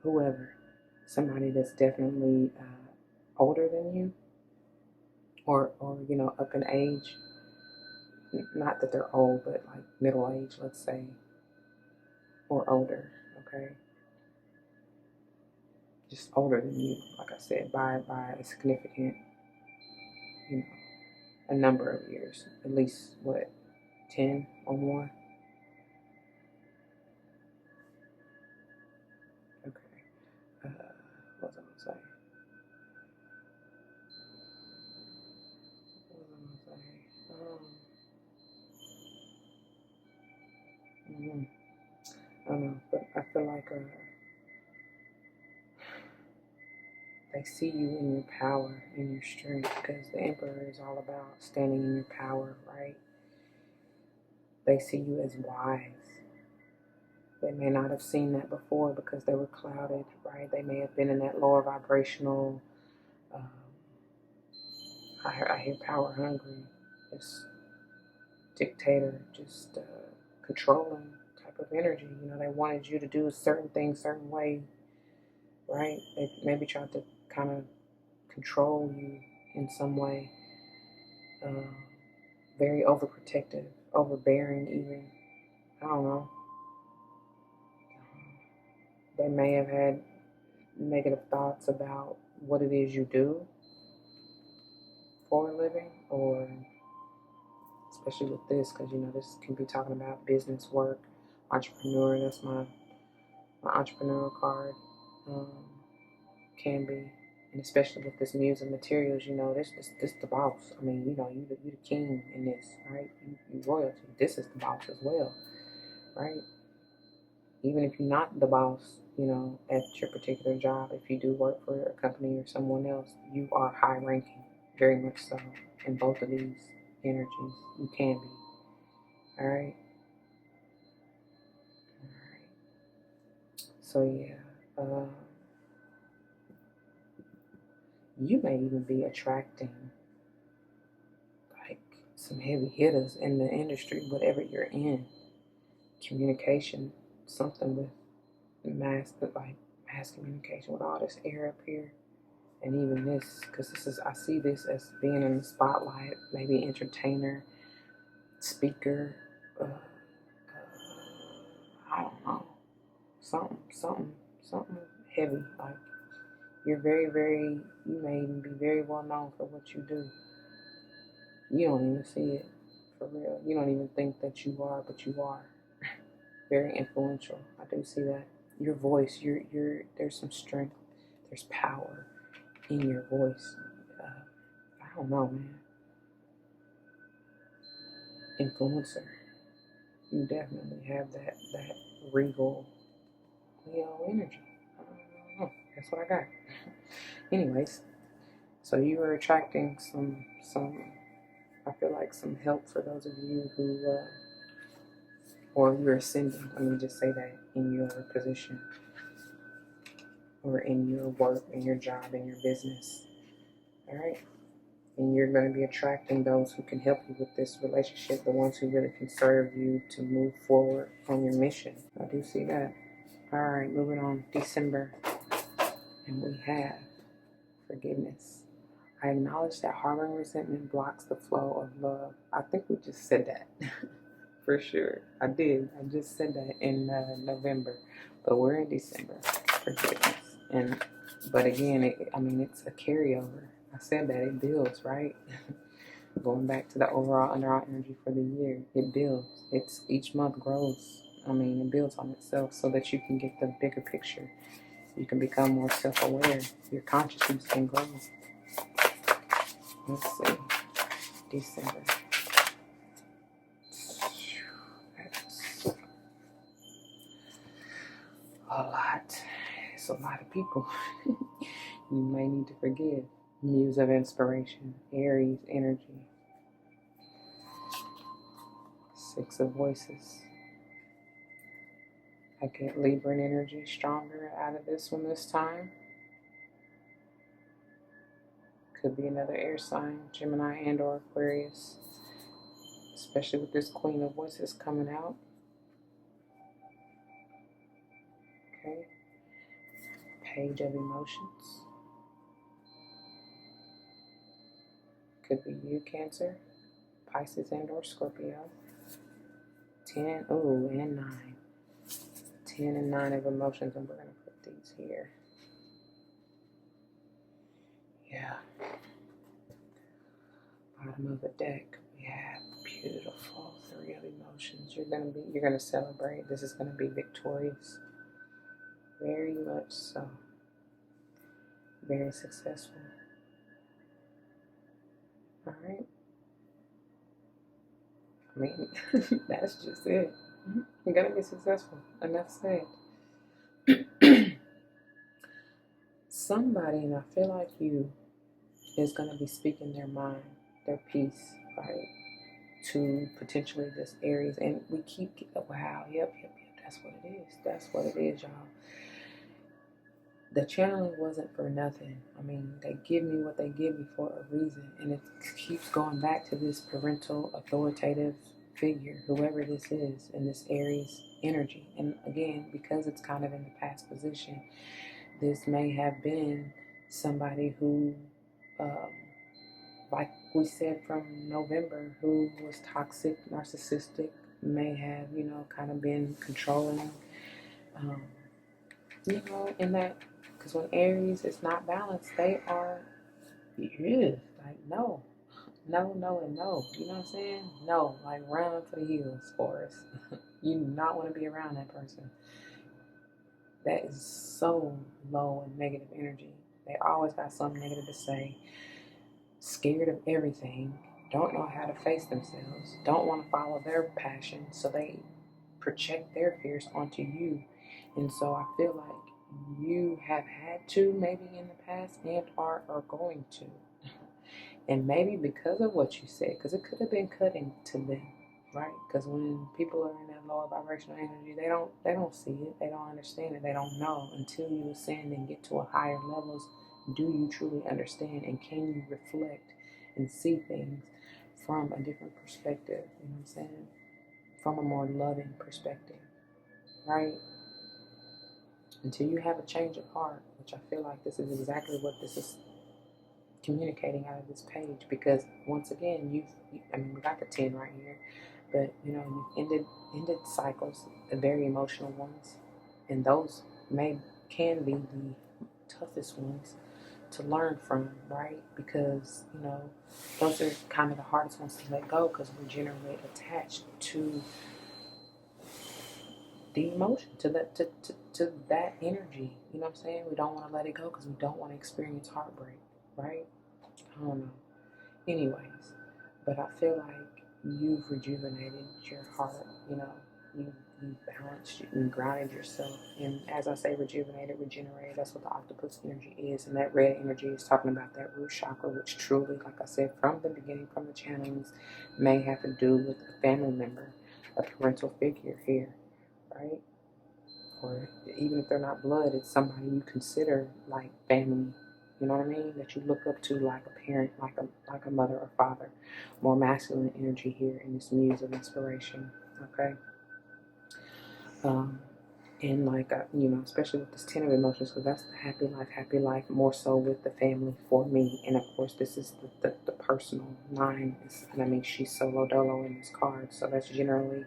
whoever. Somebody that's definitely older than you, or you know, up in age. Not that they're old, but like middle age, let's say, or older. Okay, just older than you, like I said, by a significant, you know, a number of years, at least what, 10 or more. Okay. What was I gonna say? What was I gonna say? I don't know, but I feel like they see you in your power, in your strength, because the Emperor is all about standing in your power, right? They see you as wise. They may not have seen that before because they were clouded, right? They may have been in that lower vibrational, um, I hear power hungry, just dictator, just controlling type of energy. You know, they wanted you to do certain things certain way, right? They maybe tried to kind of control you in some way. Very overprotective, overbearing even. I don't know. They may have had negative thoughts about what it is you do for a living, or especially with this, because you know this can be talking about business, work, entrepreneur. That's my entrepreneurial card. Um, can be, and especially with this Muse of Materials, you know, this the boss. I mean, you know, you the king in this, right? You royalty. This is the boss as well, right? Even if you're not the boss, you know, at your particular job, if you do work for a company or someone else, you are high ranking, very much so, in both of these energies. You can be. All right. All right. So yeah, you may even be attracting like some heavy hitters in the industry, whatever you're in. Communication, something with mass communication with all this air up here, and even this, because this is, I see this as being in the spotlight, maybe entertainer, speaker, I don't know, something heavy. Like you're you may even be very well known for what you do. You don't even see it for real. You don't even think that you are, but you are. Very influential. I do see that. Your voice, there's some strength, there's power in your voice. I don't know, man. Influencer. You definitely have that regal Leo energy. I don't know. That's what I got. Anyways, so you are attracting some. I feel like some help for those of you who, or you're ascending. Let me just say that in your position, or in your work, in your job, in your business. All right. And you're going to be attracting those who can help you with this relationship, the ones who really can serve you to move forward on your mission. I do see that. All right, moving on. December. And we have forgiveness. I acknowledge that harboring resentment blocks the flow of love. I think we just said that. For sure. I did. I just said that in November. But we're in December. Forgiveness. But again, it's a carryover. I said that it builds, right? Going back to the overall underall energy for the year, it builds. It's each month grows. It builds on itself so that you can get the bigger picture. You can become more self-aware. Your consciousness can grow. Let's see. December. That's a lot. It's a lot of people. You may need to forgive. Muse of inspiration. Aries energy. Six of voices. I get Libran energy stronger out of this one this time. Could be another air sign, Gemini and or Aquarius, especially with this Queen of Voices coming out. Okay. Page of Emotions. Could be you, Cancer, Pisces and or Scorpio. 10, oh, and 9. 10 and 9 of emotions, and we're going to put these here. Yeah. Bottom of the deck, we have beautiful 3 of emotions. You're gonna celebrate. This is gonna be victorious. Very much so. Very successful. All right. I mean, that's just it. You're gonna be successful. Enough said. Somebody, and I feel like you, is gonna be speaking their mind, their piece, right? To potentially this Aries, and we keep, wow, yep, that's what it is. That's what it is, y'all. The channeling wasn't for nothing. I mean, they give me what they give me for a reason, and it keeps going back to this parental authoritative figure, whoever this is, in this Aries energy. And again, because it's kind of in the past position, this may have been somebody who, like we said from November, who was toxic, narcissistic, may have, kind of been controlling, in that, because when Aries is not balanced, they are, like, no, and no. You know what I'm saying? No, like, run for the hills, Forrest. You do not want to be around that person. That is so low and negative energy. They always got something negative to say, scared of everything, don't know how to face themselves, don't want to follow their passion, so they project their fears onto you. And so I feel like you have had to, maybe in the past, and are going to. And maybe because of what you said, because it could have been cutting to them, right? Because when people are in that lower vibrational energy, they don't see it, they don't understand it, they don't know until you ascend and get to a higher levels. Do you truly understand, and can you reflect and see things from a different perspective? You know what I'm saying? From a more loving perspective, right? Until you have a change of heart, which I feel like this is exactly what this is communicating out of this page. Because once again, we got the 10 right here, but you've ended cycles, the very emotional ones, and those can be the toughest ones to learn from, right? Because those are kind of the hardest ones to let go, because we're generally attached to the emotion, to that energy. You know what I'm saying? We don't want to let it go because we don't want to experience heartbreak, right? I don't know. Anyways, but I feel like you've rejuvenated your heart. You balanced and grounded yourself. And as I say, rejuvenated, regenerated, that's what the octopus energy is. And that red energy is talking about that root chakra, which truly, like I said, from the beginning, from the channelings, may have to do with a family member, a parental figure here, right? Or even if they're not blood, it's somebody you consider like family. You know what I mean? That you look up to, like a parent, like a mother or father. More masculine energy here in this muse of inspiration. Okay. And especially with this 10 of emotions, because that's the happy life, more so with the family for me. And of course, this is the personal 9. She's solo dolo in this card, so that's generally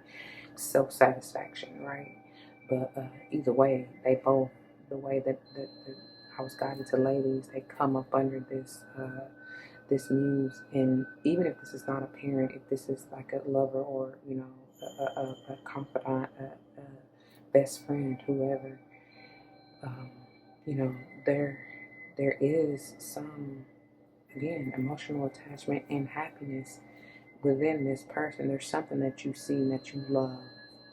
self-satisfaction, right? But either way, they both, the way that I was guided to lay these, they come up under this muse. And even if this is not a parent, if this is like a lover, or a confidant, a best friend, whoever, there is some, again, emotional attachment and happiness within this person. There's something that you see and that you love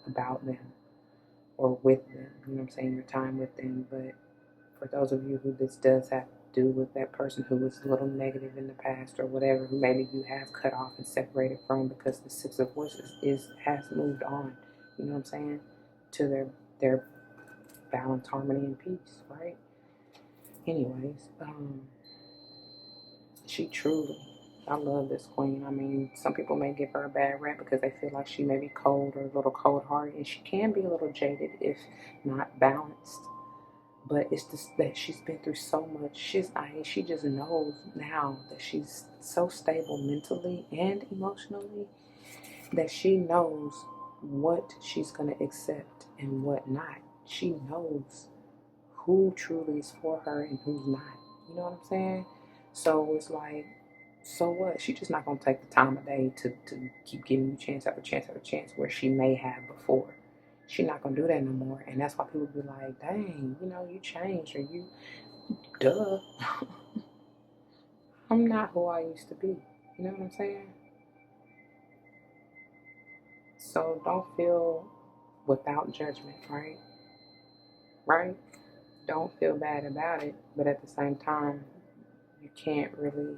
about them or with them, you know what I'm saying, your time with them. But for those of you who this does have to do with that person who was a little negative in the past, or whatever, who maybe you have cut off and separated from, because the 6 of Voices has moved on, you know what I'm saying, to their balance, harmony, and peace, right? Anyways, she truly, I love this queen. I mean, some people may give her a bad rap because they feel like she may be cold or a little cold-hearted, and she can be a little jaded if not balanced. But it's just that she's been through so much. She just knows now that she's so stable mentally and emotionally that she knows what she's going to accept and what not. She knows who truly is for her and who's not. You know what I'm saying? So it's like, so what? She's just not going to take the time of day to keep giving you chance after chance after chance where she may have before. She's not going to do that no more. And that's why people be like, dang, you changed, or you, duh. I'm not who I used to be. You know what I'm saying? So don't feel without judgment, right? Right? Don't feel bad about it, but at the same time, you can't really,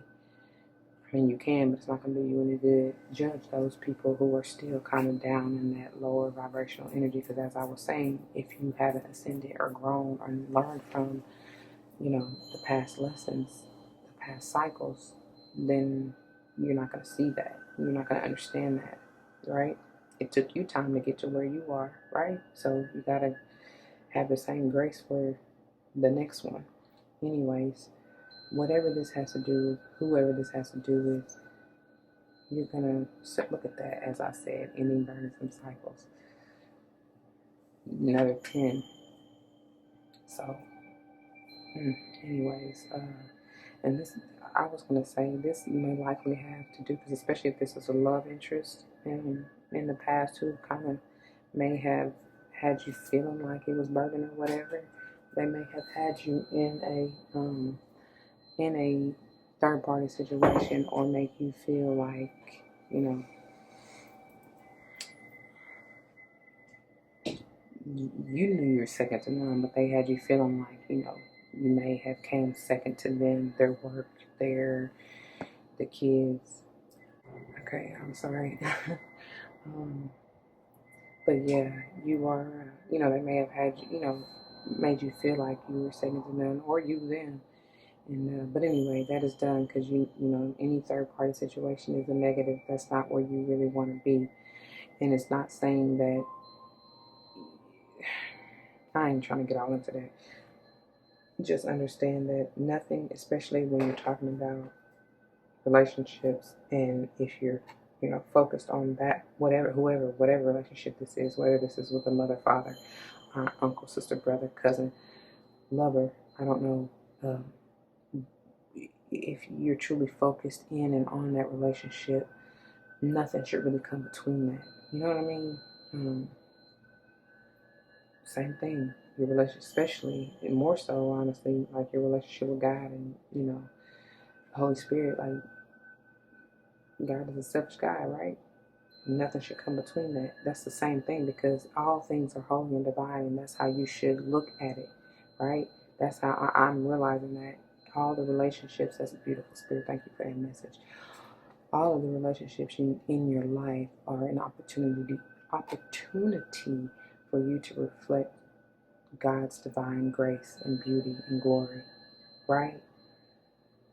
I mean, you can, but it's not going to do you any good. Judge those people who are still kind of down in that lower vibrational energy, because as I was saying, if you haven't ascended or grown or learned from, the past lessons, the past cycles, then you're not going to see that. You're not going to understand that, right? It took you time to get to where you are, right? So you got to have the same grace for the next one. Anyways, whatever this has to do with, whoever this has to do with, you're going to look at that, as I said, ending, burning some cycles. Another 10. So, anyways, and this, I was going to say, this may likely have to do, because especially if this is a love interest in the past who kind of may have had you feeling like it was burden or whatever. They may have had you in a third party situation, or make you feel like, you knew you were second to none, but they had you feeling like, you may have came second to them, their work, the kids. Okay, I'm sorry. But yeah, you are, they may have had you, made you feel like you were second to none, or you them. And but anyway, that is done, because any third party situation is a negative. That's not where you really want to be. And it's not saying that, I ain't trying to get all into that. Just understand that nothing, especially when you're talking about relationships, and if you're, focused on that, whatever relationship this is, whether this is with a mother, father, aunt, uncle, sister, brother, cousin, lover, I don't know, if you're truly focused in and on that relationship, nothing should really come between that. You know what I mean? Same thing. Your relationship, especially, and more so, honestly, like your relationship with God and, the Holy Spirit. Like, God is a selfish guy, right? Nothing should come between that. That's the same thing, because all things are holy and divine, and that's how you should look at it, right? That's how I'm realizing that all the relationships, that's a beautiful spirit. Thank you for that message. All of the relationships in your life are an opportunity for you to reflect God's divine grace and beauty and glory, right?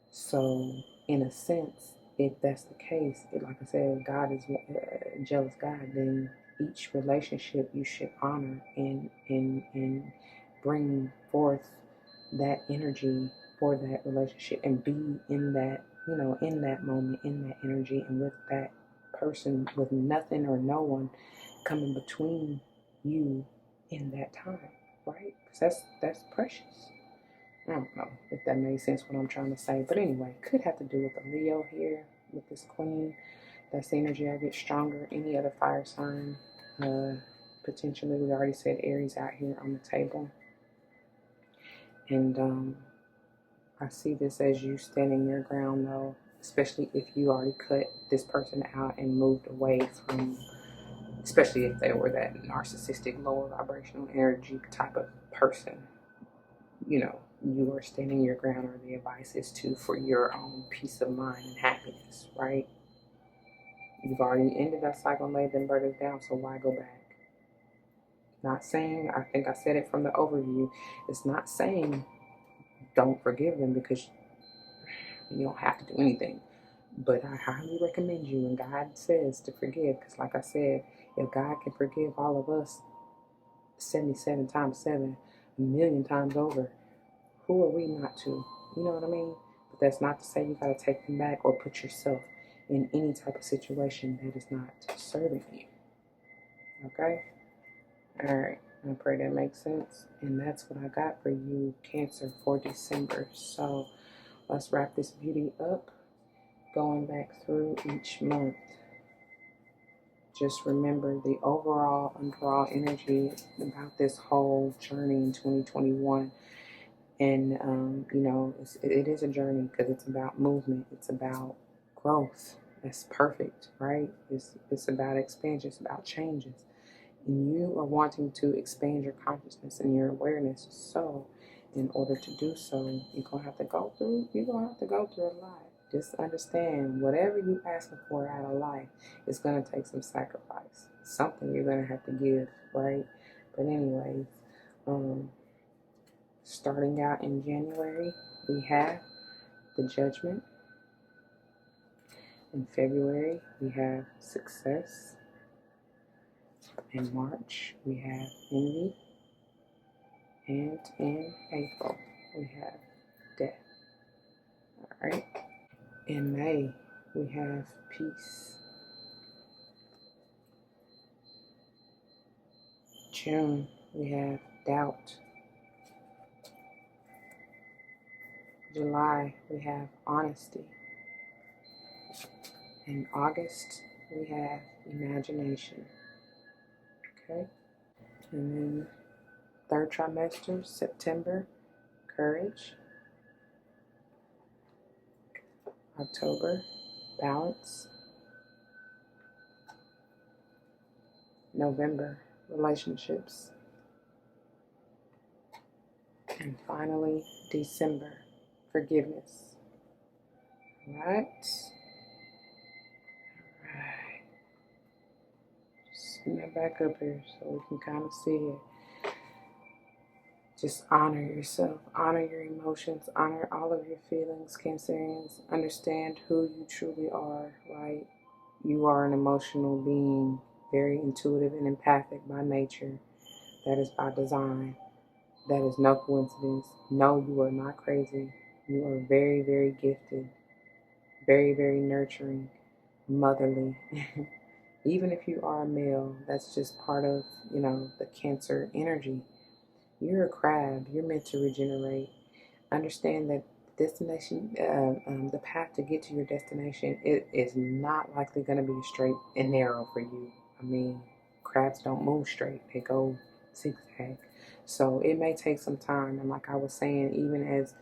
So, in a sense, if that's the case, like I said, God is a jealous God, then each relationship you should honor and bring forth that energy for that relationship, and be in that, in that moment, in that energy, and with that person, with nothing or no one coming between you in that time, right? Because that's precious. I don't know if that made sense what I'm trying to say. But anyway, could have to do with the Leo here, with this queen. That's the energy I get stronger. Any other fire sign, potentially. We already said Aries out here on the table. And I see this as you standing your ground, though, especially if you already cut this person out and moved away from, especially if they were that narcissistic, lower vibrational energy type of person. You are standing your ground, or the advice is for your own peace of mind and happiness, right? You've already ended that cycle and laid them burdens down, so why go back? Not saying, I think I said it from the overview, it's not saying don't forgive them, because you don't have to do anything. But I highly recommend you, and God says to forgive, because like I said, if God can forgive all of us 77 times 7, a million times over, who are we not to? You know what I mean? But that's not to say you got to take them back or put yourself in any type of situation that is not serving you. Okay? All right. I pray that makes sense. And that's what I got for you, Cancer, for December. So let's wrap this beauty up, going back through each month. Just remember the overall energy about this whole journey in 2021. And, it is a journey, because it's about movement. It's about growth. That's perfect, right? It's about expansion. It's about changes. And you are wanting to expand your consciousness and your awareness. So in order to do so, you're going to have to go through a lot. Just understand, whatever you're asking for out of life, it's going to take some sacrifice. Something you're going to have to give, right? But anyways, starting out in January, we have the Judgment. In February, we have Success. In March, we have Envy. And in April, we have Death. All right. In May, we have Peace. June, we have Doubt. July, we have Honesty. In August, we have Imagination. Okay. And then third trimester, September, Courage. October, Balance. November, Relationships. And finally, December, Forgiveness. All right. Send that back up here so we can kind of see it. Just honor yourself, honor your emotions, honor all of your feelings, Cancerians. Understand who you truly are, right? You are an emotional being, very intuitive and empathic by nature. That is by design. That is no coincidence. No, you are not crazy. You are very, very gifted, very, very nurturing, motherly. Even if you are a male, that's just part of, the Cancer energy. You're a crab. You're meant to regenerate. Understand that destination, the path to get to your destination, it is not likely going to be straight and narrow for you. I mean, crabs don't move straight. They go zigzag. So it may take some time. And like I was saying, even as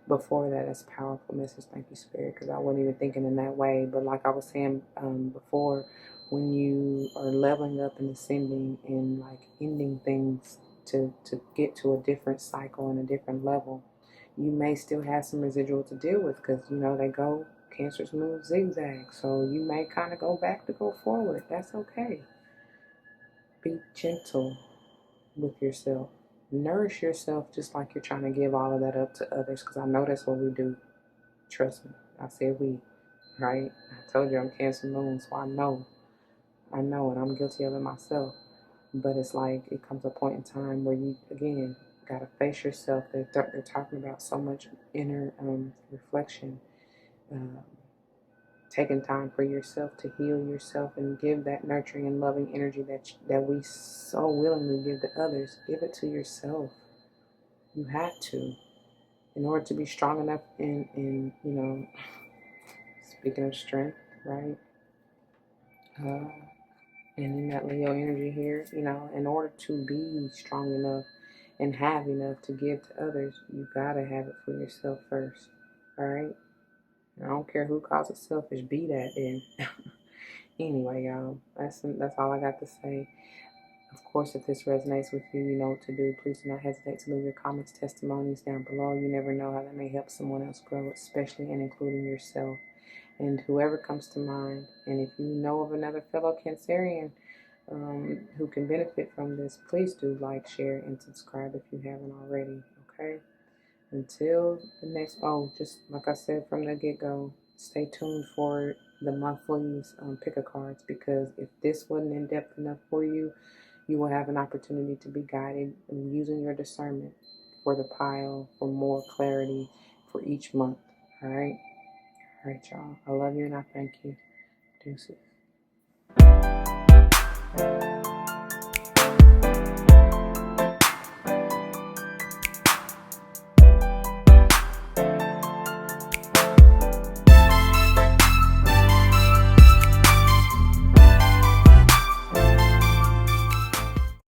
before that, that's a powerful message. Thank you, Spirit, because I wasn't even thinking in that way. But like I was saying before, when you are leveling up and ascending and like ending things to get to a different cycle and a different level, you may still have some residual to deal with, because they go, Cancers move zigzag, so you may kind of go back to go forward. That's okay. Be gentle with yourself. Nourish yourself just like you're trying to give all of that up to others, because I know that's what we do. Trust me. I said we, right? I told you I'm Cancer moon, so I know, and I'm guilty of it myself. But it's like it comes a point in time where you, again, got to face yourself. They're talking about so much inner reflection, taking time for yourself to heal yourself and give that nurturing and loving energy that we so willingly give to others. Give it to yourself. You have to, in order to be strong enough in speaking of strength, right? And in that Leo energy here, in order to be strong enough and have enough to give to others, you gotta have it for yourself first. All right? I don't care who calls it selfish, be that then. Anyway, y'all, that's all I got to say. Of course, if this resonates with you, you know what to do. Please do not hesitate to leave your comments, testimonies down below. You never know how that may help someone else grow, especially and including yourself. And whoever comes to mind, and if you know of another fellow Cancerian, who can benefit from this, please do like, share, and subscribe if you haven't already, okay? Until the next, just like I said from the get-go, stay tuned for the monthlies picker cards, because if this wasn't in-depth enough for you, you will have an opportunity to be guided in using your discernment for the pile for more clarity for each month, all right? All right, y'all. I love you and I thank you. Deuces.